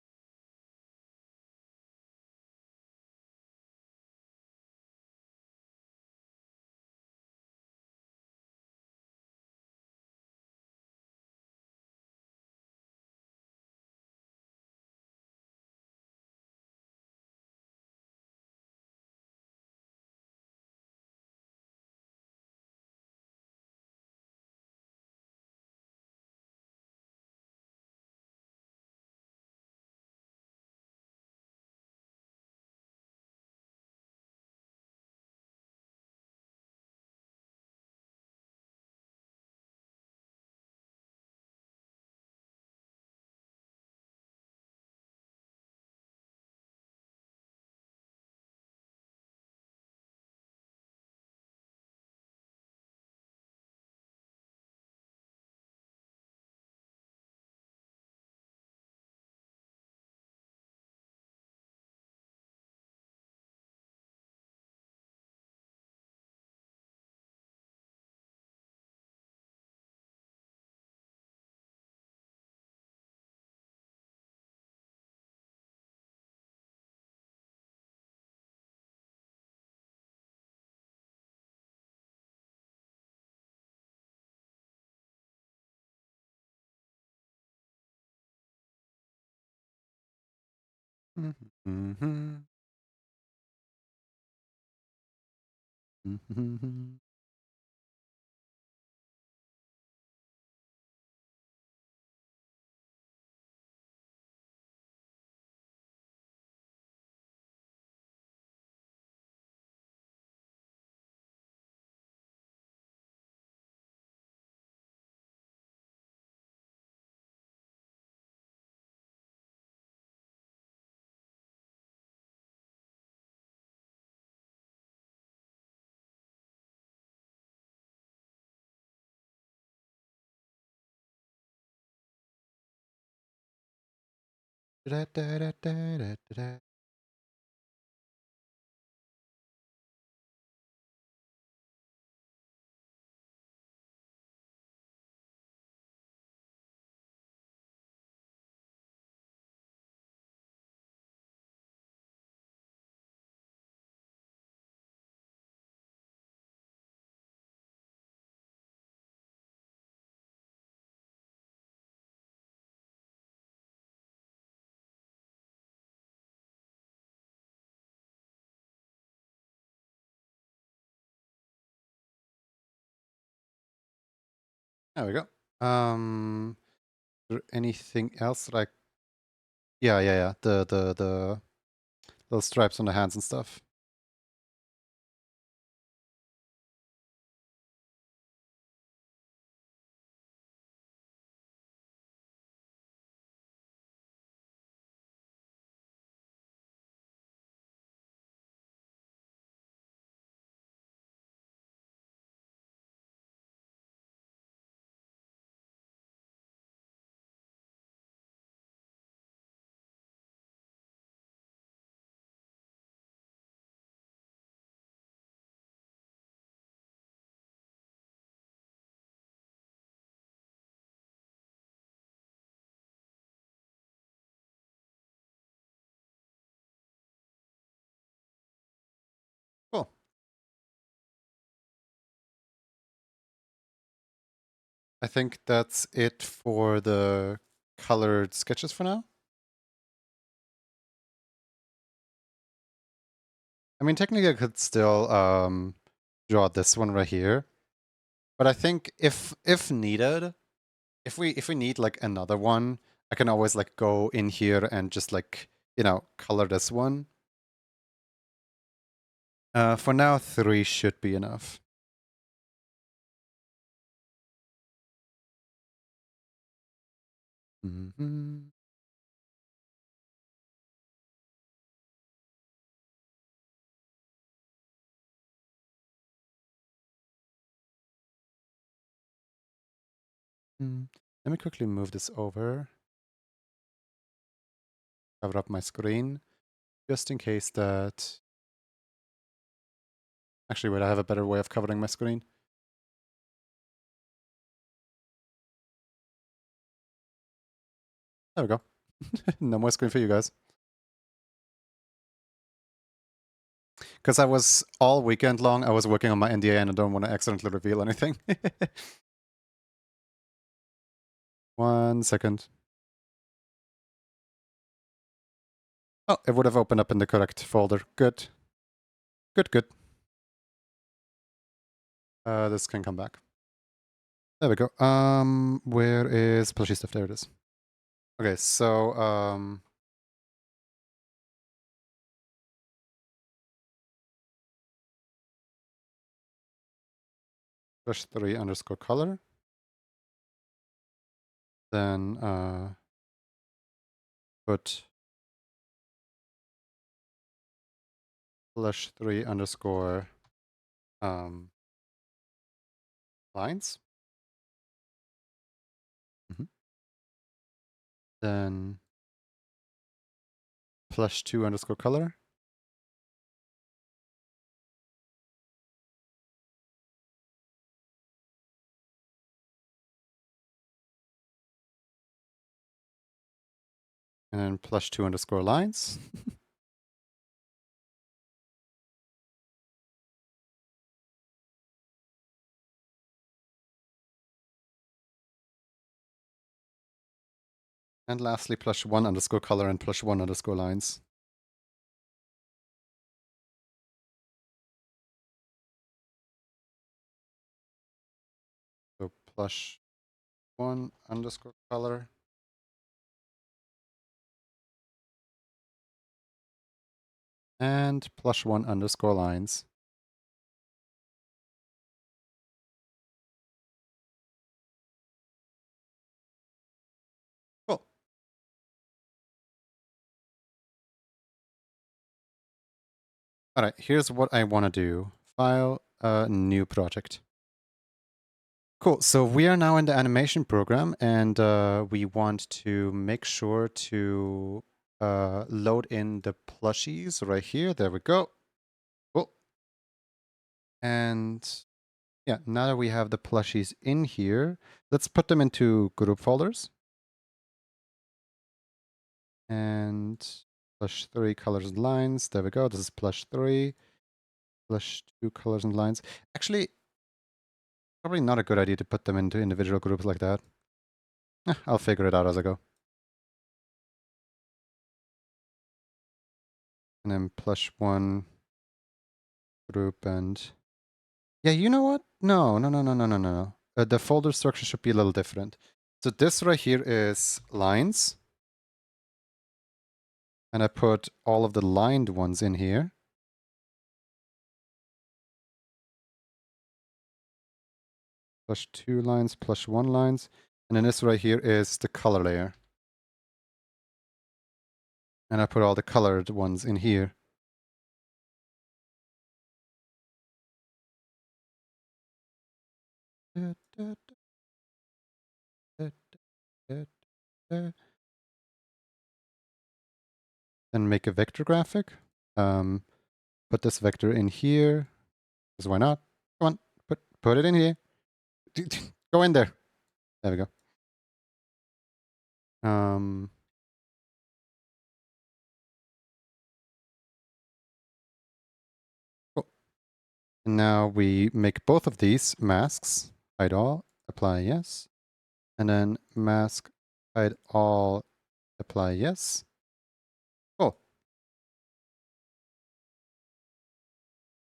Mm-hmm. Mm-hmm. Da-da-da-da-da-da. There we go. Is there anything else that I... Yeah. The little stripes on the hands and stuff. Cool. I think that's it for the colored sketches for now. I mean, technically I could still draw this one right here. But I think if needed, if we need like another one, I can always like go in here and just like, color this one. For now, 3 should be enough. Mm-hmm. Let me quickly move this over. Cover up my screen, just in case that... Actually, wait, I have a better way of covering my screen. There we go. No more screen for you guys. Because I was all weekend long, I was working on my NDA and I don't want to accidentally reveal anything. 1 second. Oh, it would have opened up in the correct folder. Good. Good. This can come back. There we go. Where is plushy stuff? There it is. Okay, so +3_color. Then put +3_ lines. Then +2_color. And then +2_lines. And lastly, +1_color and +1_lines. plush 1 underscore color. And plush 1 underscore lines. Cool. All right, here's what I want to do. File, new project. Cool, so we are now in the animation program and we want to make sure to load in the plushies right here. There we go. Cool. And yeah, now that we have the plushies in here, let's put them into group folders. And plush 3 colors and lines. There we go. This is plush 3. Plush 2 colors and lines. Actually, probably not a good idea to put them into individual groups like that. I'll figure it out as I go. And then plush 1 group and... Yeah, you know what? No. The folder structure should be a little different. So this right here is lines. And I put all of the lined ones in here. Plush 2 lines, plush 1 lines. And then this right here is the color layer. And I put all the colored ones in here. And make a vector graphic. Put this vector in here. Because why not? Come on, put it in here. Go in there. There we go. Cool. And now we make both of these masks. Hide all, apply yes. And then mask, hide all, apply yes. Cool.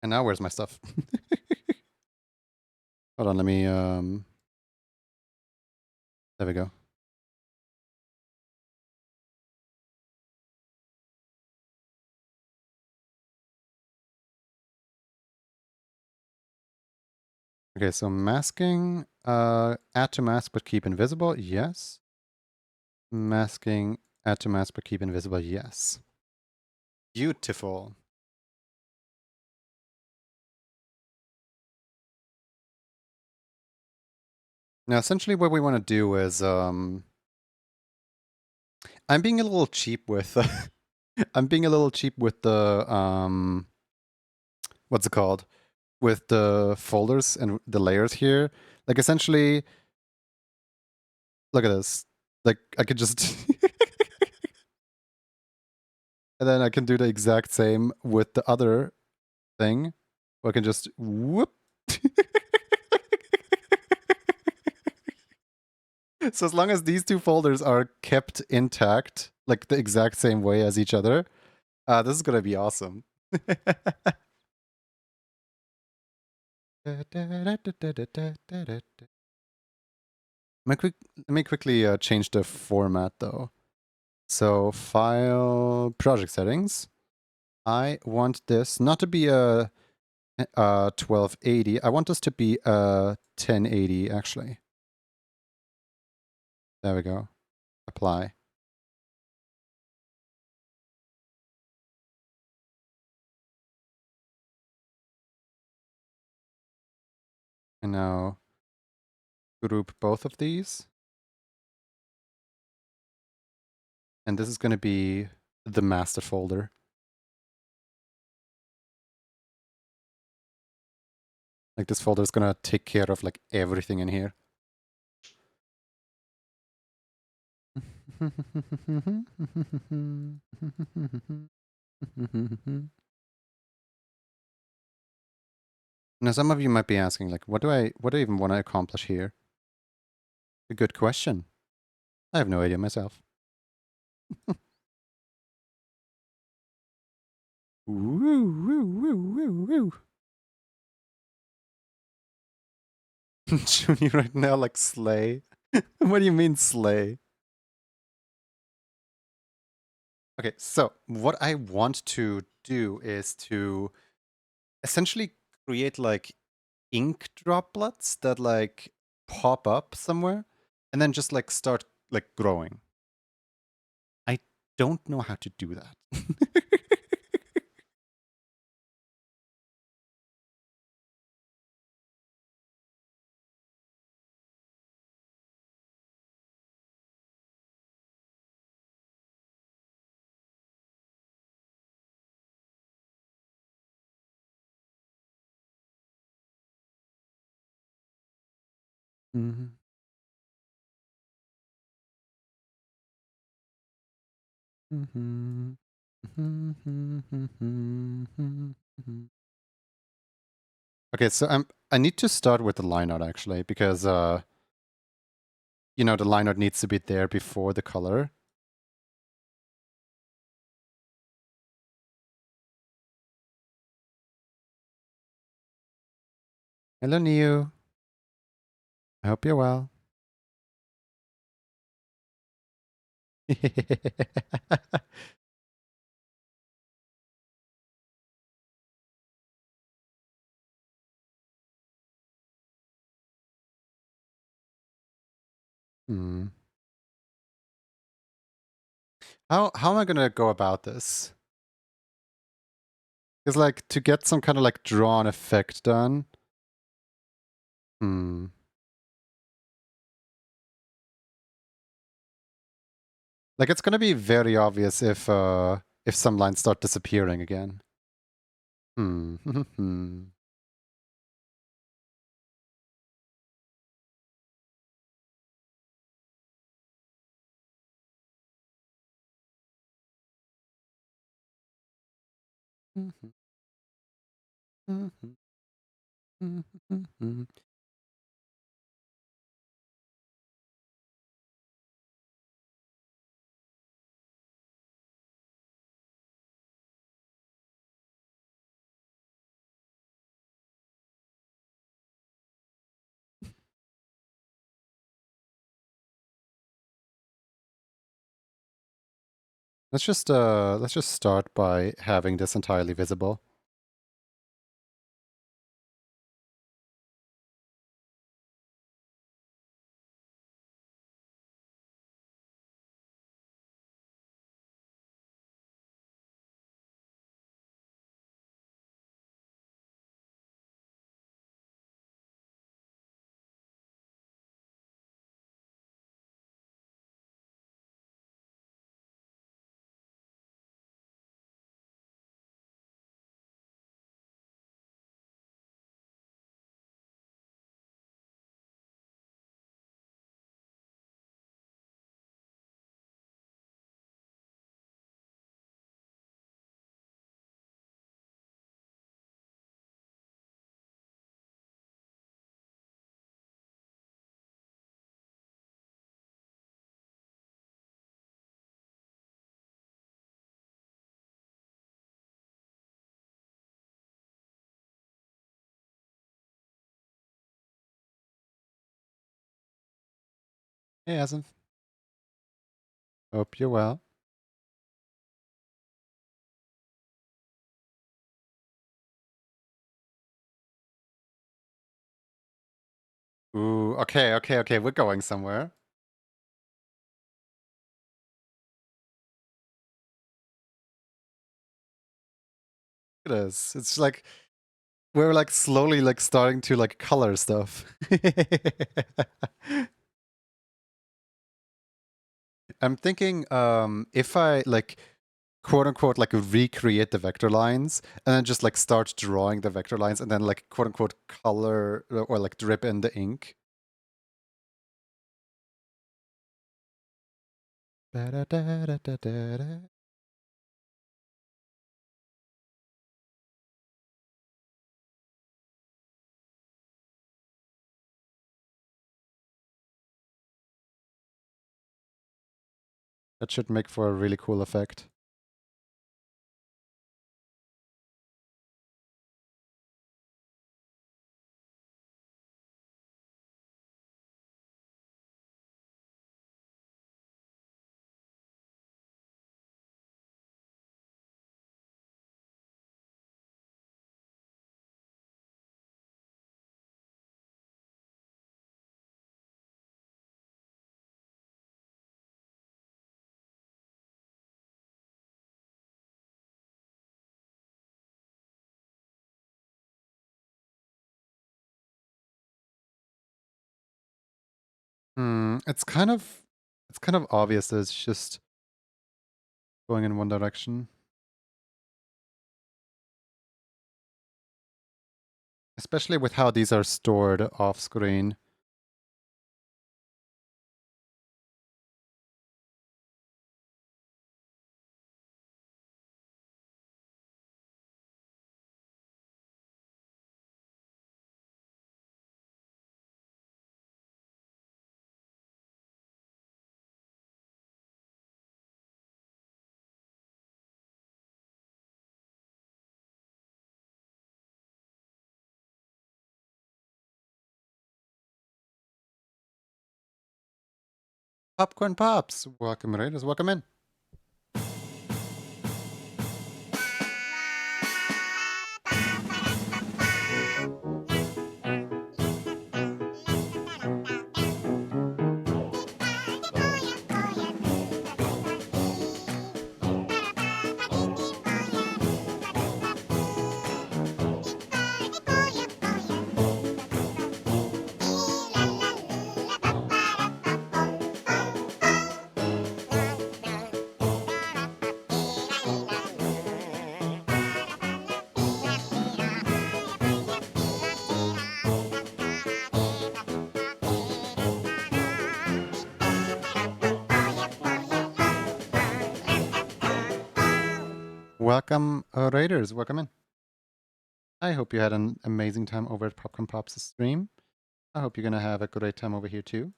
And now where's my stuff? Hold on, let me, there we go. Okay, so masking, add to mask but keep invisible, yes. Masking, add to mask but keep invisible, yes. Beautiful. Now, essentially what we want to do is, I'm being a little cheap with, I'm being a little cheap with the, what's it called? With the folders and the layers here. Like, essentially, look at this. Like, I could just... and then I can do the exact same with the other thing. Or I can just whoop. So as long as these two folders are kept intact, like the exact same way as each other, this is gonna be awesome. Let me quickly change the format though. So file, project settings. I want this not to be a 1280. I want this to be a 1080 actually. There we go. Apply. And now group both of these. And this is going to be the master folder. Like this folder is going to take care of like everything in here. Now some of you might be asking like, what do I even want to accomplish here? A good question. I have no idea myself. Woo, woo, woo, woo, woo. Juni right now, like slay. What do you mean slay? Okay, so what I want to do is to essentially create like ink droplets that like pop up somewhere and then just like start like growing. I don't know how to do that. Mhm. Mhm. Okay, so I need to start with the line art actually because you know the line art needs to be there before the color. Hello Neo. I hope you're well. Hmm. How am I gonna go about this? Because like to get some kind of like drawn effect done. Hmm. Like it's gonna be very obvious if some lines start disappearing again. Hmm. Hmm. Let's just start by having this entirely visible. Hey Asim. Hope you're well. Ooh, okay, okay, okay, we're going somewhere. It is. It's like we're like slowly like starting to like color stuff. I'm thinking if I like quote unquote like recreate the vector lines and then just like start drawing the vector lines and then like quote unquote color or like drip in the ink. That should make for a really cool effect. It's kind of obvious that it's just going in one direction. Especially with how these are stored off screen. Popcorn Pops! Welcome, Raiders. Welcome in. Welcome, Raiders. Welcome in. I hope you had an amazing time over at Popcorn Pops' stream. I hope you're going to have a great time over here too.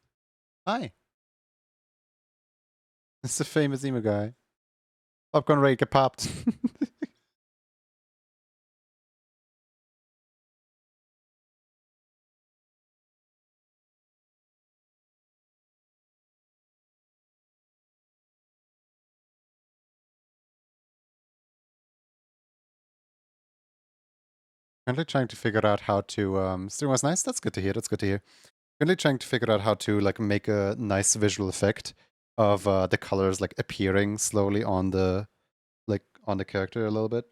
Hi. It's the famous emo guy. Popcorn Ray get popped. Currently trying to figure out how to stream was nice. That's good to hear. That's good to hear. Currently trying to figure out how to like make a nice visual effect of the colors like appearing slowly on the character a little bit.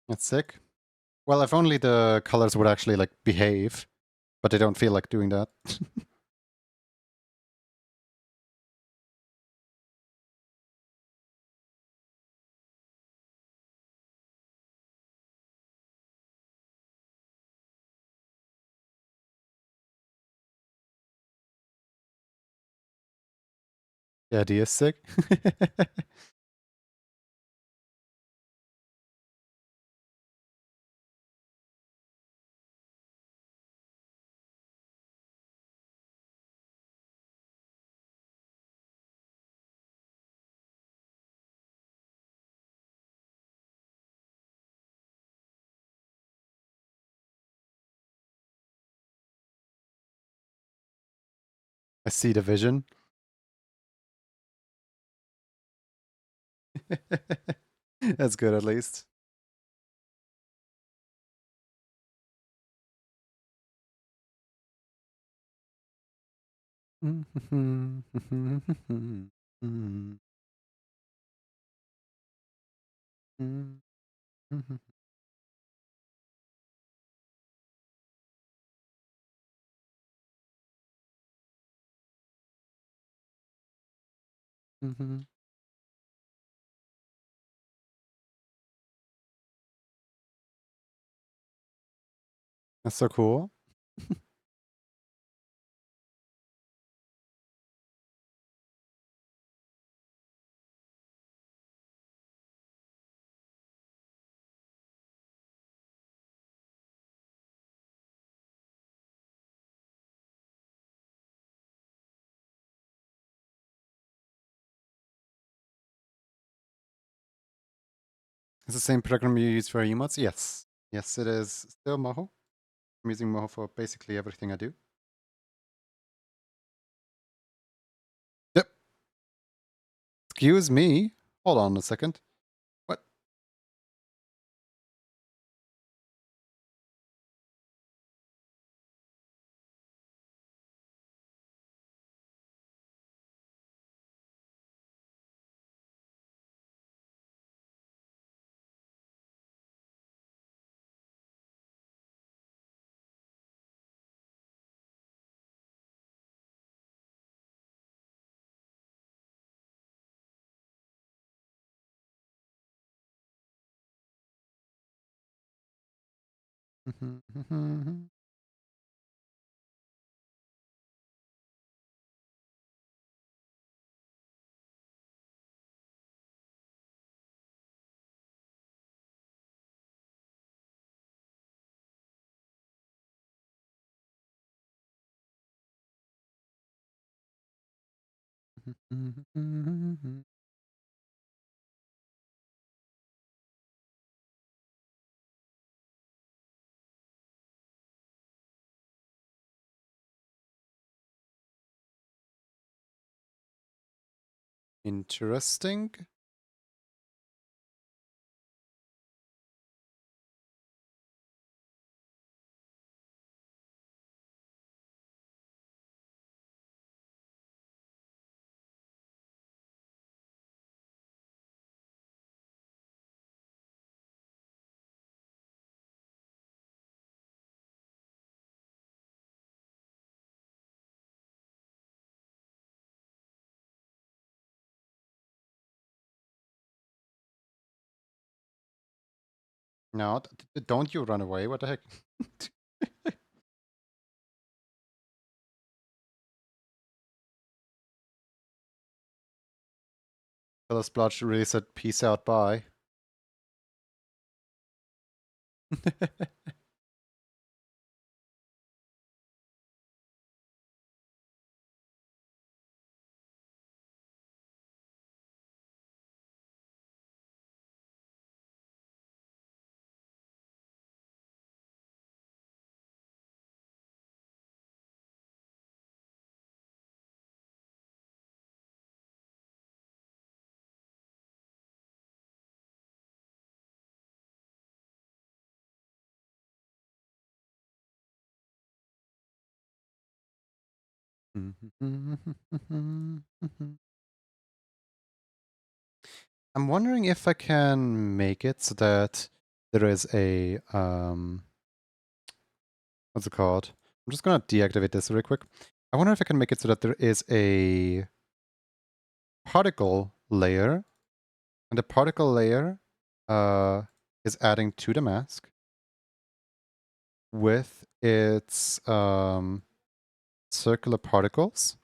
That's sick. Well, if only the colors would actually like behave, but they don't feel like doing that. The idea is sick. I see the vision. That's good at least. That's so cool. It's the same program you use for emotes? Yes. Yes, it is still Moho. I'm using Moho for basically everything I do. Excuse me. Hold on a second. What? Interesting. No, don't you run away. What the heck? Fellow Splotch really said peace out, bye. I'm wondering if I can make it so that there is a what's it called? I'm just gonna deactivate this really quick. I wonder if I can make it so that there is a particle layer, and the particle layer is adding to the mask with its circular particles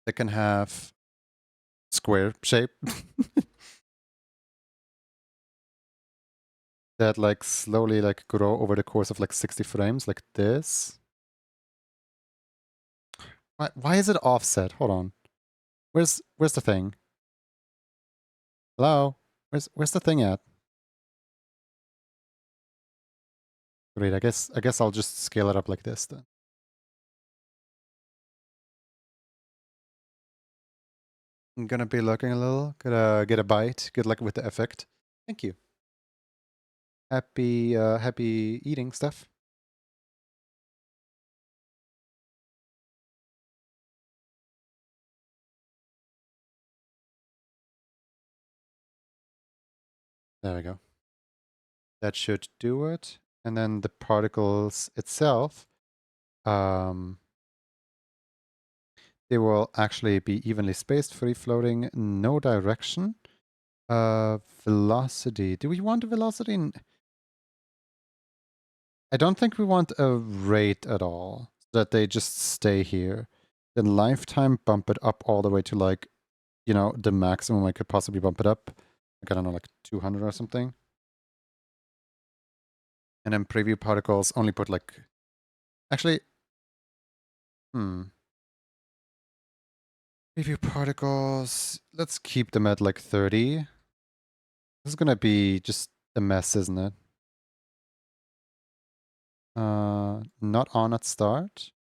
that can have square shape that like slowly like grow over the course of like 60 frames like this. Why is it offset? Hold on. Where's the thing? Hello? Where's the thing at? Great, I guess I'll just scale it up like this then. I'm gonna be looking a little. Gonna get a bite. Good luck with the effect. Thank you. Happy eating stuff. There we go. That should do it. And then the particles itself, they will actually be evenly spaced, free floating, no direction. Velocity. Do we want a velocity? I don't think we want a rate at all, so that they just stay here. Then lifetime, bump it up all the way to like, you know, the maximum I could possibly bump it up. Like, I don't know, like 200 or something. And then preview particles, only put like, actually, preview particles, let's keep them at like 30. This is gonna be just a mess, isn't it? Not on at start.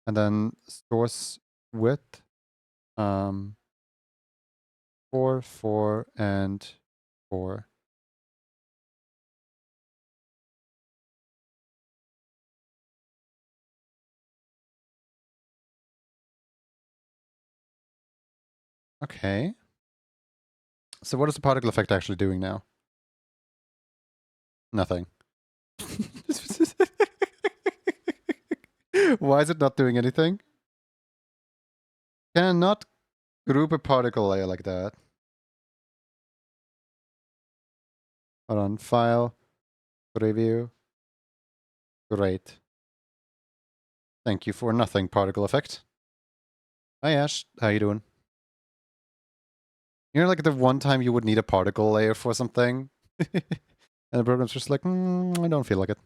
And then source width, 4, 4, and 4. Okay. So what is the particle effect actually doing now? Nothing. Why is it not doing anything? Cannot group a particle layer like that. Hold on. File. Preview. Great. Thank you for nothing, particle effect. Hi, Ash. How you doing? You know, like the one time you would need a particle layer for something, and the program's just like, I don't feel like it.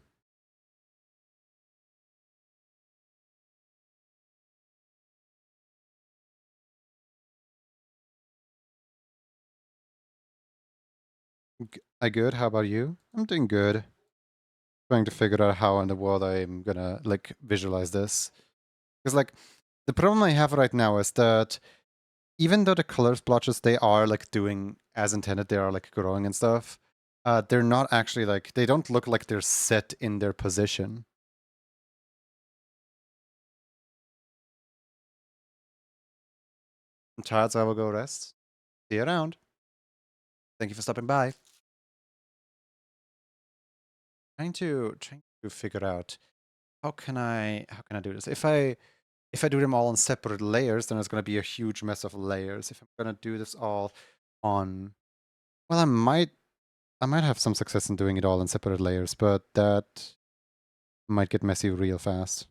I good. How about you? I'm doing good. Trying to figure out how in the world I'm gonna like visualize this. Because like the problem I have right now is that even though the color splotches they are like doing as intended, they are like growing and stuff. They're not actually like they don't look like they're set in their position. I'm tired, so I will go rest. See you around. Thank you for stopping by. Trying to figure out how can I do this? If I do them all on separate layers, then it's gonna be a huge mess of layers. If I'm gonna do this all on, well, I might have some success in doing it all in separate layers, but that might get messy real fast.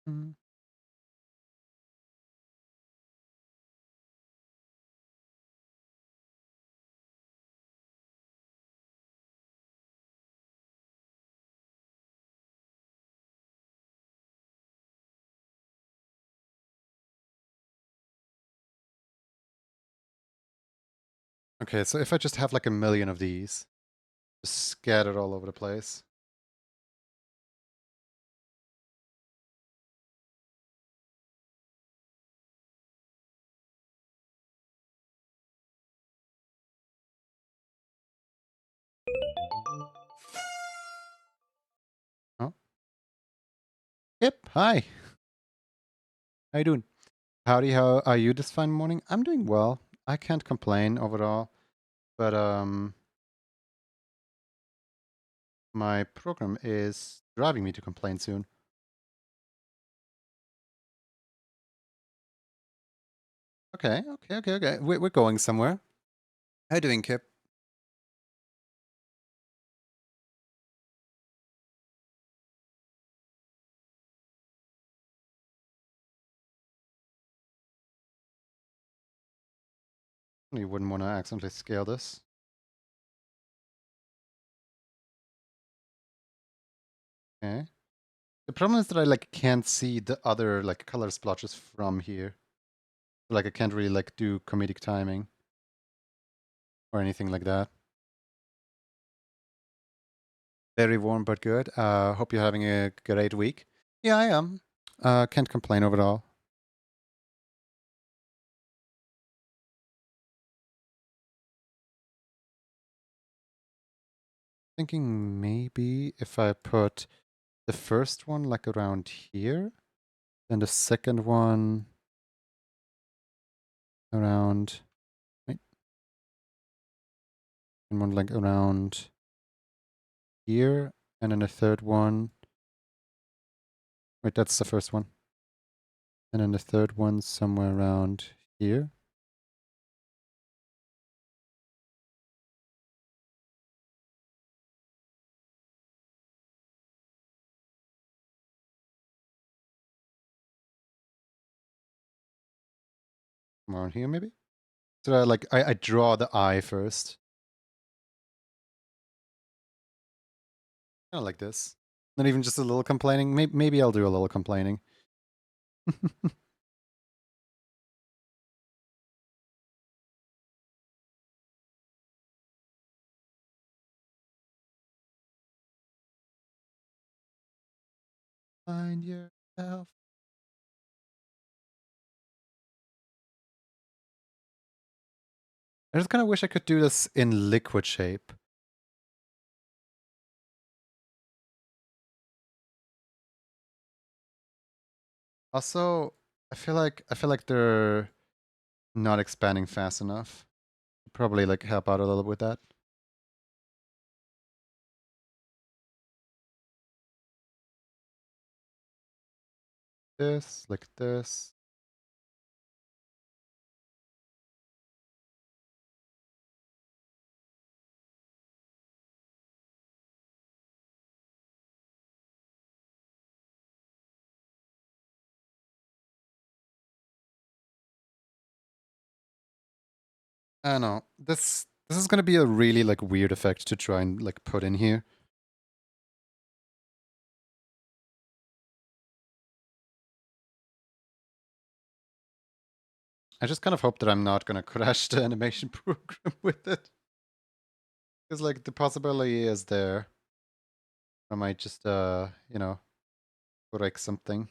Mm. Okay, so if I just have like a million of these, just scattered all over the place. Oh, yep. Hi. How you doing? Howdy. How are you this fine morning? I'm doing well. I can't complain overall, but my program is driving me to complain soon. Okay. We're going somewhere. How you doing, Kip? You wouldn't want to accidentally scale this. Okay. The problem is that I like can't see the other like color splotches from here. Like I can't really like do comedic timing or anything like that. Very warm but good. Hope you're having a great week. Yeah, I am. Can't complain overall. Thinking maybe if I put the first one like around here, then the second one around, wait, and one like around here, and then the third one, wait, that's the first one. And then the third one somewhere around here. Around here maybe? So I draw the eye first. Kind of like this. Not even just a little complaining. Maybe I'll do a little complaining. Find yourself. I just kind of wish I could do this in liquid shape. Also, I feel like they're not expanding fast enough. Probably like help out a little with that. This, like this. I don't know. This is gonna be a really like weird effect to try and like put in here. I just kind of hope that I'm not gonna crash the animation program with it. Because like the possibility is there. I might just you know, break something.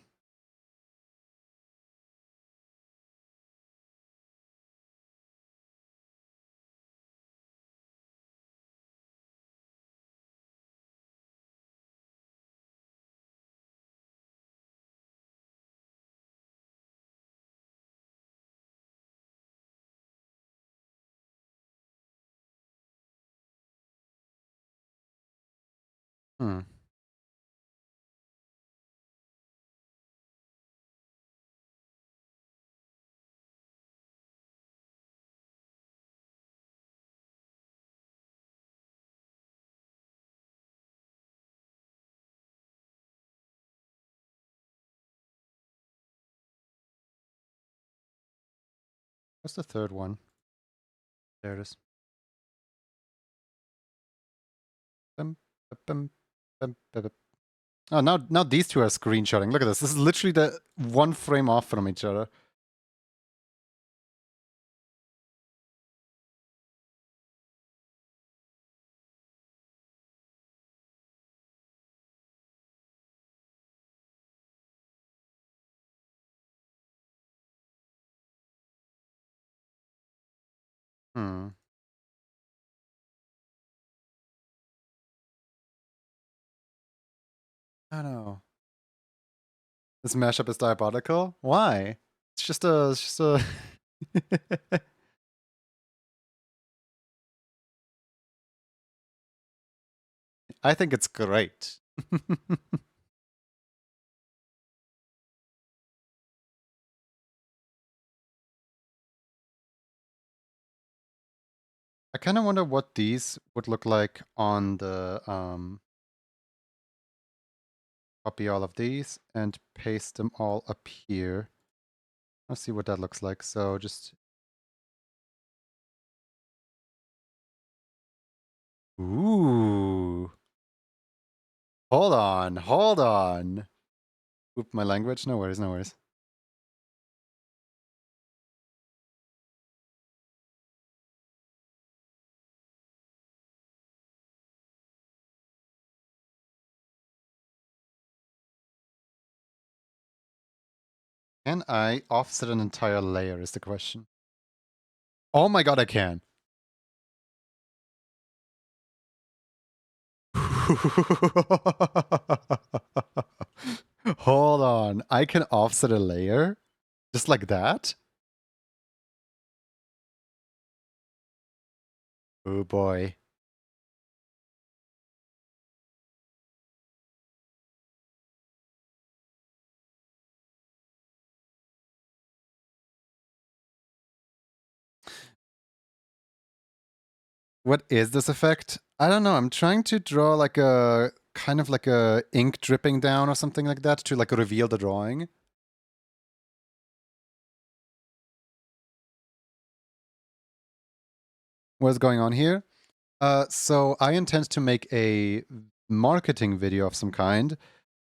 Hmm. What's the third one? There it is. Bum, bum, bum, bum, bum. Oh, now these two are screenshotting. Look at this. This is literally the one frame off from each other. Hmm. I don't know. This mashup is diabolical. Why? It's just a. It's just a. I think it's great. I kind of wonder what these would look like on the copy all of these and paste them all up here. Let's see what that looks like. So just ooh. Hold on, hold on. Oop, my language. No worries, no worries. Can I offset an entire layer is the question. Oh my god, I can. Hold on. I can offset a layer? Just like that? Oh boy. What is this effect? I don't know. I'm trying to draw like a kind of like a ink dripping down or something like that to like reveal the drawing. What's going on here? So I intend to make a marketing video of some kind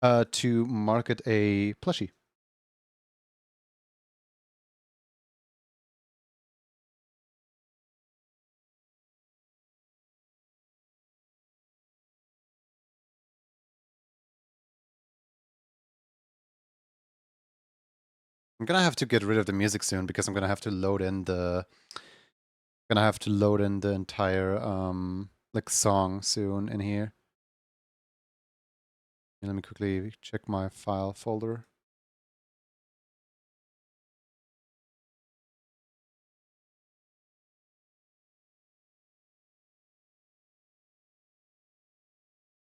to market a plushie. I'm gonna have to get rid of the music soon because I'm gonna have to load in the entire like song soon in here. Let me quickly check my file folder.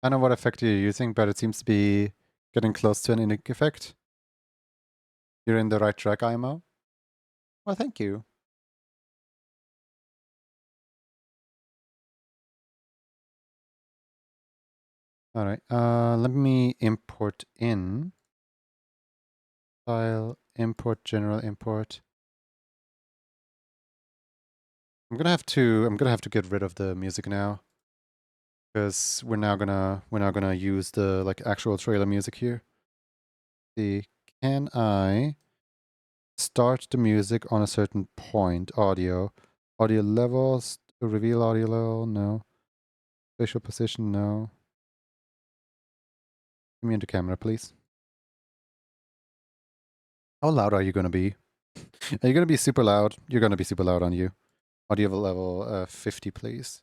I don't know what effect you're using, but it seems to be getting close to an unique effect. You're in the right track, IMO. Well, thank you. All right, let me import in. File, import, general import. I'm gonna have to get rid of the music now. Because we're now gonna use the like actual trailer music here. See, can I start the music on a certain point? Audio levels, reveal audio level, no. Spatial position, no. Give me into camera, please. How loud are you gonna be? Are you gonna be super loud? You're gonna be super loud on you. Audio level 50, please.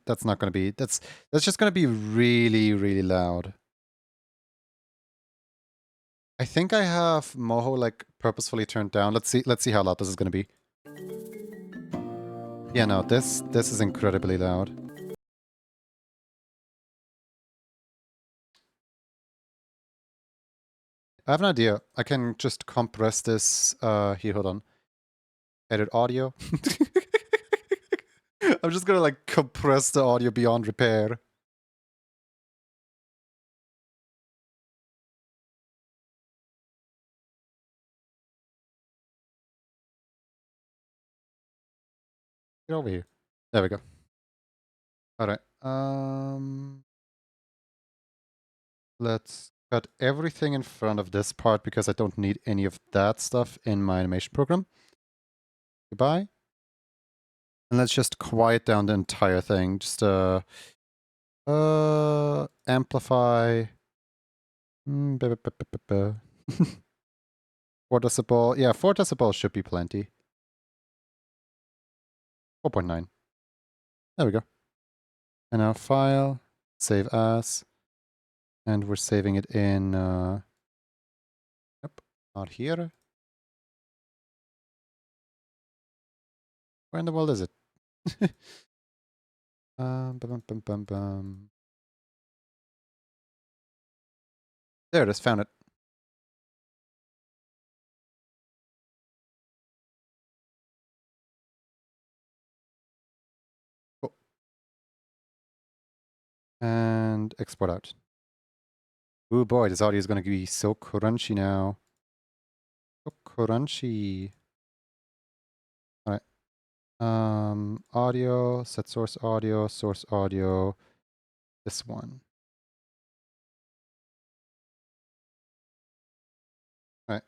That's not gonna be that's just gonna be really, really loud. I think I have Moho like purposefully turned down. Let's see how loud this is gonna be. Yeah, no, this is incredibly loud. I have an idea. I can just compress this here, hold on. Edit audio. I'm just gonna like compress the audio beyond repair. Get over here. There we go. Alright. Let's cut everything in front of this part because I don't need any of that stuff in my animation program. Goodbye. And let's just quiet down the entire thing. Just amplify. 4 decibel. Yeah, 4 decibel should be plenty. 4.9. There we go. And now file, save as, and we're saving it in, yep, not here. Where in the world is it? Bum, bum, bum, bum, bum. There it is, found it. Oh. And export out. Ooh boy, this audio is going to be so crunchy now. So crunchy. All right. Audio, set source audio, this one. All right.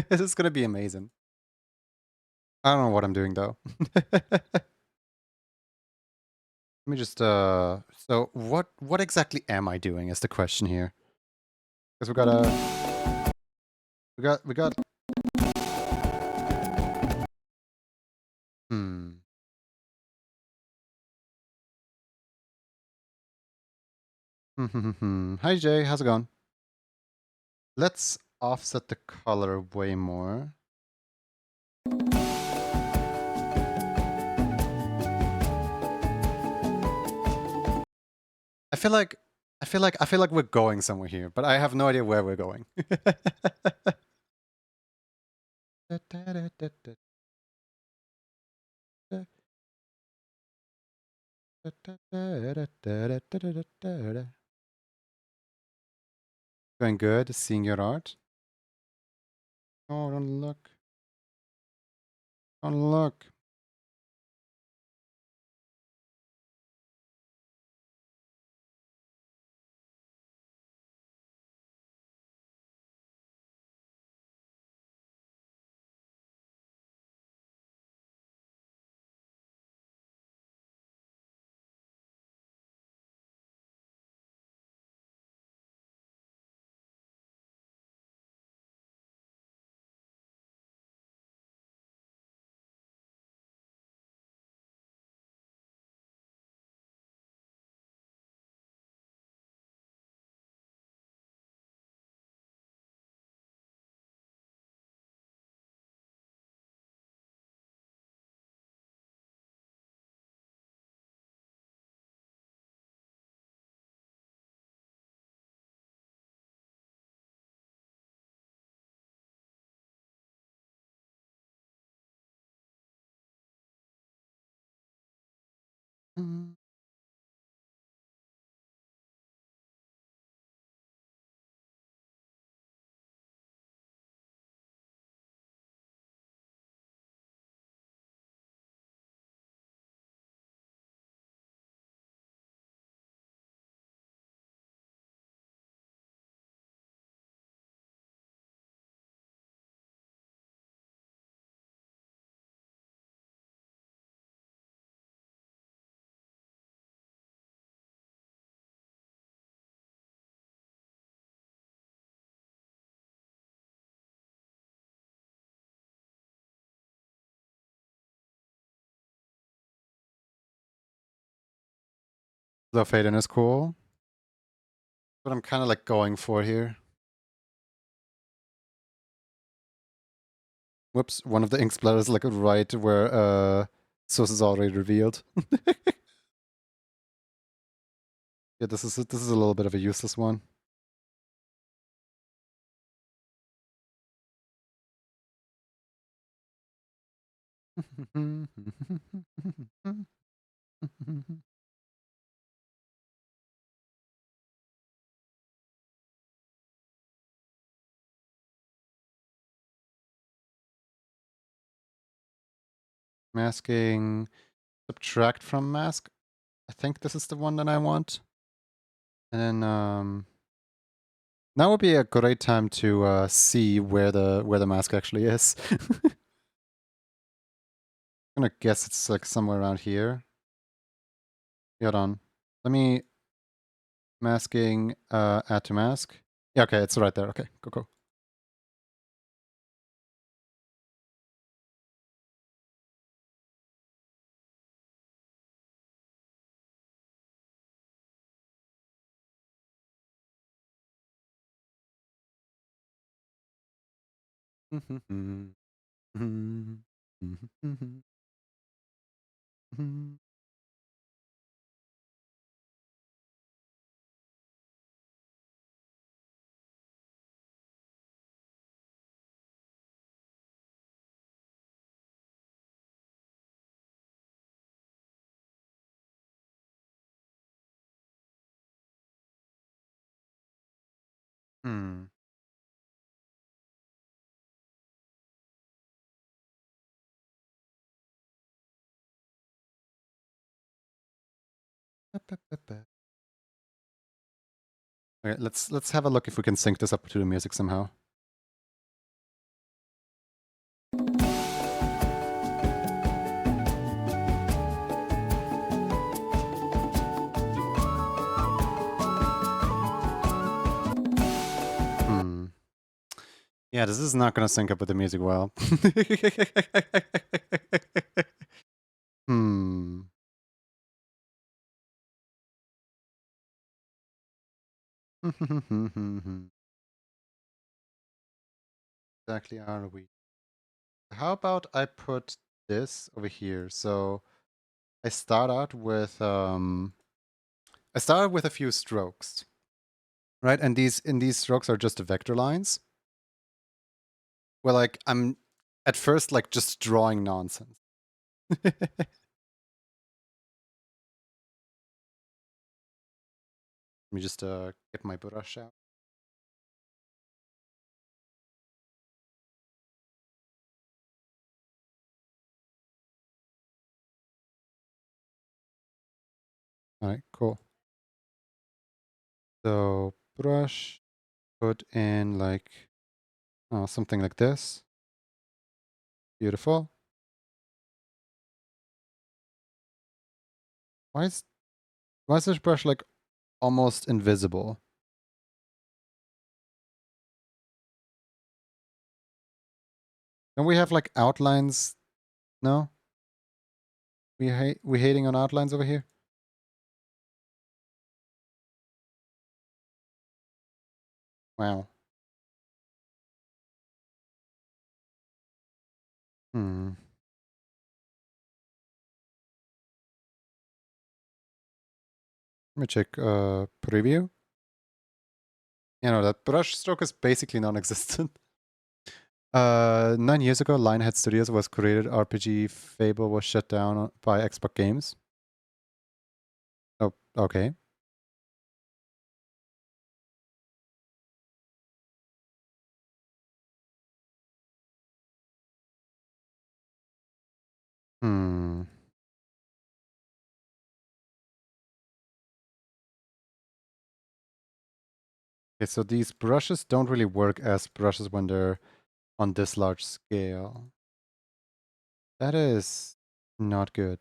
This is going to be amazing. I don't know what I'm doing though. Let me just so what exactly am I doing is the question here. Because we got hmm. Hi Jay, how's it going? Let's offset the color way more. I feel like I feel like we're going somewhere here, but I have no idea where we're going. Going good, seeing your art. Oh, don't look. Don't look. Mm. The Faden is cool. What I'm kind of like going for here. Whoops, one of the ink splatters like right where source is already revealed. Yeah, this is a little bit of a useless one. Masking, subtract from mask. I think this is the one that I want. And then now would be a great time to see where the mask actually is. I'm gonna guess it's like somewhere around here. Hold on. Let me masking add to mask. Yeah, okay, it's right there. Okay, go. Hmm. Okay, let's have a look if we can sync this up to the music somehow. Yeah, this is not gonna sync up with the music well. Hmm. Exactly are we? How about I put this over here? So I start out with a few strokes, right? And these strokes are just vector lines. Where like I'm at first like just drawing nonsense. Let me just get my brush out. All right, cool. So brush, put in like something like this. Beautiful. Why is this brush like almost invisible? Don't we have like outlines? No, we hating on outlines over here. Wow. Hmm. Let me check preview. You know, that brush stroke is basically non-existent. 9 years ago, Lionhead Studios was created. RPG Fable was shut down by Xbox Games. Oh, okay. Hmm. Okay, so these brushes don't really work as brushes when they're on this large scale. That is not good.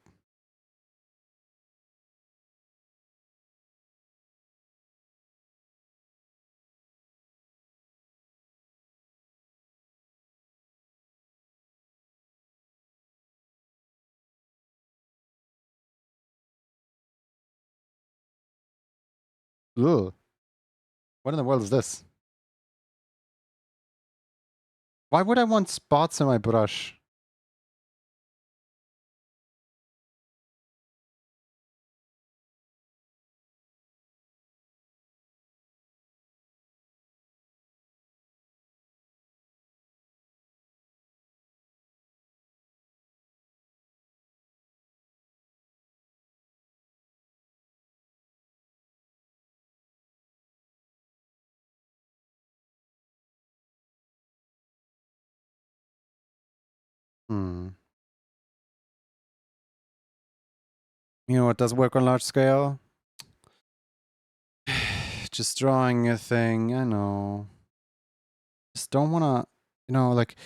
Ugh. What in the world is this? Why would I want spots on my brush? Hmm. You know what does work on large scale? Just drawing a thing, I know. Just don't wanna, like,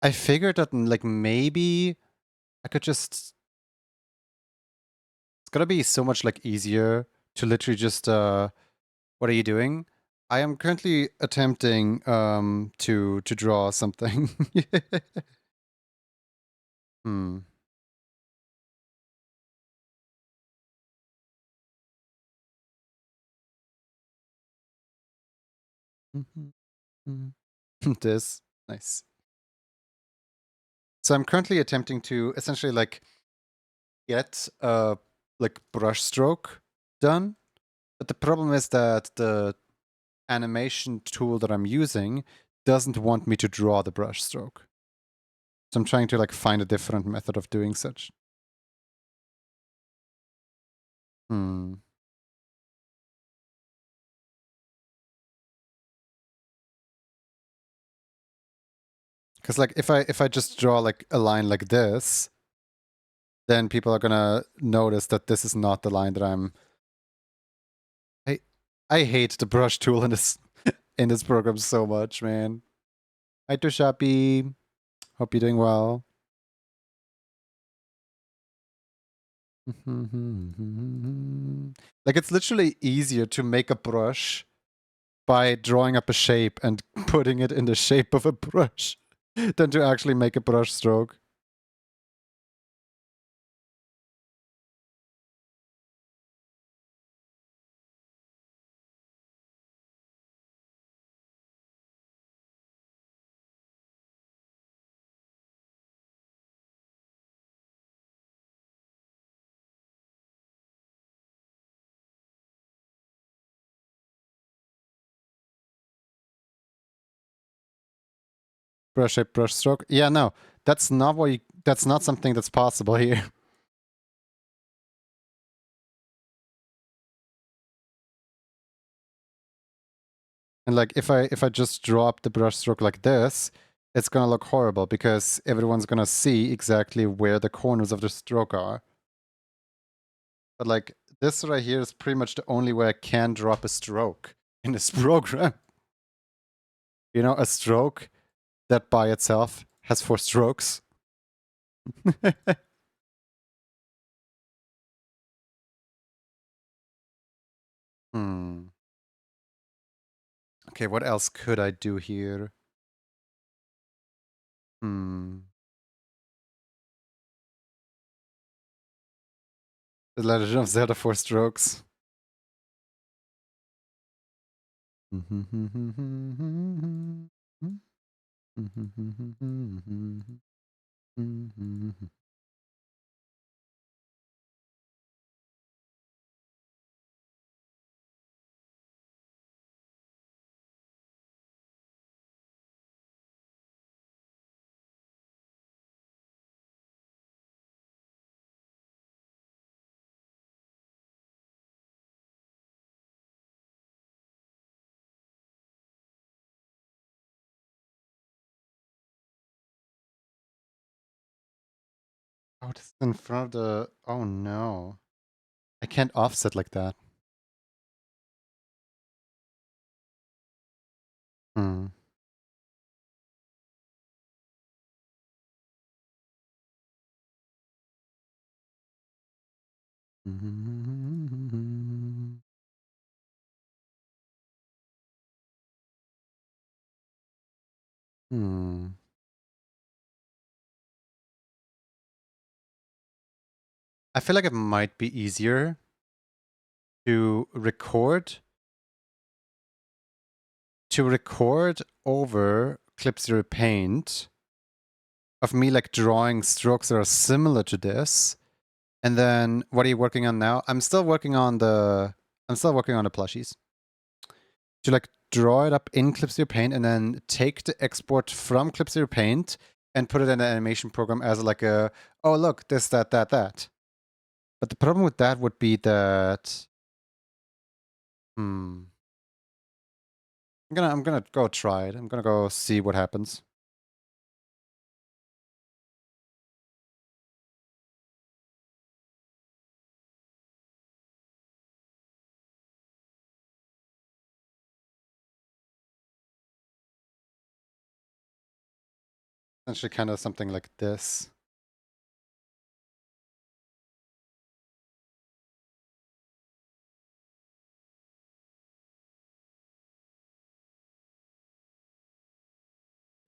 I figured that, like, maybe I could just... It's gonna be so much, like, easier to literally just, what are you doing? I am currently attempting, to draw something. Hmm. Mhm, mhm. This. Nice. So I'm currently attempting to essentially, like, get a, like, brush stroke done. But the problem is that the animation tool that I'm using doesn't want me to draw the brush stroke. So I'm trying to, like, find a different method of doing such. Hmm. Because, like, if I just draw like a line like this, then people are gonna notice that this is not the line that I'm... I I hate the brush tool in this in this program so much, man. Hi Tushapi. Hope you're doing well. Like, it's literally easier to make a brush by drawing up a shape and putting it in the shape of a brush than to actually make a brush stroke. Brush shape, brush stroke. Yeah, no, that's not what you, that's not something that's possible here. And like if I just draw up the brush stroke like this, it's gonna look horrible because everyone's gonna see exactly where the corners of the stroke are. But like this right here is pretty much the only way I can drop a stroke in this program. You know, a stroke that by itself has 4 strokes. Hmm. Okay, what else could I do here? Hmm. The Legend of Zelda 4 strokes. Oh, this is in front of the... Oh no. I can't offset like that. Hmm. Hmm. I feel like it might be easier to record over Clip Zero Paint of me like drawing strokes that are similar to this. And then what are you working on now? I'm still working on the plushies. To like draw it up in Clip Zero Paint and then take the export from Clip Zero Paint and put it in the animation program as like a, oh look, this, that. But the problem with that would be that I'm gonna go try it. I'm gonna go see what happens. Essentially kind of something like this.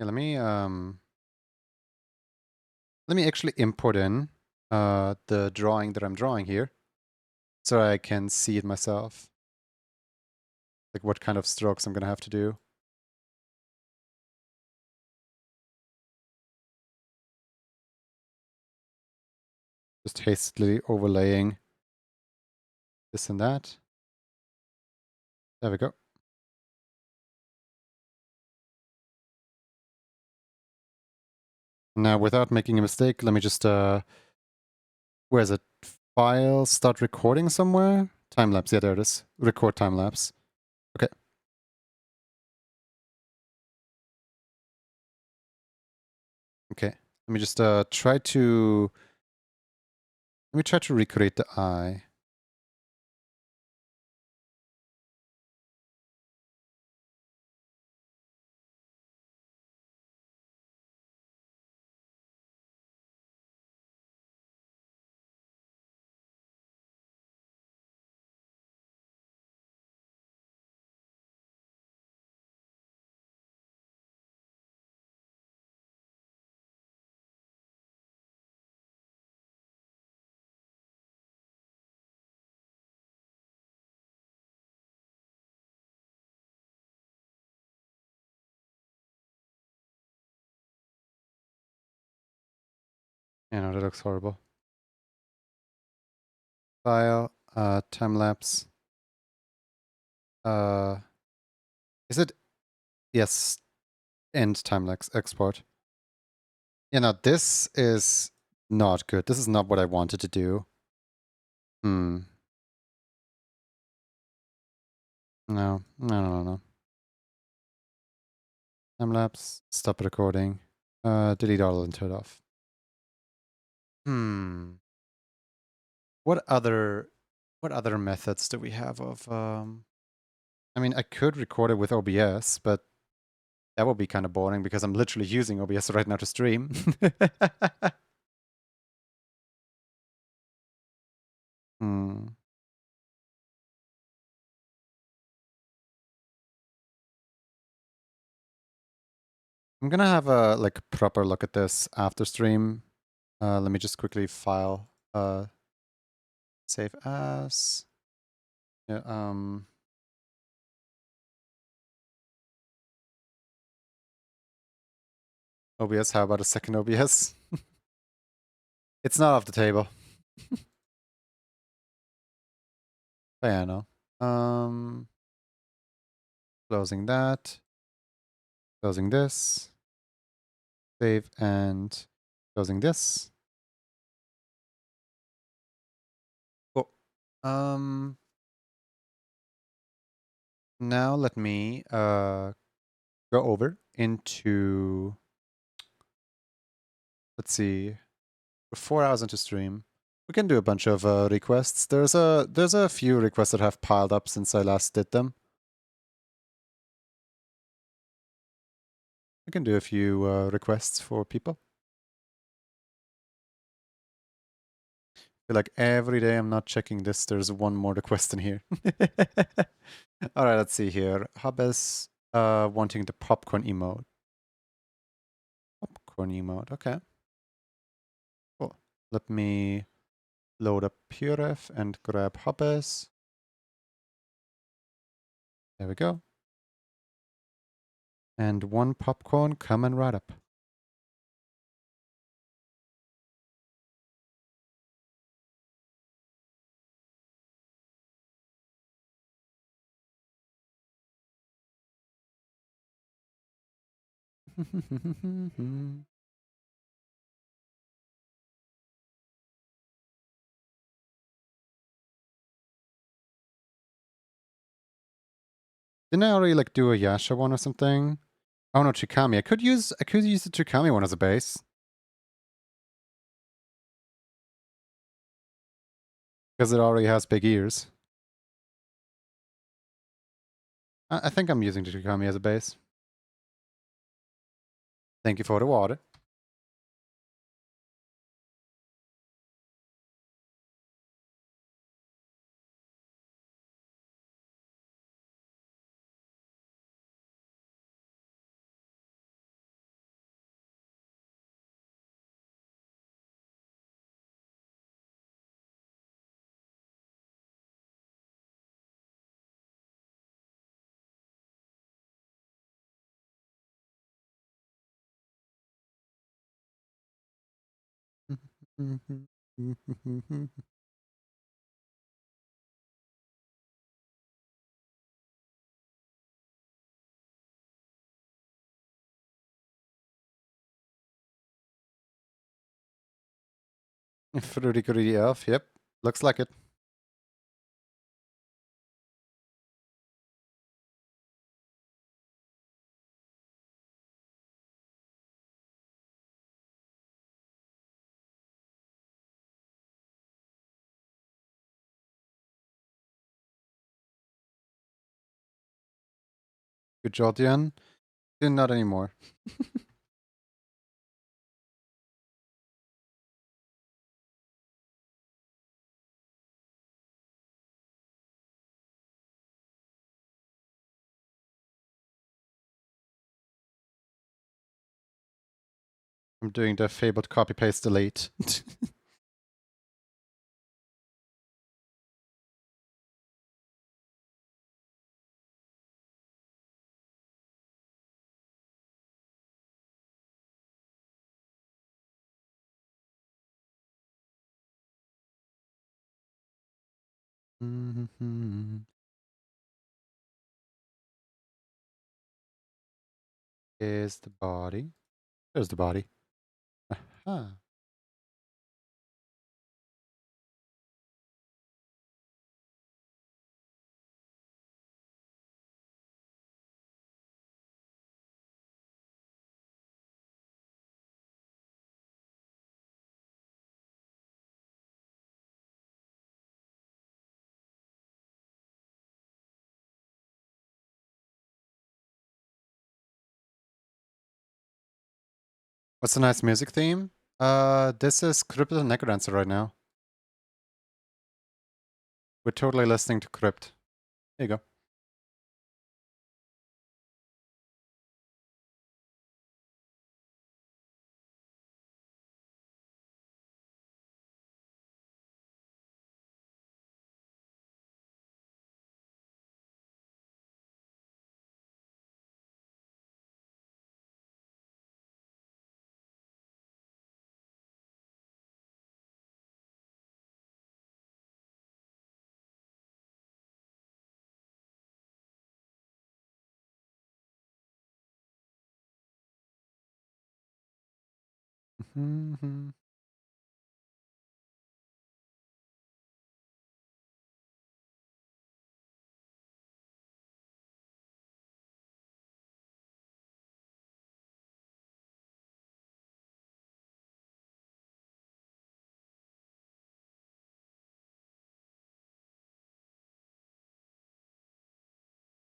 Yeah, let me actually import in the drawing that I'm drawing here so I can see it myself. Like what kind of strokes I'm gonna have to do. Just hastily overlaying this and that. There we go. Now, without making a mistake, let me just, where is it? File, start recording somewhere? Time-lapse, yeah, there it is. Record time-lapse. Okay. Okay. Let me just try to recreate the eye. You know, that looks horrible. File, time lapse. Is it? Yes, end time lapse export. You know, this is not good. This is not what I wanted to do. Hmm. No, no, no, no, no. Time lapse, stop recording. Delete all and turn it off. Hmm. What other methods do we have of I mean, I could record it with OBS, but that would be kind of boring because I'm literally using OBS right now to stream. Hmm. I'm gonna have a like proper look at this after stream. Let me just quickly file save as. Yeah, OBS, how about a second OBS? It's not off the table. But yeah, no. Closing that. Closing this. Save and closing this. Cool. Now let me go over into, let's see, we're 4 hours into stream. We can do a bunch of requests. There's a few requests that have piled up since I last did them. We can do a few requests for people. I feel like every day I'm not checking this, there's one more request in here. All right, let's see here. Hubes wanting the popcorn emote. Popcorn emote, okay. Cool. Let me load up PureRef and grab Hubes. There we go. And one popcorn coming right up. Didn't I already like do a Yasha one or something? Oh no, Chikami. I could use the Chikami one as a base. Because it already has big ears. I think I'm using the Chikami as a base. Thank you for the water. Fruity Goody Elf, yep. Looks like it. Good job, Dian. Not anymore. I'm doing the fabled copy paste delete. Is the body. There's the body. Aha. What's a nice music theme? This is Crypt and Necrodancer right now. We're totally listening to Crypt. There you go.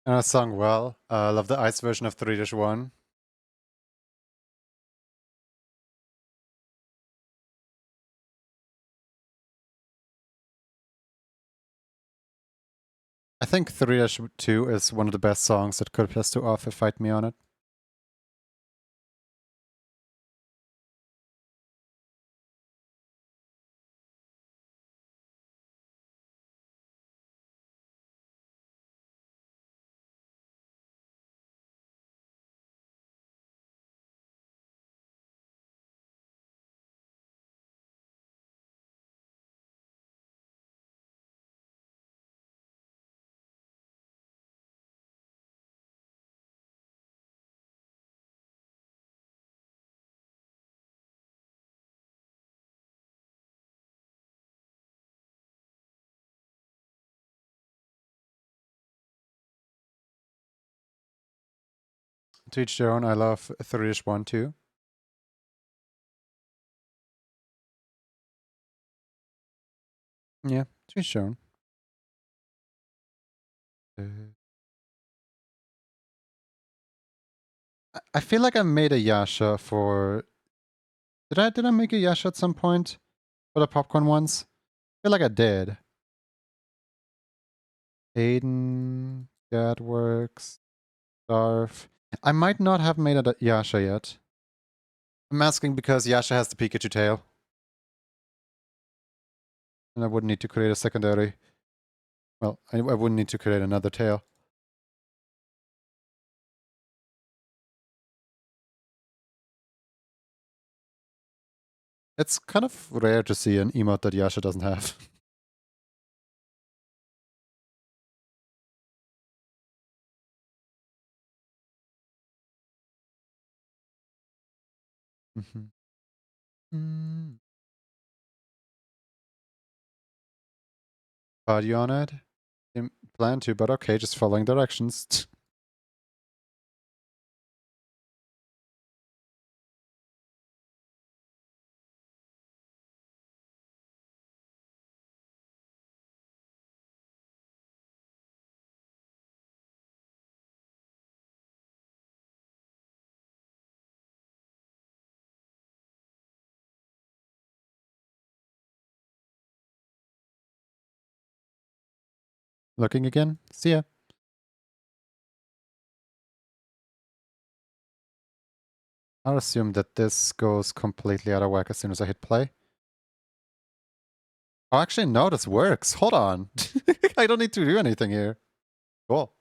And I sung well. I love the ice version of 3-1. I think 3-2 is one of the best songs that Crypt has to offer. Fight me on it. To each their own. I love 3-1 too. Yeah, to each their own. I feel like I made a Yasha for... Did I make a Yasha at some point? For the popcorn ones? I feel like I did. Aiden, Gadworks, Darf. I might not have made a Yasha yet. I'm asking because Yasha has the Pikachu tail. And I wouldn't need to create a secondary. Well, I wouldn't need to create another tail. It's kind of rare to see an emote that Yasha doesn't have. Party on it? Didn't plan to, but okay, just following directions. Looking again? See ya. I'll assume that this goes completely out of whack as soon as I hit play. Oh, actually, no, this works. Hold on. I don't need to do anything here. Cool.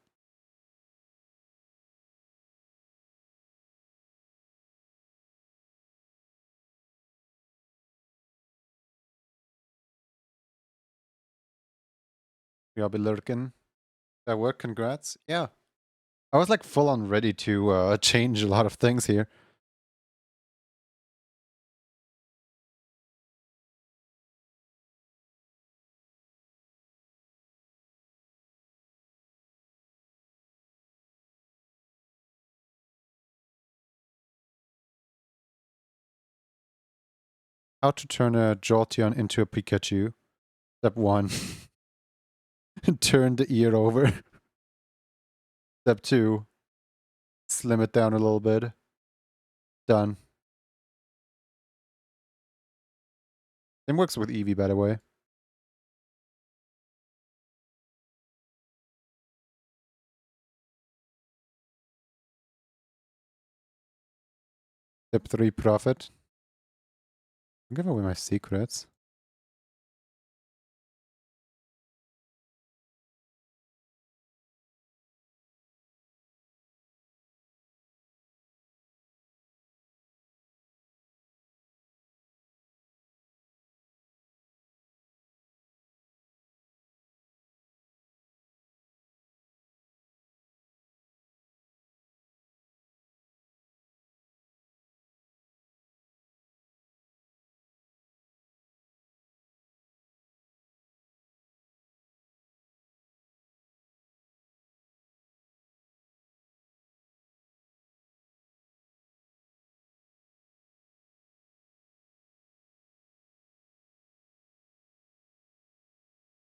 Y'all be lurking. That work, congrats. Yeah. I was like full on ready to change a lot of things here. How to turn a Jolteon into a Pikachu. Step 1. Turn the ear over. Step 2. Slim it down a little bit. Done. Same works with Eevee, by the way. Step 3, profit. I'll give away my secrets.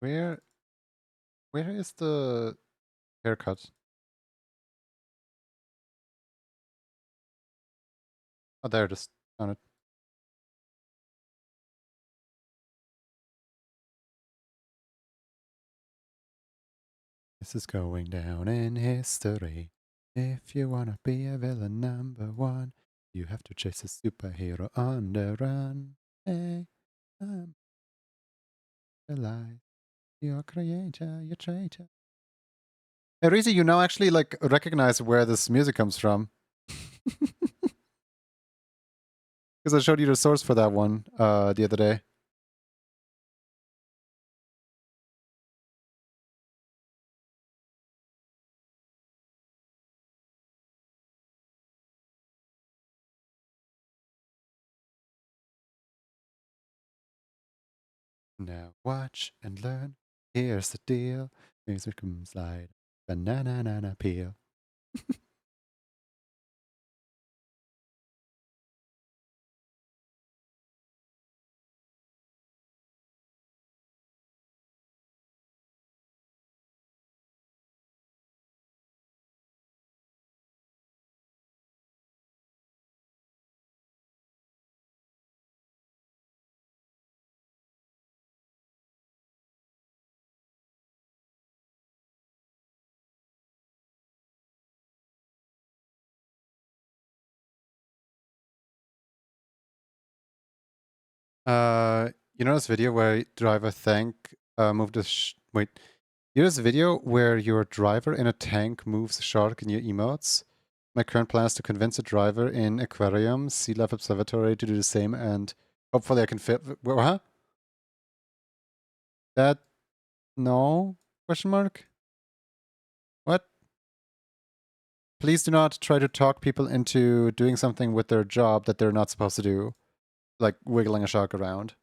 Where is the haircut? Oh, there it is. Found it. This is going down in history. If you wanna be a villain #1, you have to chase a superhero on the run. Hey, I'm alive. You're a creator, you're a traitor. Hey, Reezy, you now actually like recognize where this music comes from. Because I showed you the source for that one the other day. Now watch and learn. Here's the deal. Music comes slide. Banana peel. You know this video where driver tank moved a wait. You know this video where your driver in a tank moves a shark in your emotes? My current plan is to convince a driver in aquarium, sea life observatory to do the same, and hopefully I can fit. Huh? That no? Question mark? What? Please do not try to talk people into doing something with their job that they're not supposed to do, like wiggling a shark around.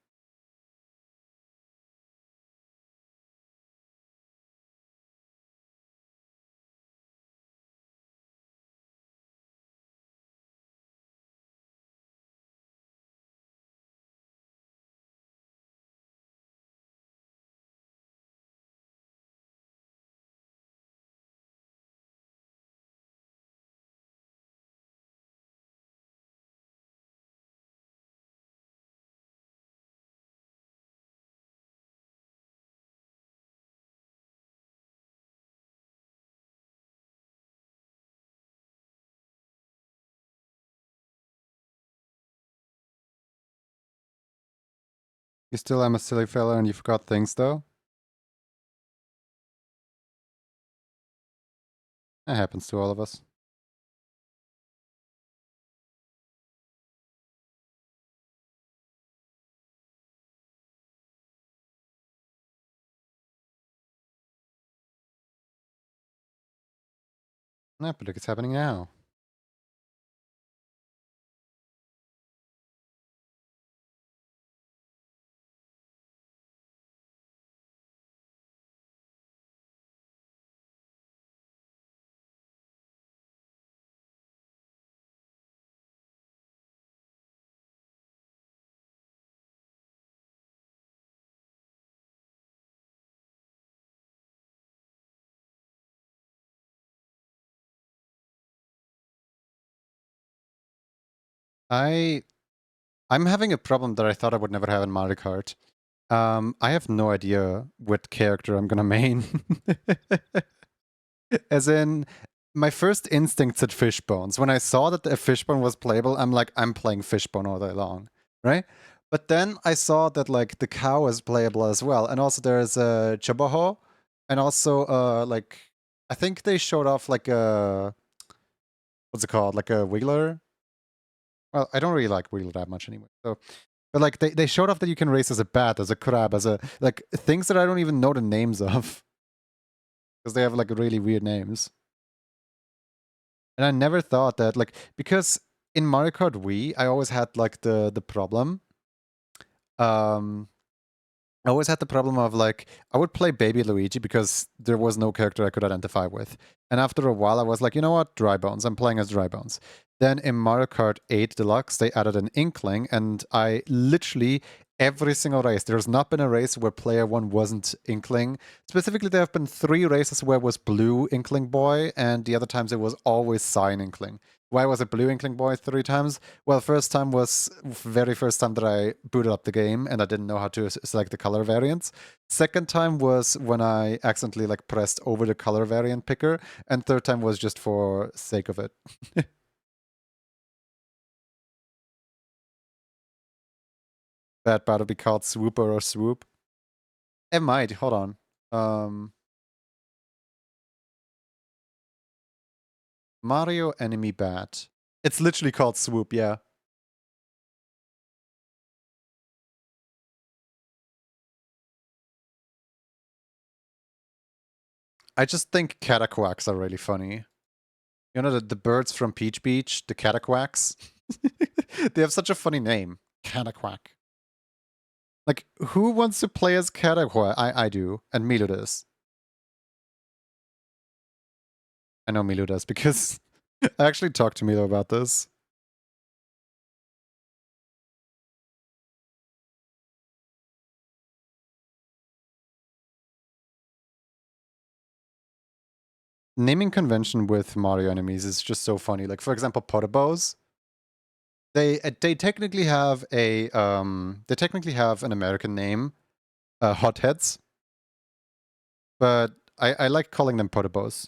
You still am a silly fella and you forgot things though? That happens to all of us. No, but look, it's happening now. I'm having a problem that I thought I would never have in Mario Kart. I have no idea what character I'm gonna main. As in, my first instinct said Fishbones. When I saw that the Fishbone was playable, I'm like, I'm playing Fishbone all day long, right? But then I saw that like the cow is playable as well, and also there's a Chabaho, and also like I think they showed off like a what's it called, like a Wiggler. Well, I don't really like Wiggler that much anyway. So, but like they showed off that you can race as a bat, as a crab, as a like things that I don't even know the names of because they have like really weird names. And I never thought that like because in Mario Kart Wii, I always had like the problem. Um I always had the problem of like I would play Baby Luigi because there was no character I could identify with. And after a while I was like, you know what? Dry Bones. I'm playing as Dry Bones. Then in Mario Kart 8 Deluxe, they added an Inkling, and I literally every single race, there's not been a race where player one wasn't Inkling. Specifically, there have been 3 races where it was Blue Inkling Boy, and the other times it was always Cyan Inkling. Why was it Blue Inkling Boy 3 times? Well, first time was very first time that I booted up the game and I didn't know how to select the color variants. Second time was when I accidentally like pressed over the color variant picker, and third time was just for sake of it. That battle be called Swooper or Swoop. It might. Hold on. Mario enemy bat. It's literally called Swoop. Yeah. I just think cataquacks are really funny. You know the birds from Peach Beach, the cataquacks. They have such a funny name, cataquack. Like, who wants to play as cataquack? I do, and Milo does. I know Milo does because I actually talked to Milo about this. Naming convention with Mario enemies is just so funny. Like, for example, Potobos. They technically have a they technically have an American name, Hotheads, but I like calling them Potobos.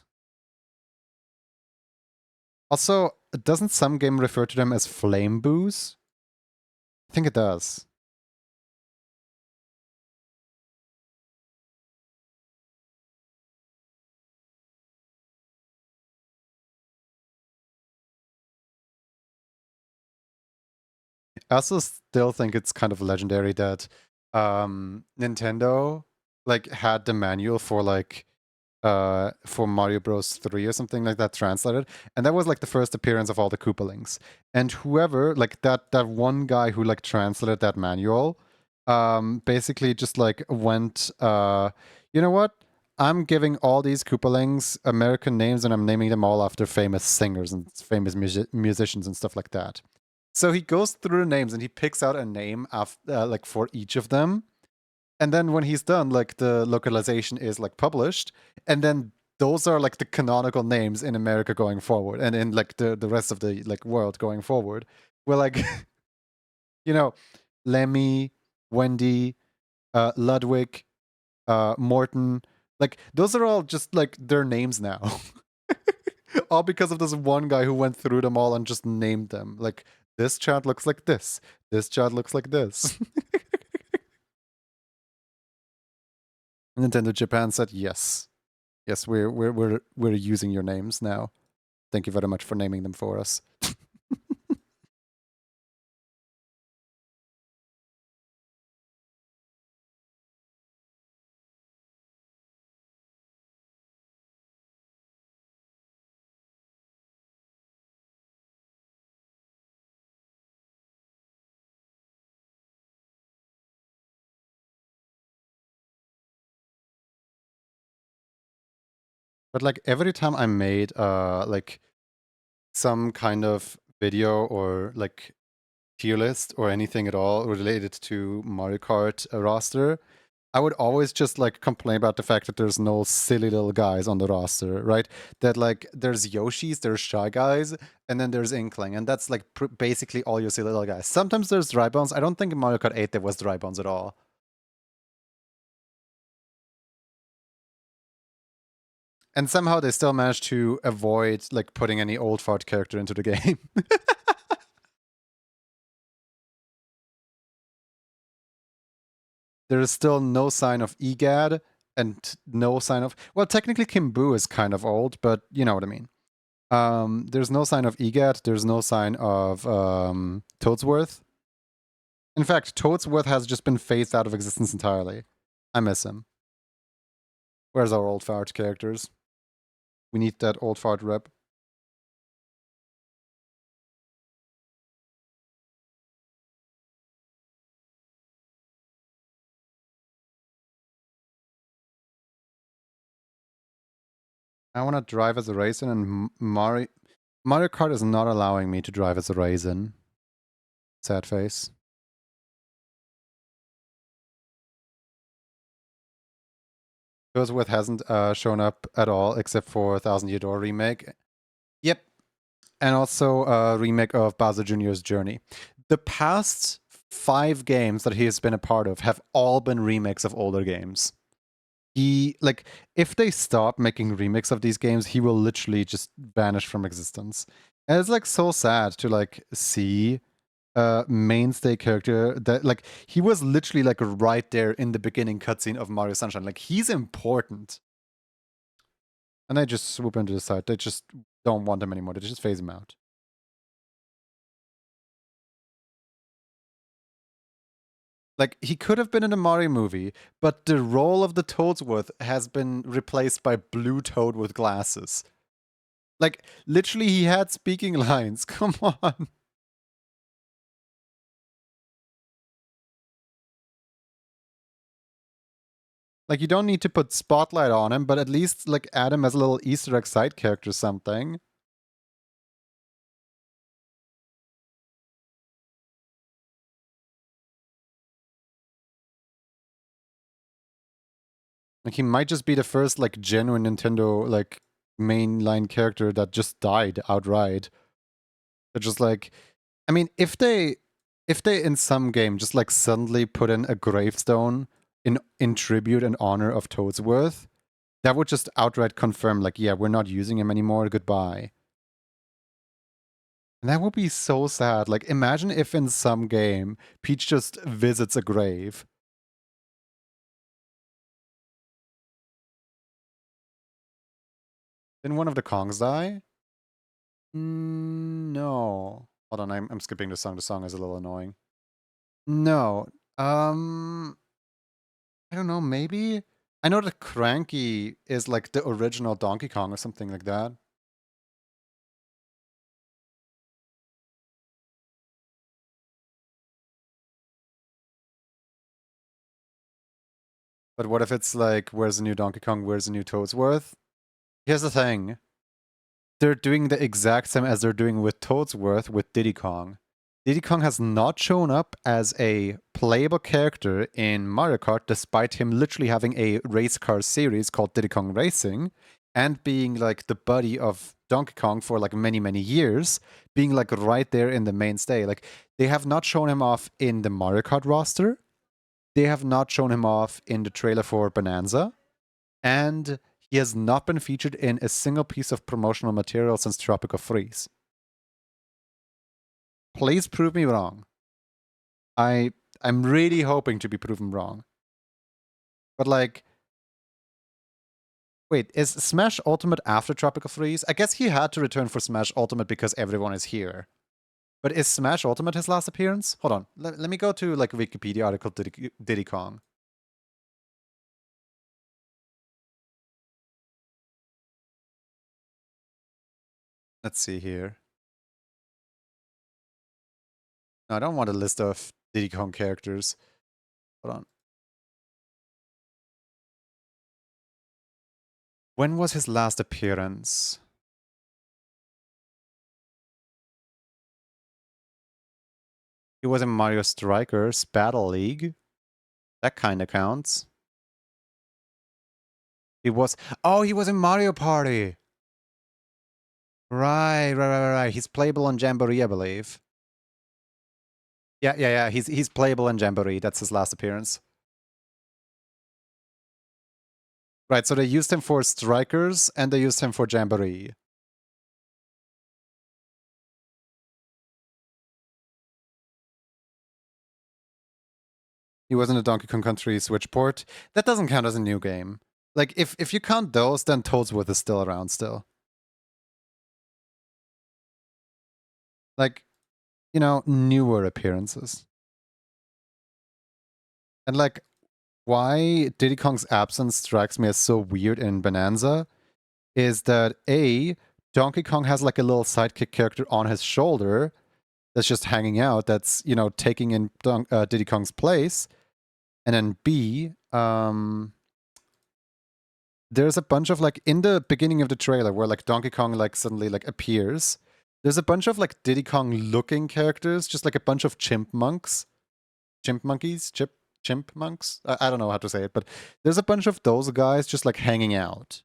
Also, doesn't some game refer to them as flame boos? I think it does. I also still think it's kind of legendary that Nintendo like had the manual for Mario Bros 3 or something like that translated, and that was like the first appearance of all the Koopalings. And whoever like that one guy who like translated that manual basically just like went you know what? I'm giving all these Koopalings American names and I'm naming them all after famous singers and famous musicians and stuff like that. So he goes through the names and he picks out a name like for each of them. And then when he's done, like the localization is like published, and then those are like the canonical names in America going forward, and in like the rest of the like world going forward. We're like, you know, Lemmy, Wendy, Ludwig, Morton, like those are all just like their names now. All because of this one guy who went through them all and just named them. Like this child looks like this. This child looks like this. Nintendo Japan said yes. Yes, we're using your names now. Thank you very much for naming them for us. But like every time I made like some kind of video or like tier list or anything at all related to Mario Kart roster, I would always just like complain about the fact that there's no silly little guys on the roster, right? That like there's Yoshis, there's Shy Guys, and then there's Inkling, and that's like basically all your silly little guys. Sometimes there's Dry Bones. I don't think in Mario Kart 8 there was Dry Bones at all. And somehow they still managed to avoid like putting any old fart character into the game. There is still no sign of EGAD and no sign of, well, technically Kim Boo is kind of old, but you know what I mean. There's no sign of EGAT. There's no sign of Toadsworth. In fact, Toadsworth has just been phased out of existence entirely. I miss him. Where's our old fart characters? We need that old fart rep. I want to drive as a raisin, and Mario Kart is not allowing me to drive as a raisin. Sad face. Toadsworth hasn't shown up at all except for Thousand Year Door remake. Yep, and also a remake of Bowser Jr.'s Journey. The past 5 games that he has been a part of have all been remakes of older games. He, like, if they stop making remakes of these games, he will literally just vanish from existence. And it's like so sad to like see a mainstay character that like he was literally like right there in the beginning cutscene of Mario Sunshine. Like he's important. And they just swoop into the side. They just don't want him anymore. They just phase him out. Like, he could have been in a Mario movie, but the role of the Toadsworth has been replaced by Blue Toad with glasses. Like, literally, he had speaking lines. Come on. Like, you don't need to put spotlight on him, but at least, like, add him as a little Easter egg side character or something. Like, he might just be the first, like, genuine Nintendo, like, mainline character that just died outright. They're just like, I mean, if they in some game just like suddenly put in a gravestone in tribute and honor of Toadsworth, that would just outright confirm like, yeah, we're not using him anymore, goodbye. And that would be so sad. Like, imagine if in some game Peach just visits a grave. Didn't one of the Kongs die? No. Hold on, I'm skipping the song. The song is a little annoying. No. I don't know, maybe? I know that Cranky is like the original Donkey Kong or something like that. But what if it's like, where's the new Donkey Kong, where's the new Toadsworth? Here's the thing. They're doing the exact same as they're doing with Toadsworth with Diddy Kong. Diddy Kong has not shown up as a playable character in Mario Kart, despite him literally having a race car series called Diddy Kong Racing and being like the buddy of Donkey Kong for like many, many years, being like right there in the mainstay. Like they have not shown him off in the Mario Kart roster. They have not shown him off in the trailer for Bonanza. And he has not been featured in a single piece of promotional material since Tropical Freeze. Please prove me wrong. I'm really hoping to be proven wrong. But like, wait, is Smash Ultimate after Tropical Freeze? I guess he had to return for Smash Ultimate because everyone is here. But is Smash Ultimate his last appearance? Hold on, let me go to like a Wikipedia article Diddy Kong. Let's see here. No, I don't want a list of Diddy Kong characters. Hold on. When was his last appearance? He was in Mario Strikers Battle League. That kind of counts. He was... Oh, he was in Mario Party! Right. He's playable on Jamboree, I believe. Yeah. He's playable in Jamboree. That's his last appearance. Right, so they used him for Strikers, and they used him for Jamboree. He was in the Donkey Kong Country Switch port. That doesn't count as a new game. Like, if you count those, then Toadsworth is still around still. Like, you know, newer appearances. And like, why Diddy Kong's absence strikes me as so weird in Bonanza is that A, Donkey Kong has like a little sidekick character on his shoulder that's just hanging out, that's, you know, taking in Diddy Kong's place. And then B, there's a bunch of like in the beginning of the trailer where like Donkey Kong like suddenly like appears. There's a bunch of like Diddy Kong looking characters, just like a bunch of chimpanzees, chipmunks. I don't know how to say it, but there's a bunch of those guys just like hanging out.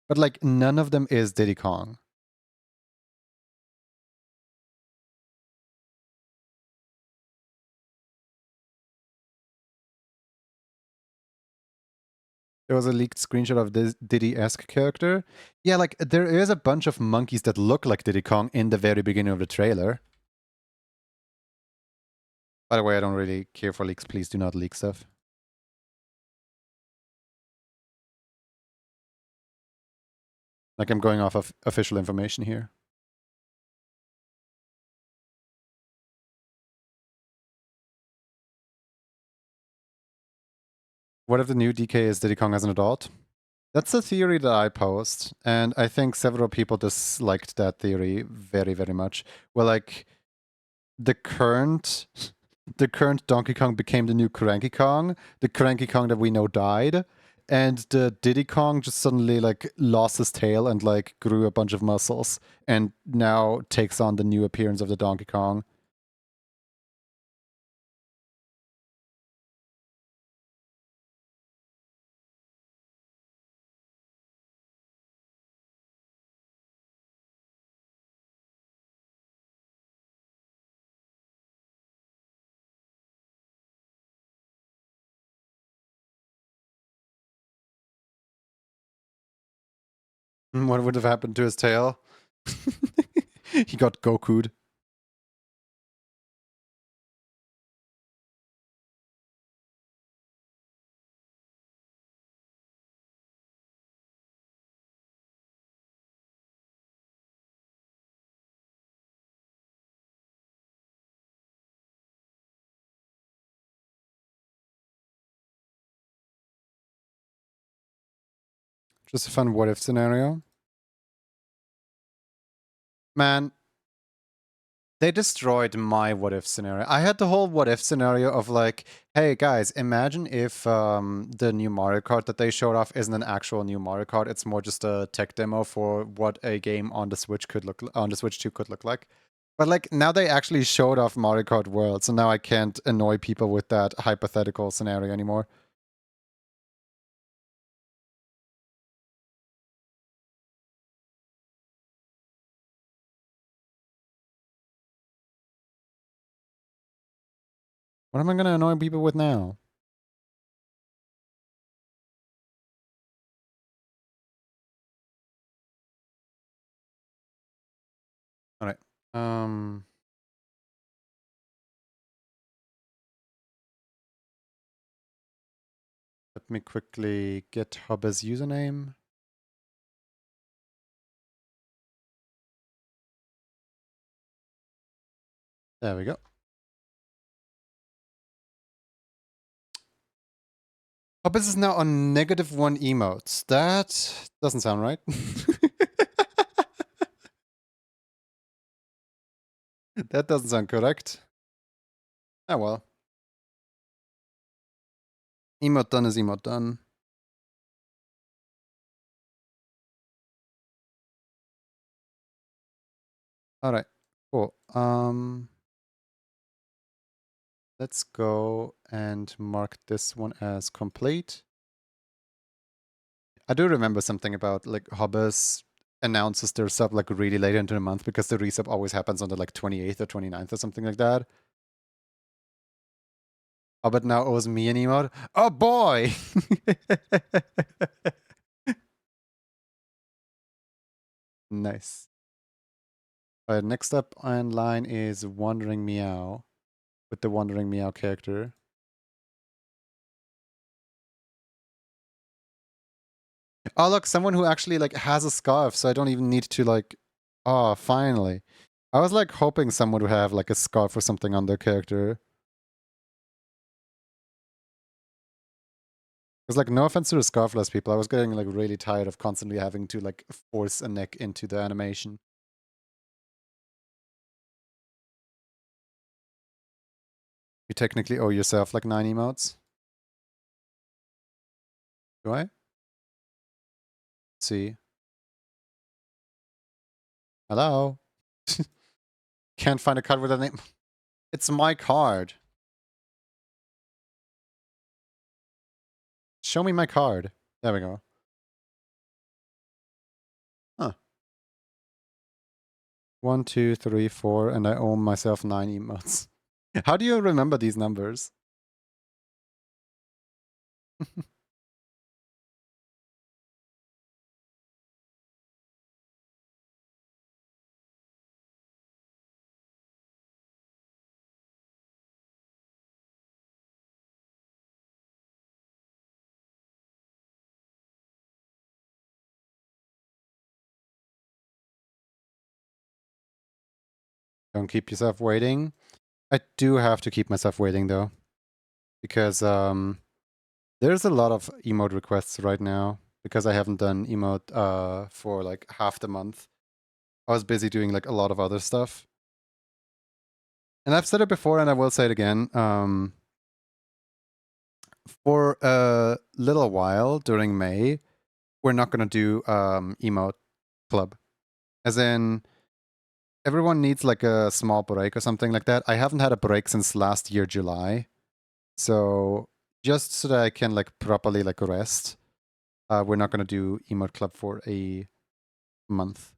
But like none of them is Diddy Kong. There was a leaked screenshot of this Diddy-esque character. Yeah, like there is a bunch of monkeys that look like Diddy Kong in the very beginning of the trailer. By the way, I don't really care for leaks. Please do not leak stuff. Like I'm going off of official information here. What if the new DK is Diddy Kong as an adult? That's a theory that I posed, and I think several people disliked that theory very much. Well, like the current Donkey Kong became the new Cranky Kong, the Cranky Kong that we know died, and the Diddy Kong just suddenly like lost his tail and like grew a bunch of muscles, and now takes on the new appearance of the Donkey Kong. What would have happened to his tail? He got Goku'd. Just a fun what if scenario. Man, they destroyed my what if scenario. I had the whole what if scenario of like, hey guys, imagine if the new Mario Kart that they showed off isn't an actual new Mario Kart. It's more just a tech demo for what a game on the Switch on the Switch 2 could look like. But like now they actually showed off Mario Kart World, so now I can't annoy people with that hypothetical scenario anymore. What am I gonna annoy people with now? All right. Let me quickly get Hubba's username. There we go. Hobbes is now on -1 emotes. That doesn't sound right. That doesn't sound correct. Oh well. Emote done is emote done. All right, cool. Let's go and mark this one as complete. I do remember something about like Hobbes announces their sub like really late into the month because the resub always happens on the like 28th or 29th or something like that. Hobbit now owes me an emote. Oh boy! Nice. Alright, next up on line is Wandering Meow with the Wandering Meow character. Oh look, someone who actually like has a scarf, so I don't even need to like. Oh, finally. I was like hoping someone would have like a scarf or something on their character. Because like no offense to the scarfless people, I was getting like really tired of constantly having to like force a neck into the animation. You technically owe yourself like 9 emotes. Do I? Let's see. Hello? Can't find a card with a name. It's my card. Show me my card. There we go. Huh. 1, 2, 3, 4, and I owe myself 9 emotes. How do you remember these numbers? Don't keep yourself waiting. I do have to keep myself waiting though. Because there's a lot of emote requests right now. Because I haven't done emote for like half the month. I was busy doing like a lot of other stuff. And I've said it before and I will say it again. For a little while during May, we're not going to do emote club. As in, everyone needs like a small break or something like that. I haven't had a break since last year, July. So just so that I can like properly like rest, we're not going to do emote club for a month.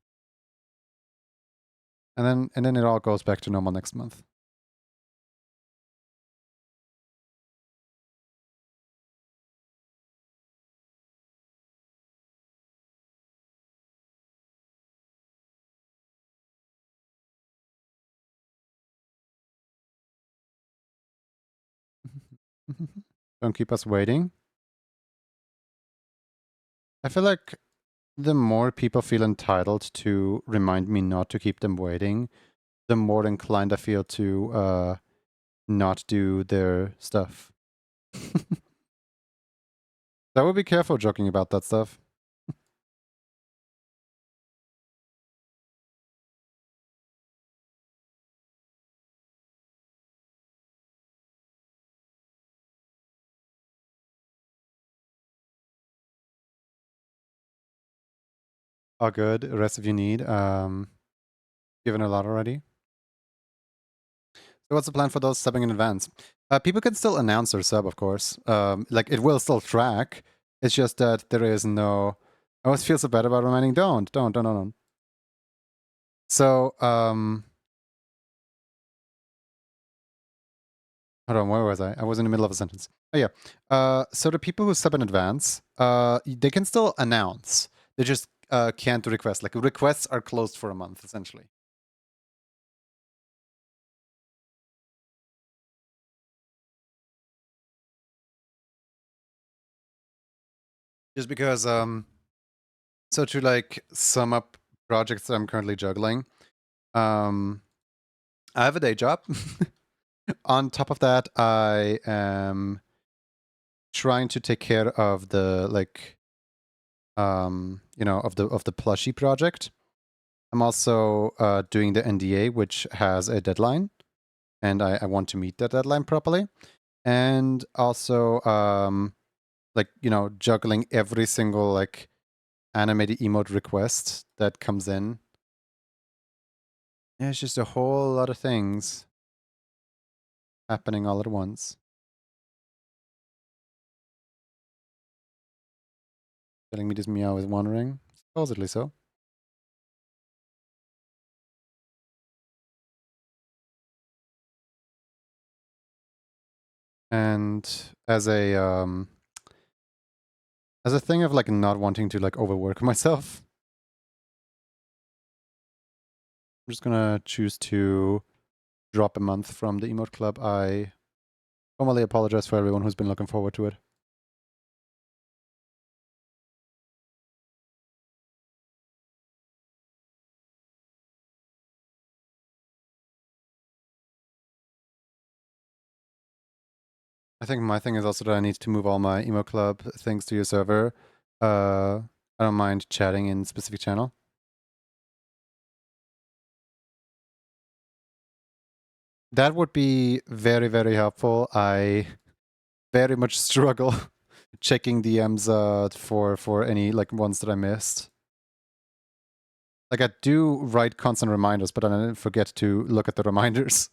And then it all goes back to normal next month. Don't keep us waiting. I feel like the more people feel entitled to remind me not to keep them waiting, the more inclined I feel to not do their stuff. I would be careful joking about that stuff. All good. The rest of you need. Given a lot already. So what's the plan for those subbing in advance? People can still announce their sub, of course. Like it will still track. It's just that there is no. I always feel so bad about reminding. Don't. So hold on. Where was I? I was in the middle of a sentence. Oh yeah. So the people who sub in advance, they can still announce. They just can't request. Like requests are closed for a month, essentially. Just because so to like sum up projects that I'm currently juggling, I have a day job. On top of that, I am trying to take care of the like of the plushie project. I'm also doing the NDA, which has a deadline, and I want to meet that deadline properly. And also like juggling every single like animated emote request that comes in. Yeah, it's just a whole lot of things happening all at once. Telling me this meow is wandering. Supposedly so. And as a thing of like not wanting to like overwork myself, I'm just gonna choose to drop a month from the emote club. I formally apologize for everyone who's been looking forward to it. I think my thing is also that I need to move all my emote club things to your server. I don't mind chatting in specific channel. That would be very, very helpful. I very much struggle checking DMs for any like ones that I missed. Like I do write constant reminders, but I forget to look at the reminders.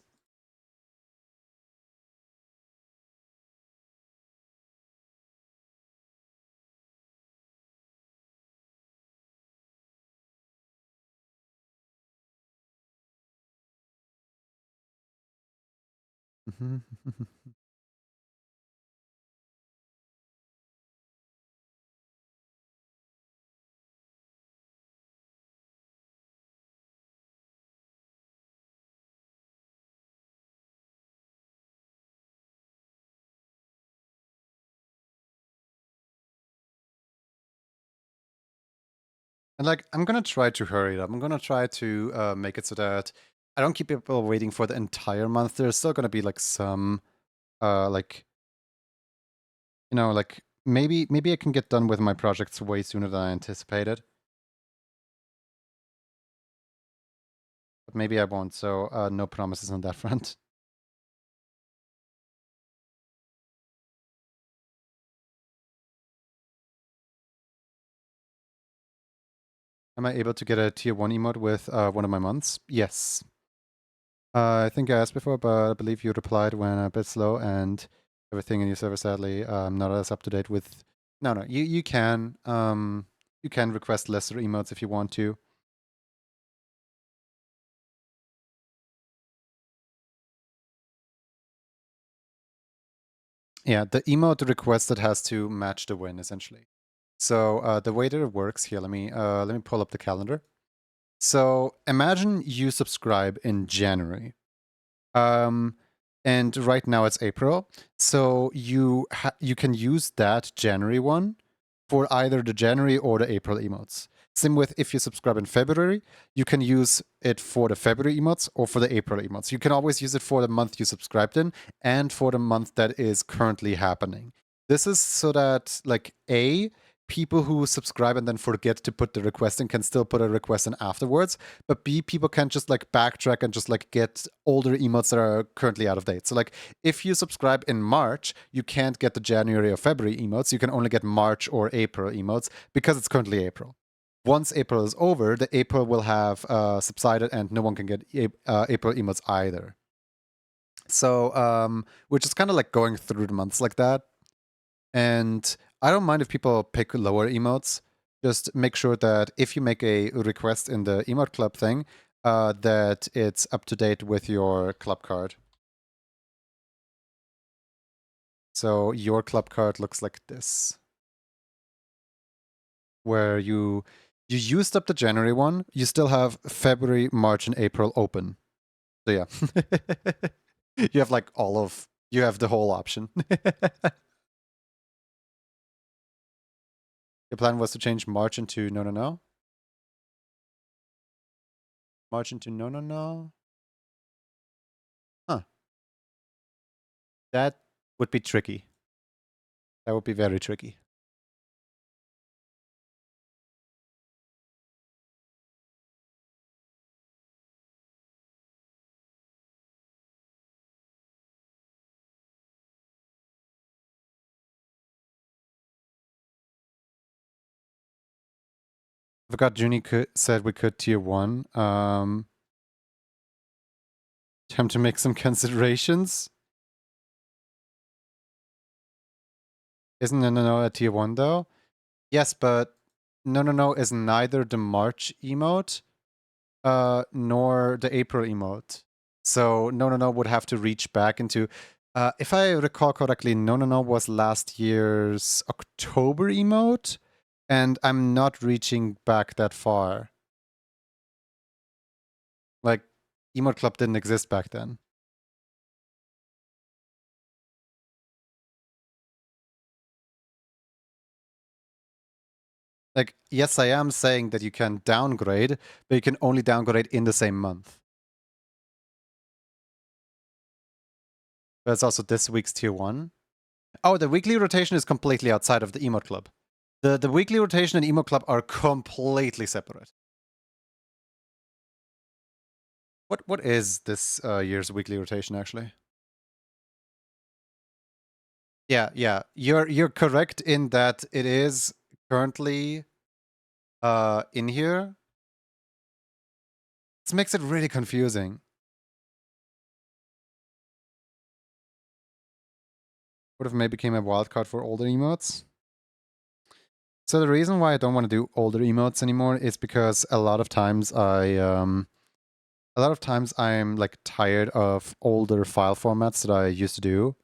And like, I'm gonna try to hurry it up. I'm gonna try to make it so that I don't keep people waiting for the entire month. There's still gonna be like some, like, you know, like maybe I can get done with my projects way sooner than I anticipated. But maybe I won't. So no promises on that front. Am I able to get a tier 1 emote with one of my months? Yes. I think I asked before, but I believe you replied when a bit slow and everything in your server, sadly, not as up to date with... No, you can. You can request lesser emotes if you want to. Yeah, the emote requested has to match the win, essentially. So the way that it works here, let me pull up the calendar. So imagine you subscribe in January. Um, and right now it's April. So you can use that January one for either the January or the April emotes. Same with if you subscribe in February, you can use it for the February emotes or for the April emotes. You can always use it for the month you subscribed in and for the month that is currently happening. This is so that, like, people who subscribe and then forget to put the request in can still put a request in afterwards, but B, people can just like backtrack and just like get older emotes that are currently out of date. So like if you subscribe in March, you can't get the January or February emotes. You can only get March or April emotes because it's currently April. Once April is over, the April will have subsided and no one can get April emotes either. So we're just kind of like going through the months like that. And I don't mind if people pick lower emotes. Just make sure that if you make a request in the emote club thing, that it's up to date with your club card. So your club card looks like this, where you used up the January one. You still have February, March, and April open. So yeah, you have like you have the whole option. Your plan was to change March into no. March into no. Huh. That would be tricky. That would be very tricky. I forgot Junie said we could tier 1. Time to make some considerations. Isn't no a tier 1 though? Yes, but no is neither the March emote nor the April emote. So no would have to reach back into if I recall correctly, no was last year's October emote, and I'm not reaching back that far. Like, Emote Club didn't exist back then. Like, yes, I am saying that you can downgrade, but you can only downgrade in the same month. That's also this week's tier 1. Oh, the weekly rotation is completely outside of the Emote Club. The weekly rotation and Emote Club are completely separate. What is this year's weekly rotation actually? Yeah. You're correct in that it is currently in here. This makes it really confusing. Would have maybe became a wildcard for older emotes. So the reason why I don't want to do older emotes anymore is because a lot of times I'm like tired of older file formats that I used to do.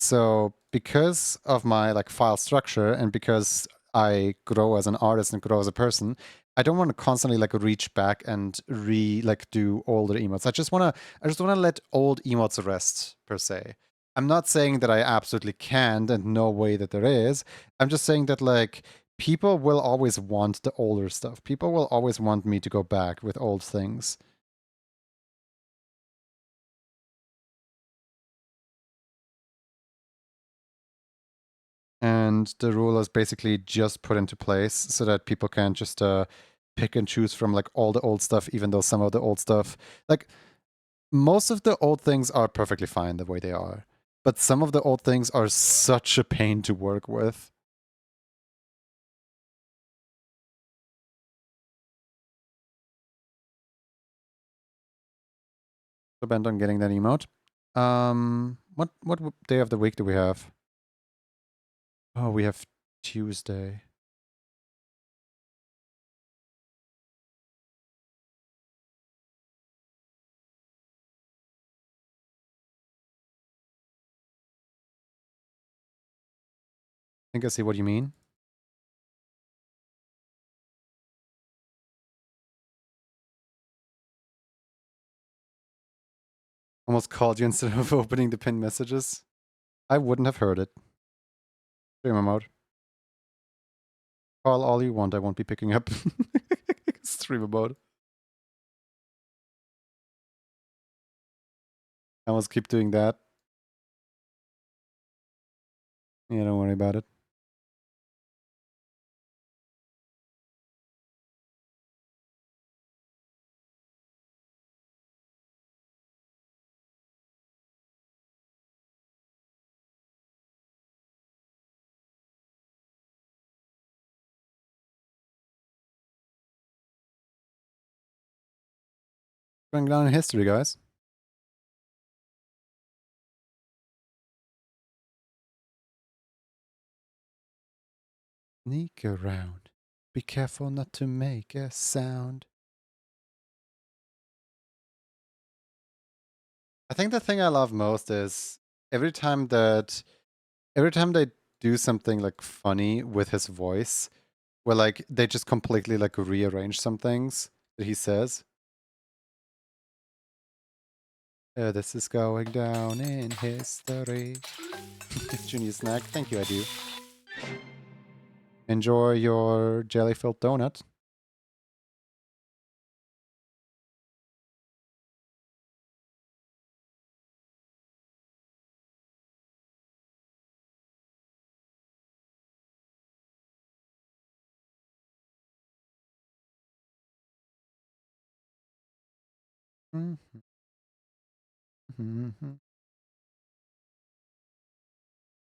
So because of my like file structure and because I grow as an artist and grow as a person, I don't want to constantly like reach back and do older emotes. I just want to let old emotes rest per se. I'm not saying that I absolutely can't and no way that there is. I'm just saying that like people will always want the older stuff. People will always want me to go back with old things. And the rule is basically just put into place so that people can just pick and choose from like all the old stuff, even though some of the old stuff, like most of the old things are perfectly fine the way they are, but some of the old things are such a pain to work with. So bent on getting that emote. What day of the week do we have? Oh, we have Tuesday. I think I see what you mean. Almost called you instead of opening the pinned messages. I wouldn't have heard it. Streamer mode. Call all you want, I won't be picking up. Streamer mode. I must keep doing that. Yeah, don't worry about it. Going down in history, guys. Sneak around. Be careful not to make a sound. I think the thing I love most is every time they do something like funny with his voice, where like they just completely like rearrange some things that he says. This is going down in history. Junior snack, thank you, I do. Enjoy your jelly-filled donut. Mm-hmm. Mm-hmm.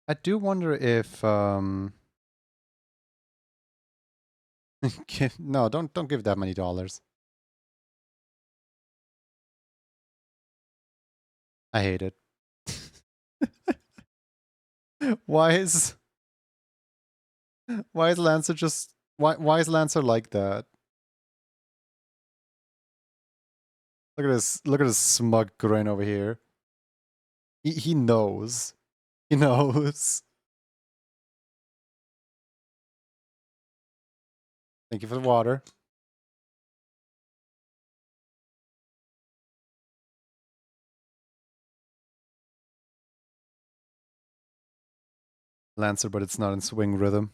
I do wonder if no, don't give that many dollars. I hate it. Why is Lancer just why is Lancer like that? Look at this smug grin over here. He knows. He knows. Thank you for the water. Lancer, but it's not in swing rhythm.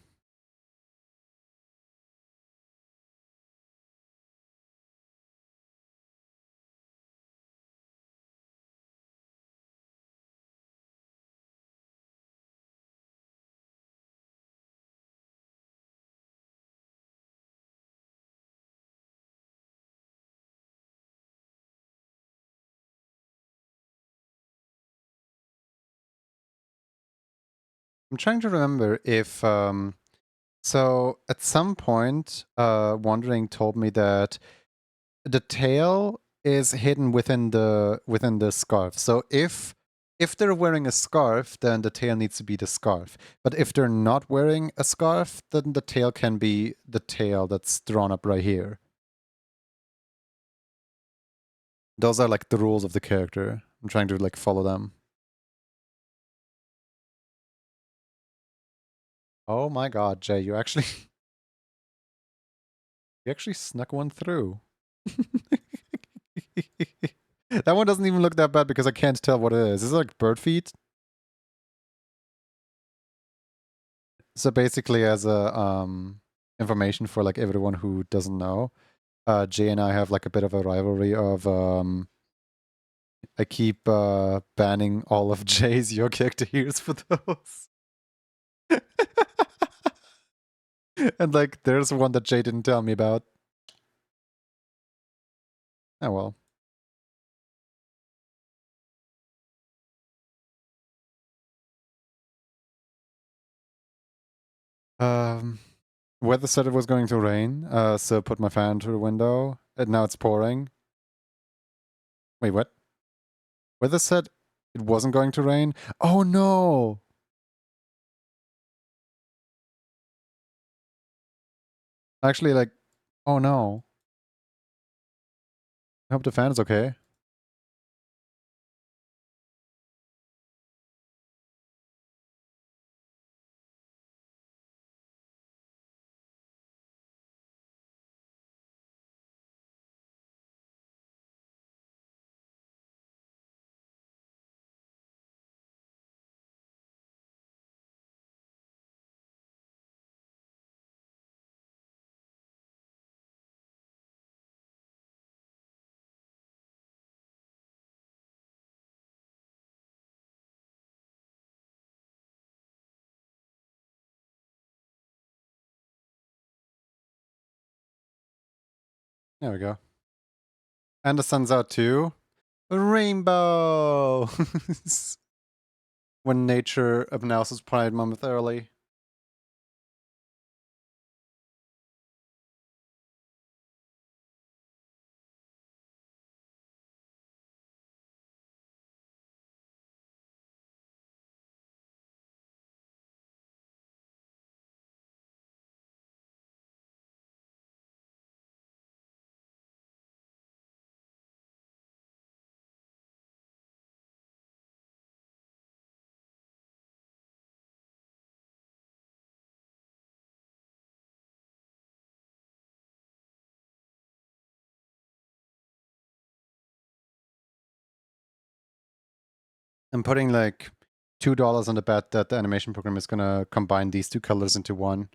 I'm trying to remember if so at some point Wandering told me that the tail is hidden within the scarf. So if they're wearing a scarf, then the tail needs to be the scarf. But if they're not wearing a scarf, then the tail can be the tail that's drawn up right here. Those are like the rules of the character. I'm trying to like follow them. Oh my god, Jay, you actually you actually snuck one through. That one doesn't even look that bad because I can't tell what it is. Is it like bird feet? So basically as a information for like everyone who doesn't know, Jay and I have like a bit of a rivalry of I keep banning all of Jay's your character heroes for those. And like there's one that Jay didn't tell me about. Oh well. Weather said it was going to rain, so put my fan to the window, and now it's pouring. Wait, what? Weather said it wasn't going to rain? Oh no! Actually, like, oh no. I hope the fan is okay. There we go. And the sun's out too. A rainbow! When nature announces Pride Month early. I'm putting like $2 on the bet that the animation program is gonna combine these two colors into one.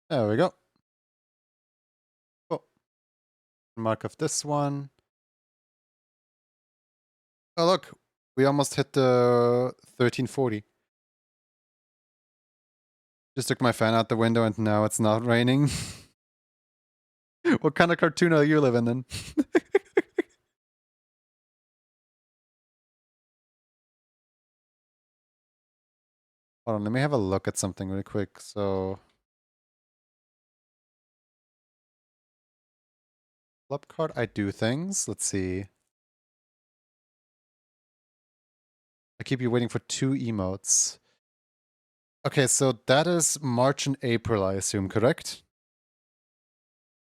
There we go. Oh, mark of this one. Oh look, We almost hit the 1340. Just took my fan out the window and now it's not raining. What kind of cartoon are you living in? Hold on, let me have a look at something really quick. So, club card, I do things. Let's see. I keep you waiting for 2 emotes. Okay, so that is March and April, I assume, correct?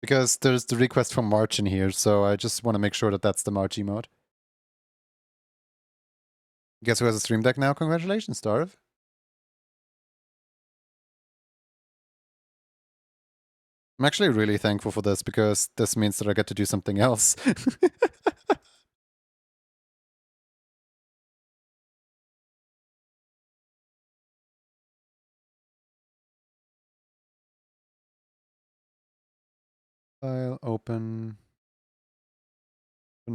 Because there's the request from March in here, so I just want to make sure that that's the March emote. Guess who has a stream deck now? Congratulations, Starv. I'm actually really thankful for this because this means that I get to do something else. File, open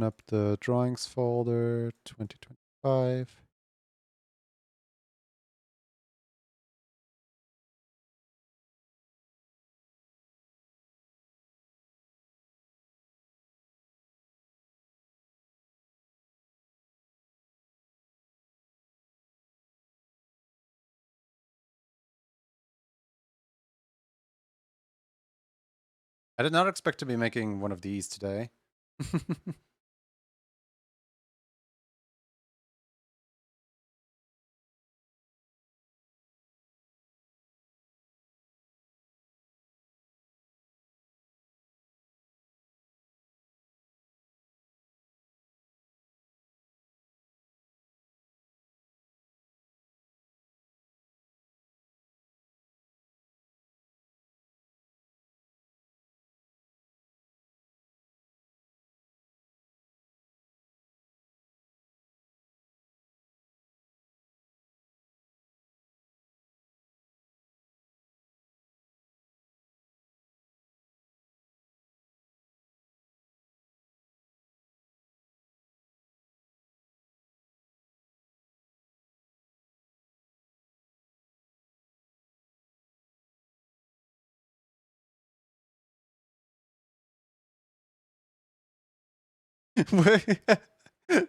up the drawings folder, 2025. I did not expect to be making one of these today.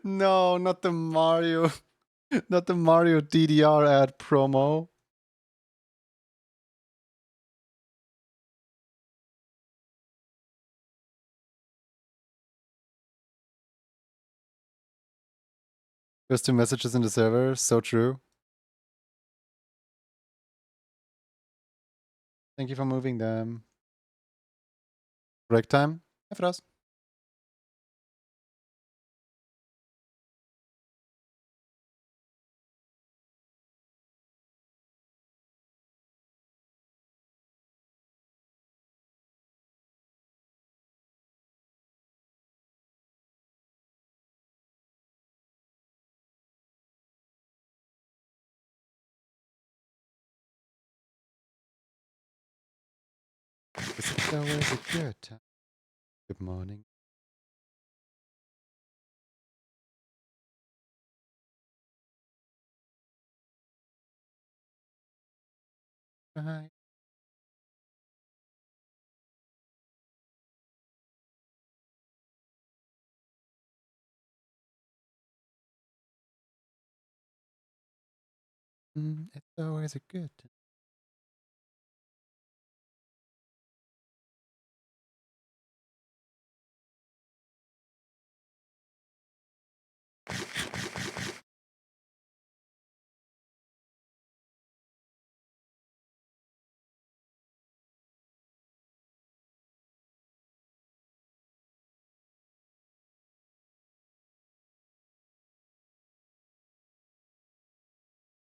No, not the Mario. Not the Mario DDR ad promo. There's 2 messages in the server, so true. Thank you for moving them. Break time? Have it. It's always a good time. Good morning. Bye. It's always a good time.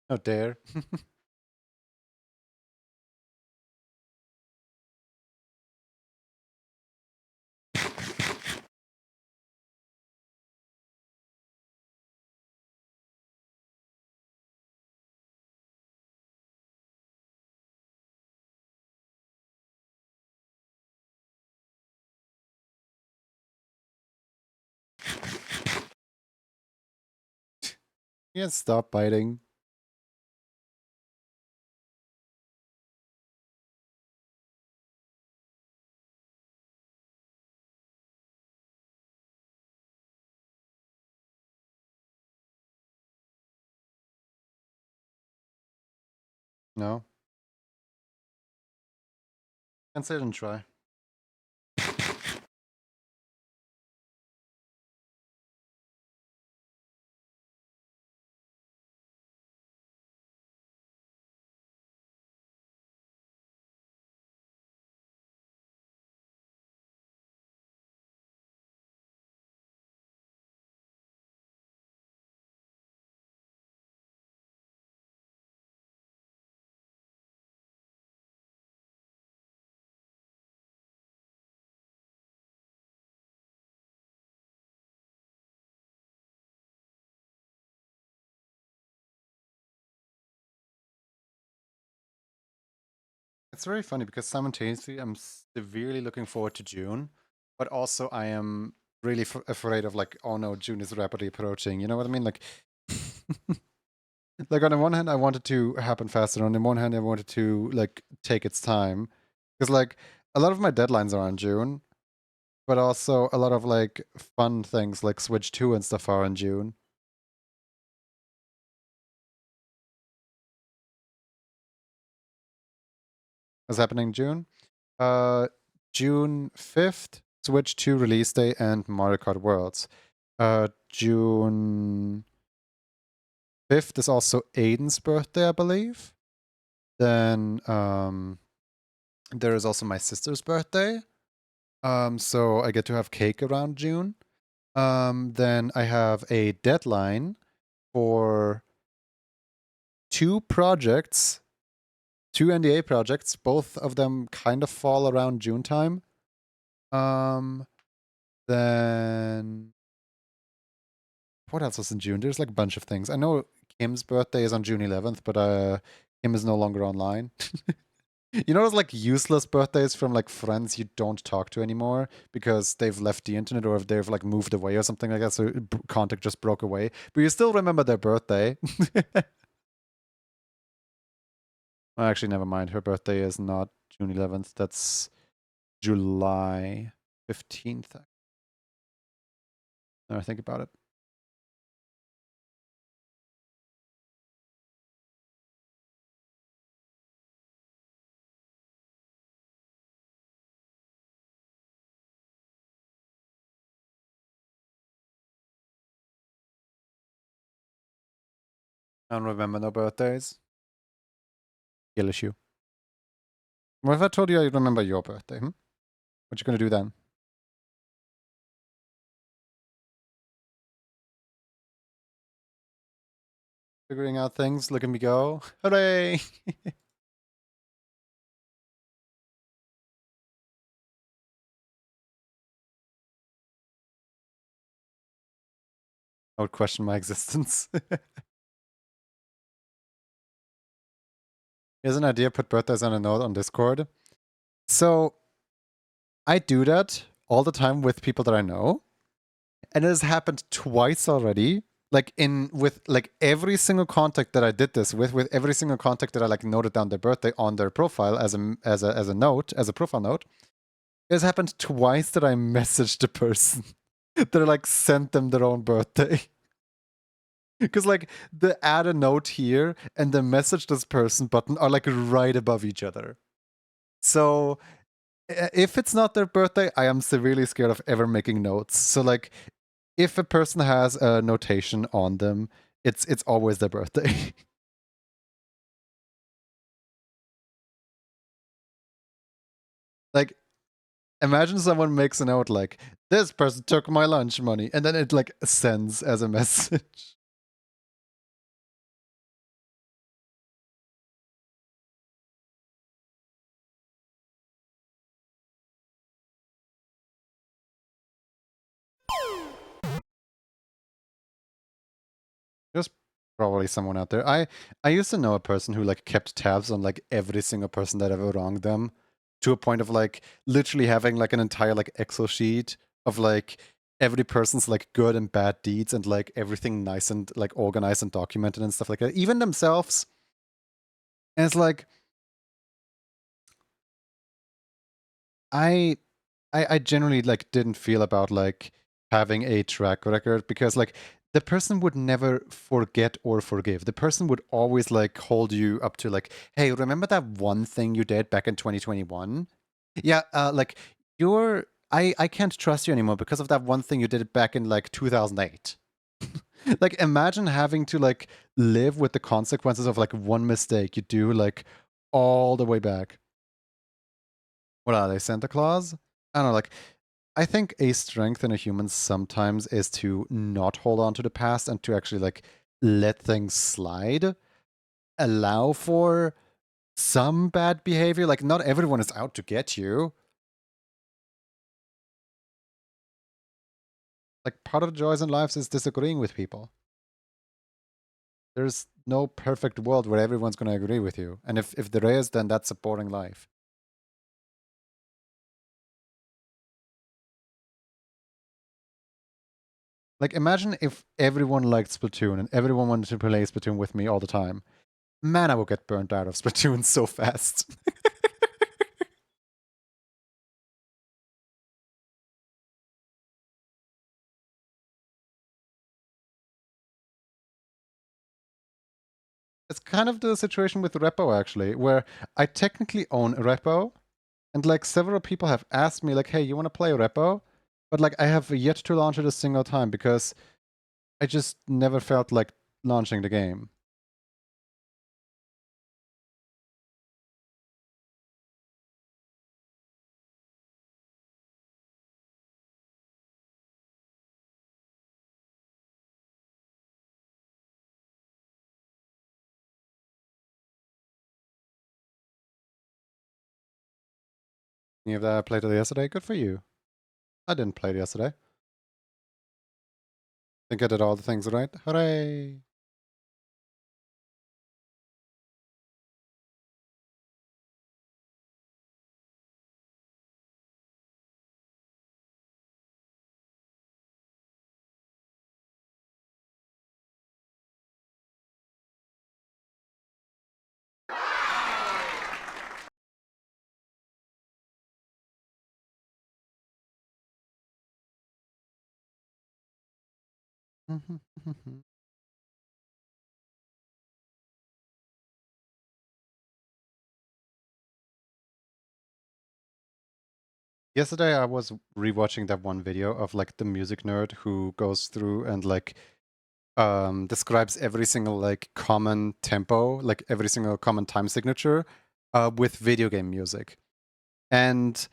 Oh, dare. Yeah, stop biting. No. Can't say I didn't try. It's very funny because simultaneously I'm severely looking forward to June, but also I am really afraid of like, oh no, June is rapidly approaching. You know what I mean? Like, like on the one hand, I want it to happen faster. On the one hand, I want it to like take its time, because like a lot of my deadlines are in June, but also a lot of like fun things like Switch 2 and stuff are in June. What's happening in June? Uh, June 5th, Switch 2 release day and Mario Kart Worlds. June 5th is also Aiden's birthday, I believe. Then there is also my sister's birthday. So I get to have cake around June. Then I have a deadline for two projects, two NDA projects. Both of them kind of fall around June time. Then what else was in June? There's like a bunch of things. I know Kim's birthday is on June 11th, but Kim is no longer online. You know those like useless birthdays from like friends you don't talk to anymore because they've left the internet or if they've like moved away or something like that, so contact just broke away. But you still remember their birthday. Well, actually, never mind. Her birthday is not June 11th. That's July 15th. Now I think about it. I don't remember no birthdays. Kill issue. What if I told you I remember your birthday? What you gonna do then? Figuring out things. Look at me go. Hooray! I would question my existence. Here's an idea, put birthdays on a note on Discord. So I do that all the time with people that I know. And it has happened twice already. Like with like every single contact that I did this with every single contact that I like noted down their birthday on their profile as a note, as a profile note. It has happened twice that I messaged the person that I like sent them their own birthday. Because like the add a note here and the message this person button are like right above each other. So if it's not their birthday, I am severely scared of ever making notes. So like if a person has a notation on them, it's always their birthday. Like imagine someone makes a note like this person took my lunch money and then it like sends as a message. There's probably someone out there. I used to know a person who like kept tabs on like every single person that ever wronged them, to a point of like literally having like an entire like Excel sheet of like every person's like good and bad deeds and like everything nice and like organized and documented and stuff like that, even themselves. And it's like I I generally like didn't feel about like having a track record because like the person would never forget or forgive. The person would always like hold you up to like, hey, remember that one thing you did back in 2021? Yeah, like you're I can't trust you anymore because of that one thing you did back in like 2008. Like imagine having to like live with the consequences of like one mistake you do like all the way back. What are they, Santa Claus? I don't know, like I think a strength in a human sometimes is to not hold on to the past and to actually like let things slide, allow for some bad behavior. Like not everyone is out to get you. Like part of the joys in life is disagreeing with people. There's no perfect world where everyone's going to agree with you. And if there is, then that's a boring life. Like imagine if everyone liked Splatoon and everyone wanted to play Splatoon with me all the time. Man, I will get burnt out of Splatoon so fast. It's kind of the situation with Repo actually, where I technically own a Repo, and like several people have asked me like, "Hey, you want to play Repo?" But like I have yet to launch it a single time because I just never felt like launching the game. Any of that I played it yesterday? Good for you. I didn't play it yesterday. Think I did all the things right. Hooray! Yesterday I was rewatching that one video of like the music nerd who goes through and like describes every single like common tempo, like every single common time signature with video game music. And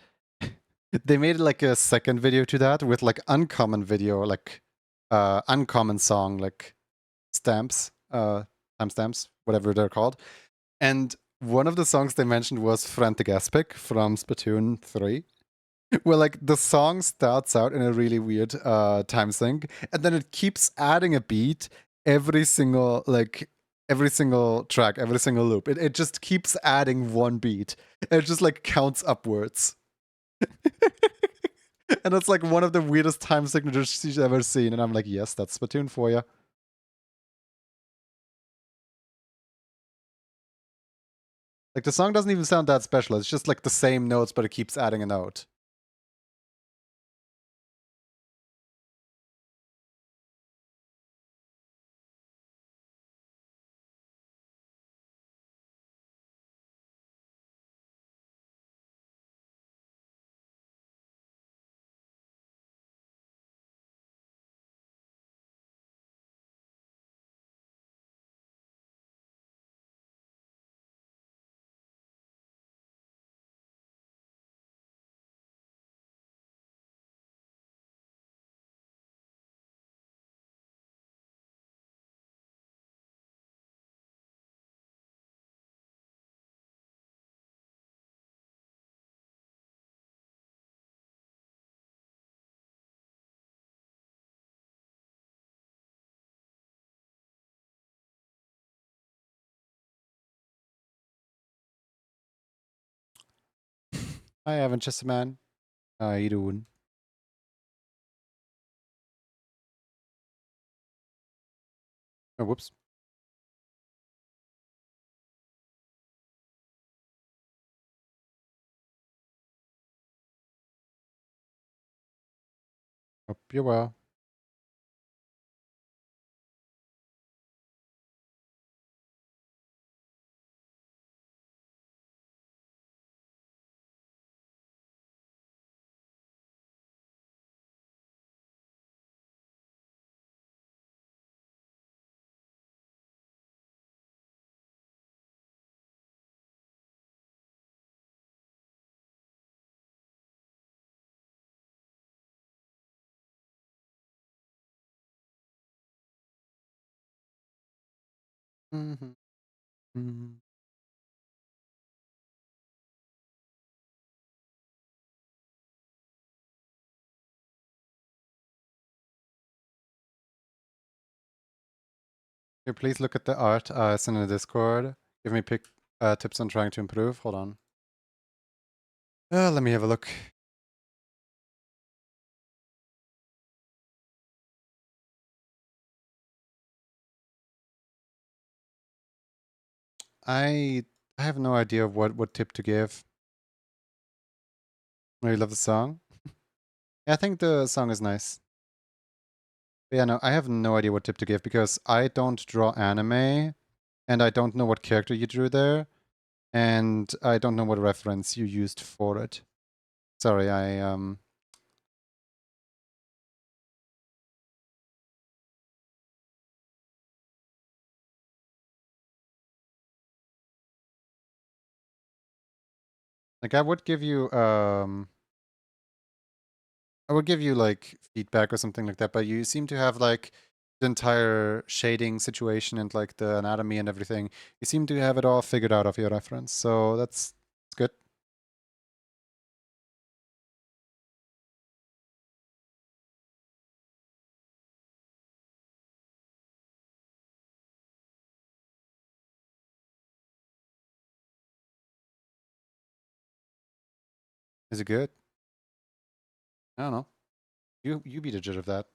they made like a second video to that with like uncommon video, like uncommon song, like stamps, timestamps, whatever they're called. And one of the songs they mentioned was Frantic Aspic from Splatoon 3. Where like the song starts out in a really weird time sync, and then it keeps adding a beat every single like every single track, every single loop. It just keeps adding one beat. It just like counts upwards. And it's like one of the weirdest time signatures she's ever seen. And I'm like, yes, that's Splatoon for you. Like the song doesn't even sound that special. It's just like the same notes, but it keeps adding a note. Hi, Evan, just a man. How you doing? Oh, whoops. Hope you're well. Mm-hmm. Mm-hmm. Here, please look at the art I sent in the Discord. Give me tips on trying to improve. Hold on. Let me have a look. I I have no idea of what tip to give. Oh, you love the song? Yeah, I think the song is nice. But yeah, no, I have no idea what tip to give because I don't draw anime and I don't know what character you drew there and I don't know what reference you used for it. Sorry, like I would give you like feedback or something like that, but you seem to have like the entire shading situation and like the anatomy and everything. You seem to have it all figured out of your reference, so that's good. Is it good? I don't know. You be the judge of that.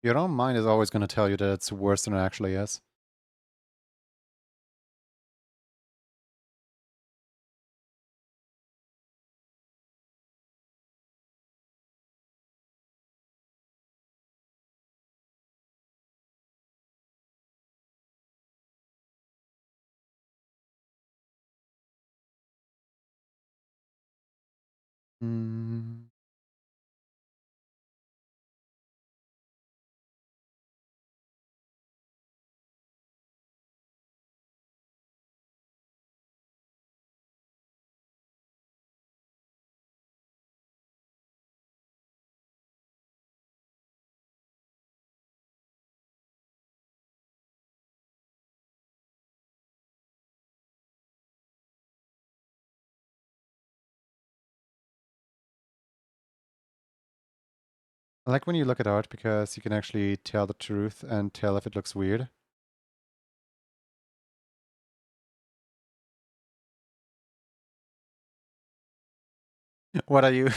Your own mind is always going to tell you that it's worse than it actually is. Mm. I like when you look at art because you can actually tell the truth and tell if it looks weird. What are you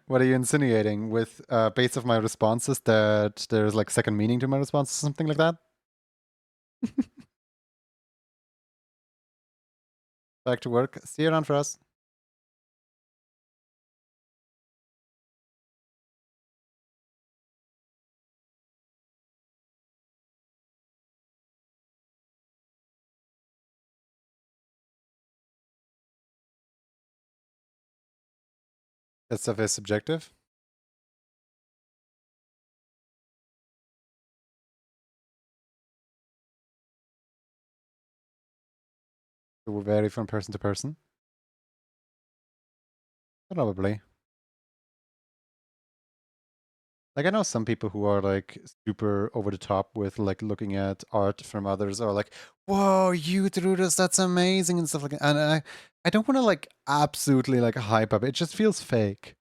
what are you insinuating with base of my responses that there's like second meaning to my responses, something like that? Back to work. See you around for us. That stuff is subjective. It will vary from person to person. Probably. Like I know some people who are like super over the top with like looking at art from others or like, whoa, you drew this, that's amazing and stuff like that. And I don't want to like absolutely like hype up. It just feels fake.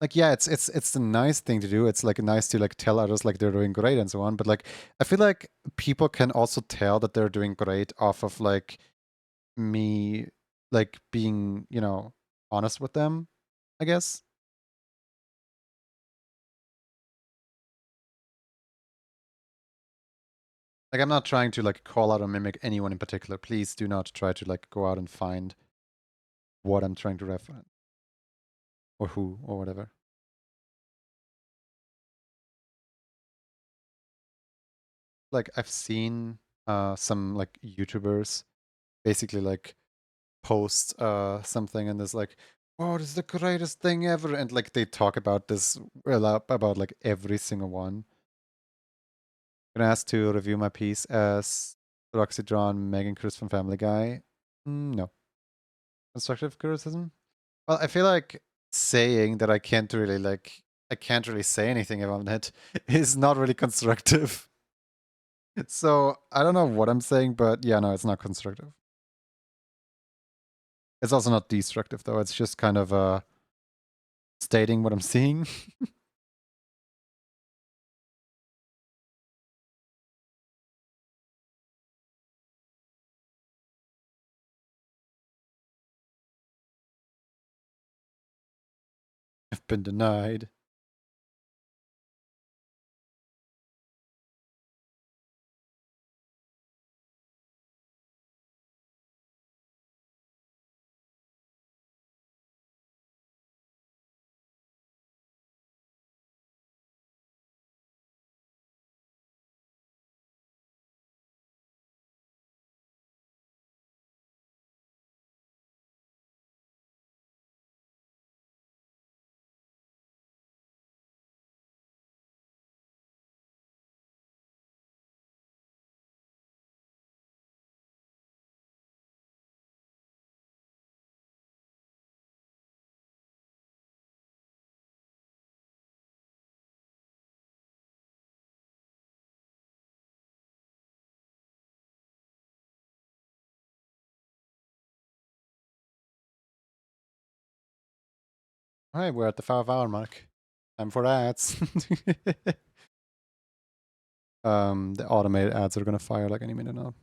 Like yeah, it's a nice thing to do. It's like nice to like tell others like they're doing great and so on. But like I feel like people can also tell that they're doing great off of like me like being, honest with them I guess. Like, I'm not trying to like call out or mimic anyone in particular. Please do not try to like go out and find what I'm trying to reference or who or whatever. Like, I've seen some like YouTubers basically like post something and there's like, oh, this is the greatest thing ever, and like they talk about this about like every single one. Gonna ask to review my piece as Roxy Drawn, Megan Cruz from Family Guy. No. Constructive criticism? Well, I feel like saying that I can't really say anything about it is not really constructive. So I don't know what I'm saying, but yeah, no, it's not constructive. It's also not destructive though. It's just kind of stating what I'm seeing. I've been denied. Alright, we're at the 5 hour mark. Time for ads. The automated ads are gonna fire like any minute now.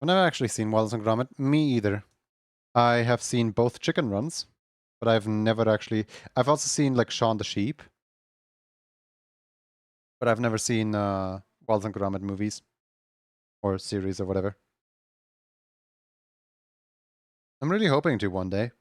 I've never actually seen Wallace and Gromit. Me either. I have seen both chicken runs, but I've never actually. I've also seen like Shaun the Sheep, but I've never seen Wallace and Gromit movies or series or whatever. I'm really hoping to one day.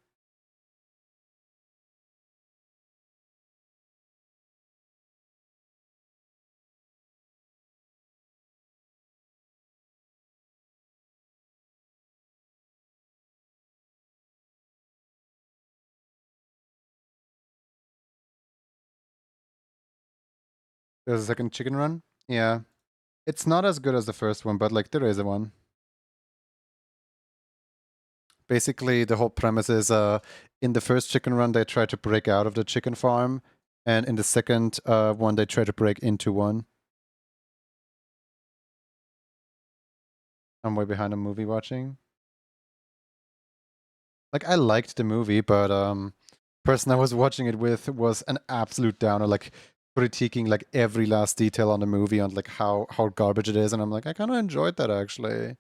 There's a second chicken run. Yeah, it's not as good as the first one, but like there is a one. Basically, the whole premise is in the first chicken run they try to break out of the chicken farm, and in the second one they try to break into one. I'm way behind on movie watching. Like I liked the movie, but person I was watching it with was an absolute downer, like critiquing like every last detail on the movie and like how garbage it is, and I'm like, I kind of enjoyed that actually.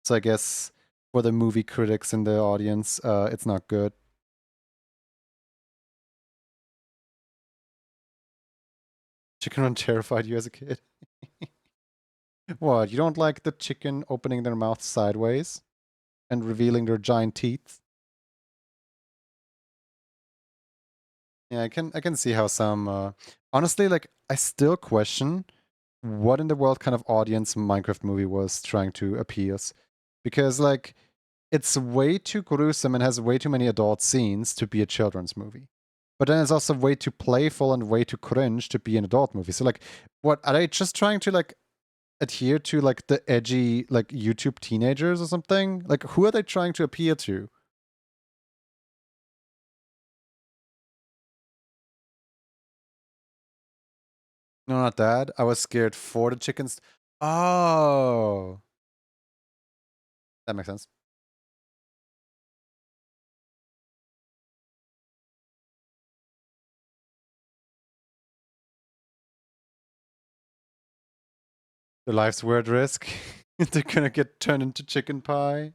So I guess for the movie critics in the audience, it's not good. Chicken Run terrified you as a kid. What? You don't like the chicken opening their mouth sideways and revealing their giant teeth? Yeah, I can see how some honestly, like I still question what in the world kind of audience Minecraft movie was trying to appease. Because like it's way too gruesome and has way too many adult scenes to be a children's movie. But then it's also way too playful and way too cringe to be an adult movie. So like what are they just trying to like adhere to like the edgy like YouTube teenagers or something? Like who are they trying to appeal to? No, not that. I was scared for the chickens. Oh, that makes sense. Their life's were at risk. They're gonna get turned into chicken pie.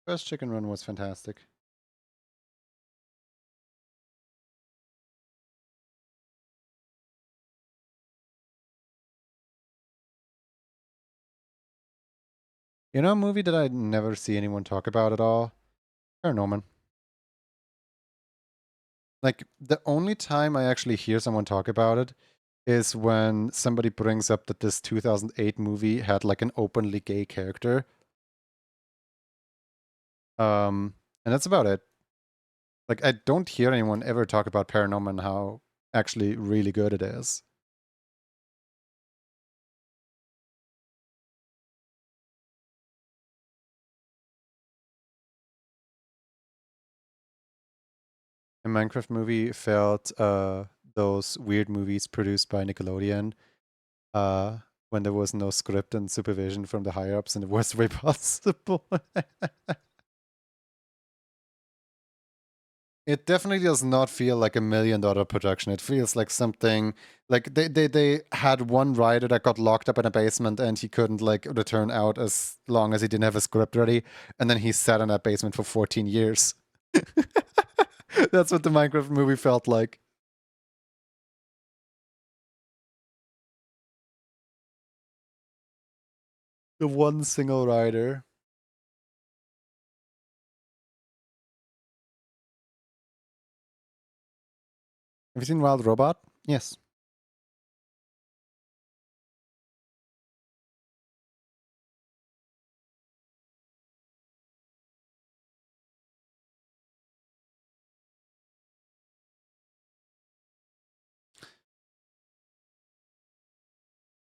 First chicken run was fantastic. You know a movie that I never see anyone talk about at all? Paranorman. Like, the only time I actually hear someone talk about it is when somebody brings up that this 2008 movie had like an openly gay character. And that's about it. Like, I don't hear anyone ever talk about Paranorman and how actually really good it is. A Minecraft movie felt those weird movies produced by Nickelodeon uh, when there was no script and supervision from the higher ups in the worst way possible. It definitely does not feel like $1 million production. It feels like something like they had one writer that got locked up in a basement and he couldn't like return out as long as he didn't have a script ready, and then he sat in that basement for 14 years. That's what the Minecraft movie felt like. The one single writer. Have you seen Wild Robot? Yes.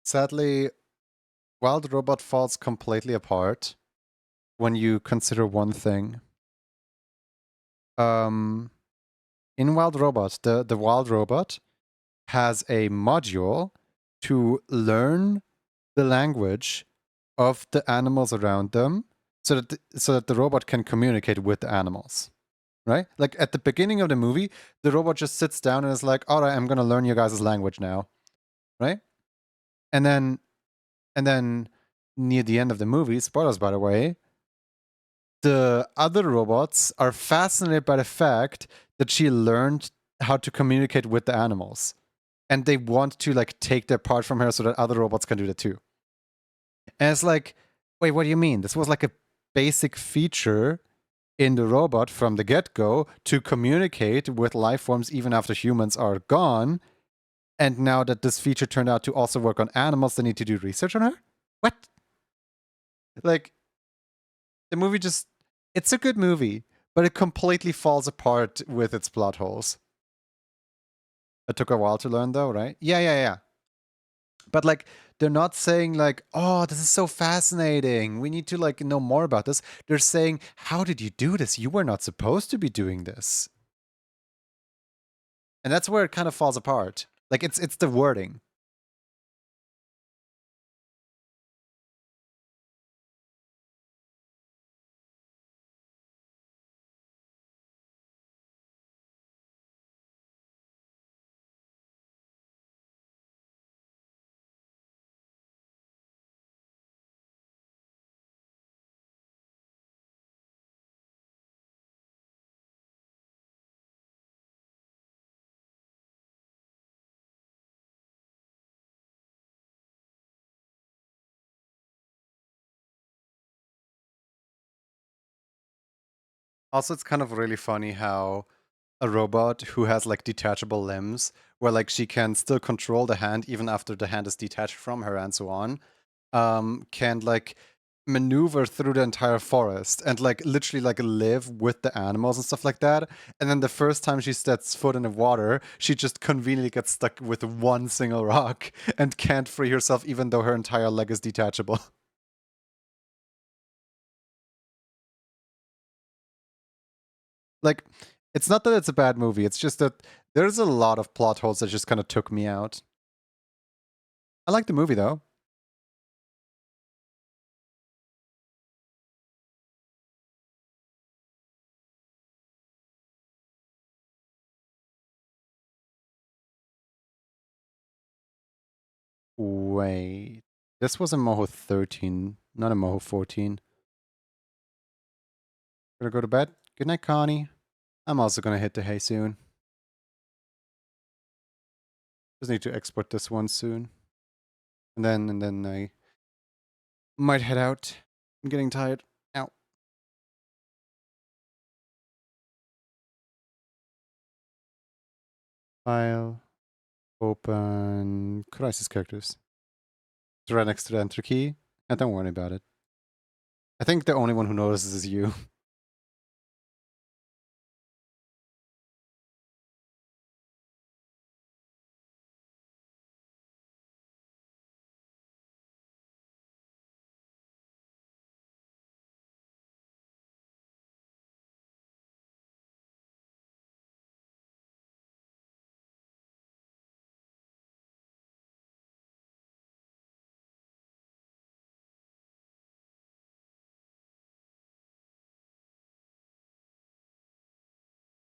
Sadly, Wild Robot falls completely apart when you consider one thing. Um, in Wild Robot, the Wild Robot has a module to learn the language of the animals around them so that the robot can communicate with the animals. Right? Like at the beginning of the movie, the robot just sits down and is like, all right, I'm gonna learn your guys' language now. Right? And then near the end of the movie, spoilers by the way, the other robots are fascinated by the fact that she learned how to communicate with the animals. And they want to like take their part from her so that other robots can do that too. And it's like, wait, what do you mean? This was like a basic feature in the robot from the get-go to communicate with life forms even after humans are gone. And now that this feature turned out to also work on animals, they need to do research on her? What? Like, the movie just, it's a good movie, but it completely falls apart with its plot holes. It took a while to learn though, right? Yeah. But like, they're not saying like, oh, this is so fascinating, we need to like know more about this. They're saying, how did you do this? You were not supposed to be doing this. And that's where it kind of falls apart. Like, it's the wording. Also, it's kind of really funny how a robot who has like detachable limbs, where like she can still control the hand even after the hand is detached from her and so on, can like maneuver through the entire forest and like literally like live with the animals and stuff like that. And then the first time she sets foot in the water, she just conveniently gets stuck with one single rock and can't free herself even though her entire leg is detachable. Like, it's not that it's a bad movie, it's just that there's a lot of plot holes that just kind of took me out. I like the movie though. Wait. This was a Moho 13, not a Moho 14. Gonna go to bed. Good night, Connie. I'm also gonna hit the hay soon. Just need to export this one soon. And then I might head out. I'm getting tired. Ow. File. Open crisis characters. It's right next to the enter key. And don't worry about it. I think the only one who notices is you.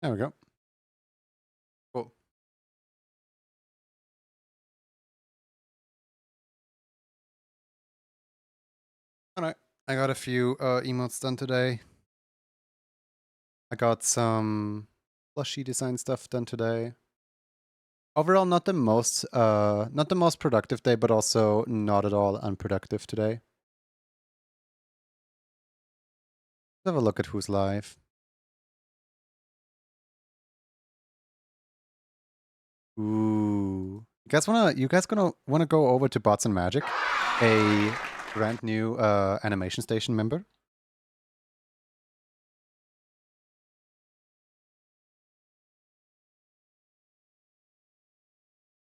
There we go. Cool. Alright. I got a few emotes done today. I got some plushy design stuff done today. Overall, not the most productive day, but also not at all unproductive today. Let's have a look at who's live. Ooh. You guys gonna wanna go over to Bots and Magic, a brand new animation station member?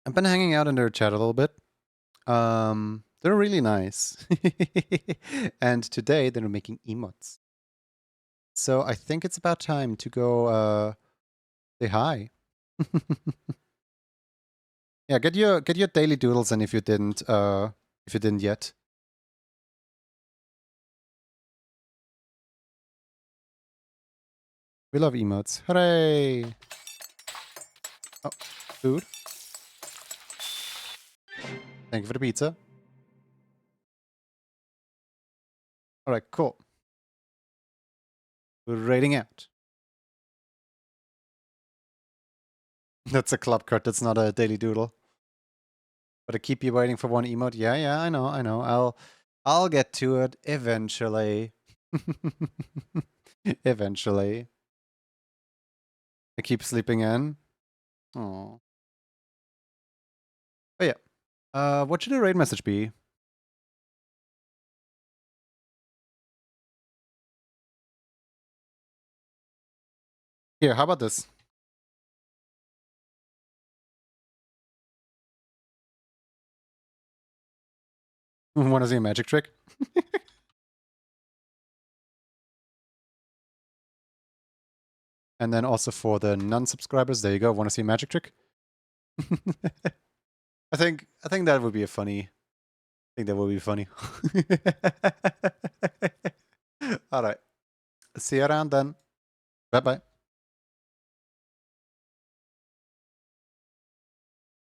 I've been hanging out in their chat a little bit. They're really nice. And today they're making emotes. So I think it's about time to go say hi. Yeah, get your daily doodles in if you didn't yet. We love emotes. Hooray! Oh, food. Thank you for the pizza. Alright, cool. We're raiding out. That's a club card, that's not a daily doodle. But I keep you waiting for one emote. Yeah, I know. I'll get to it eventually. Eventually. I keep sleeping in. Oh. Oh yeah. What should the raid message be? Here, how about this? Want to see a magic trick? And then also for the non-subscribers, there you go. Want to see a magic trick? I think that would be a funny. I think that would be funny. All right. See you around then. Bye bye.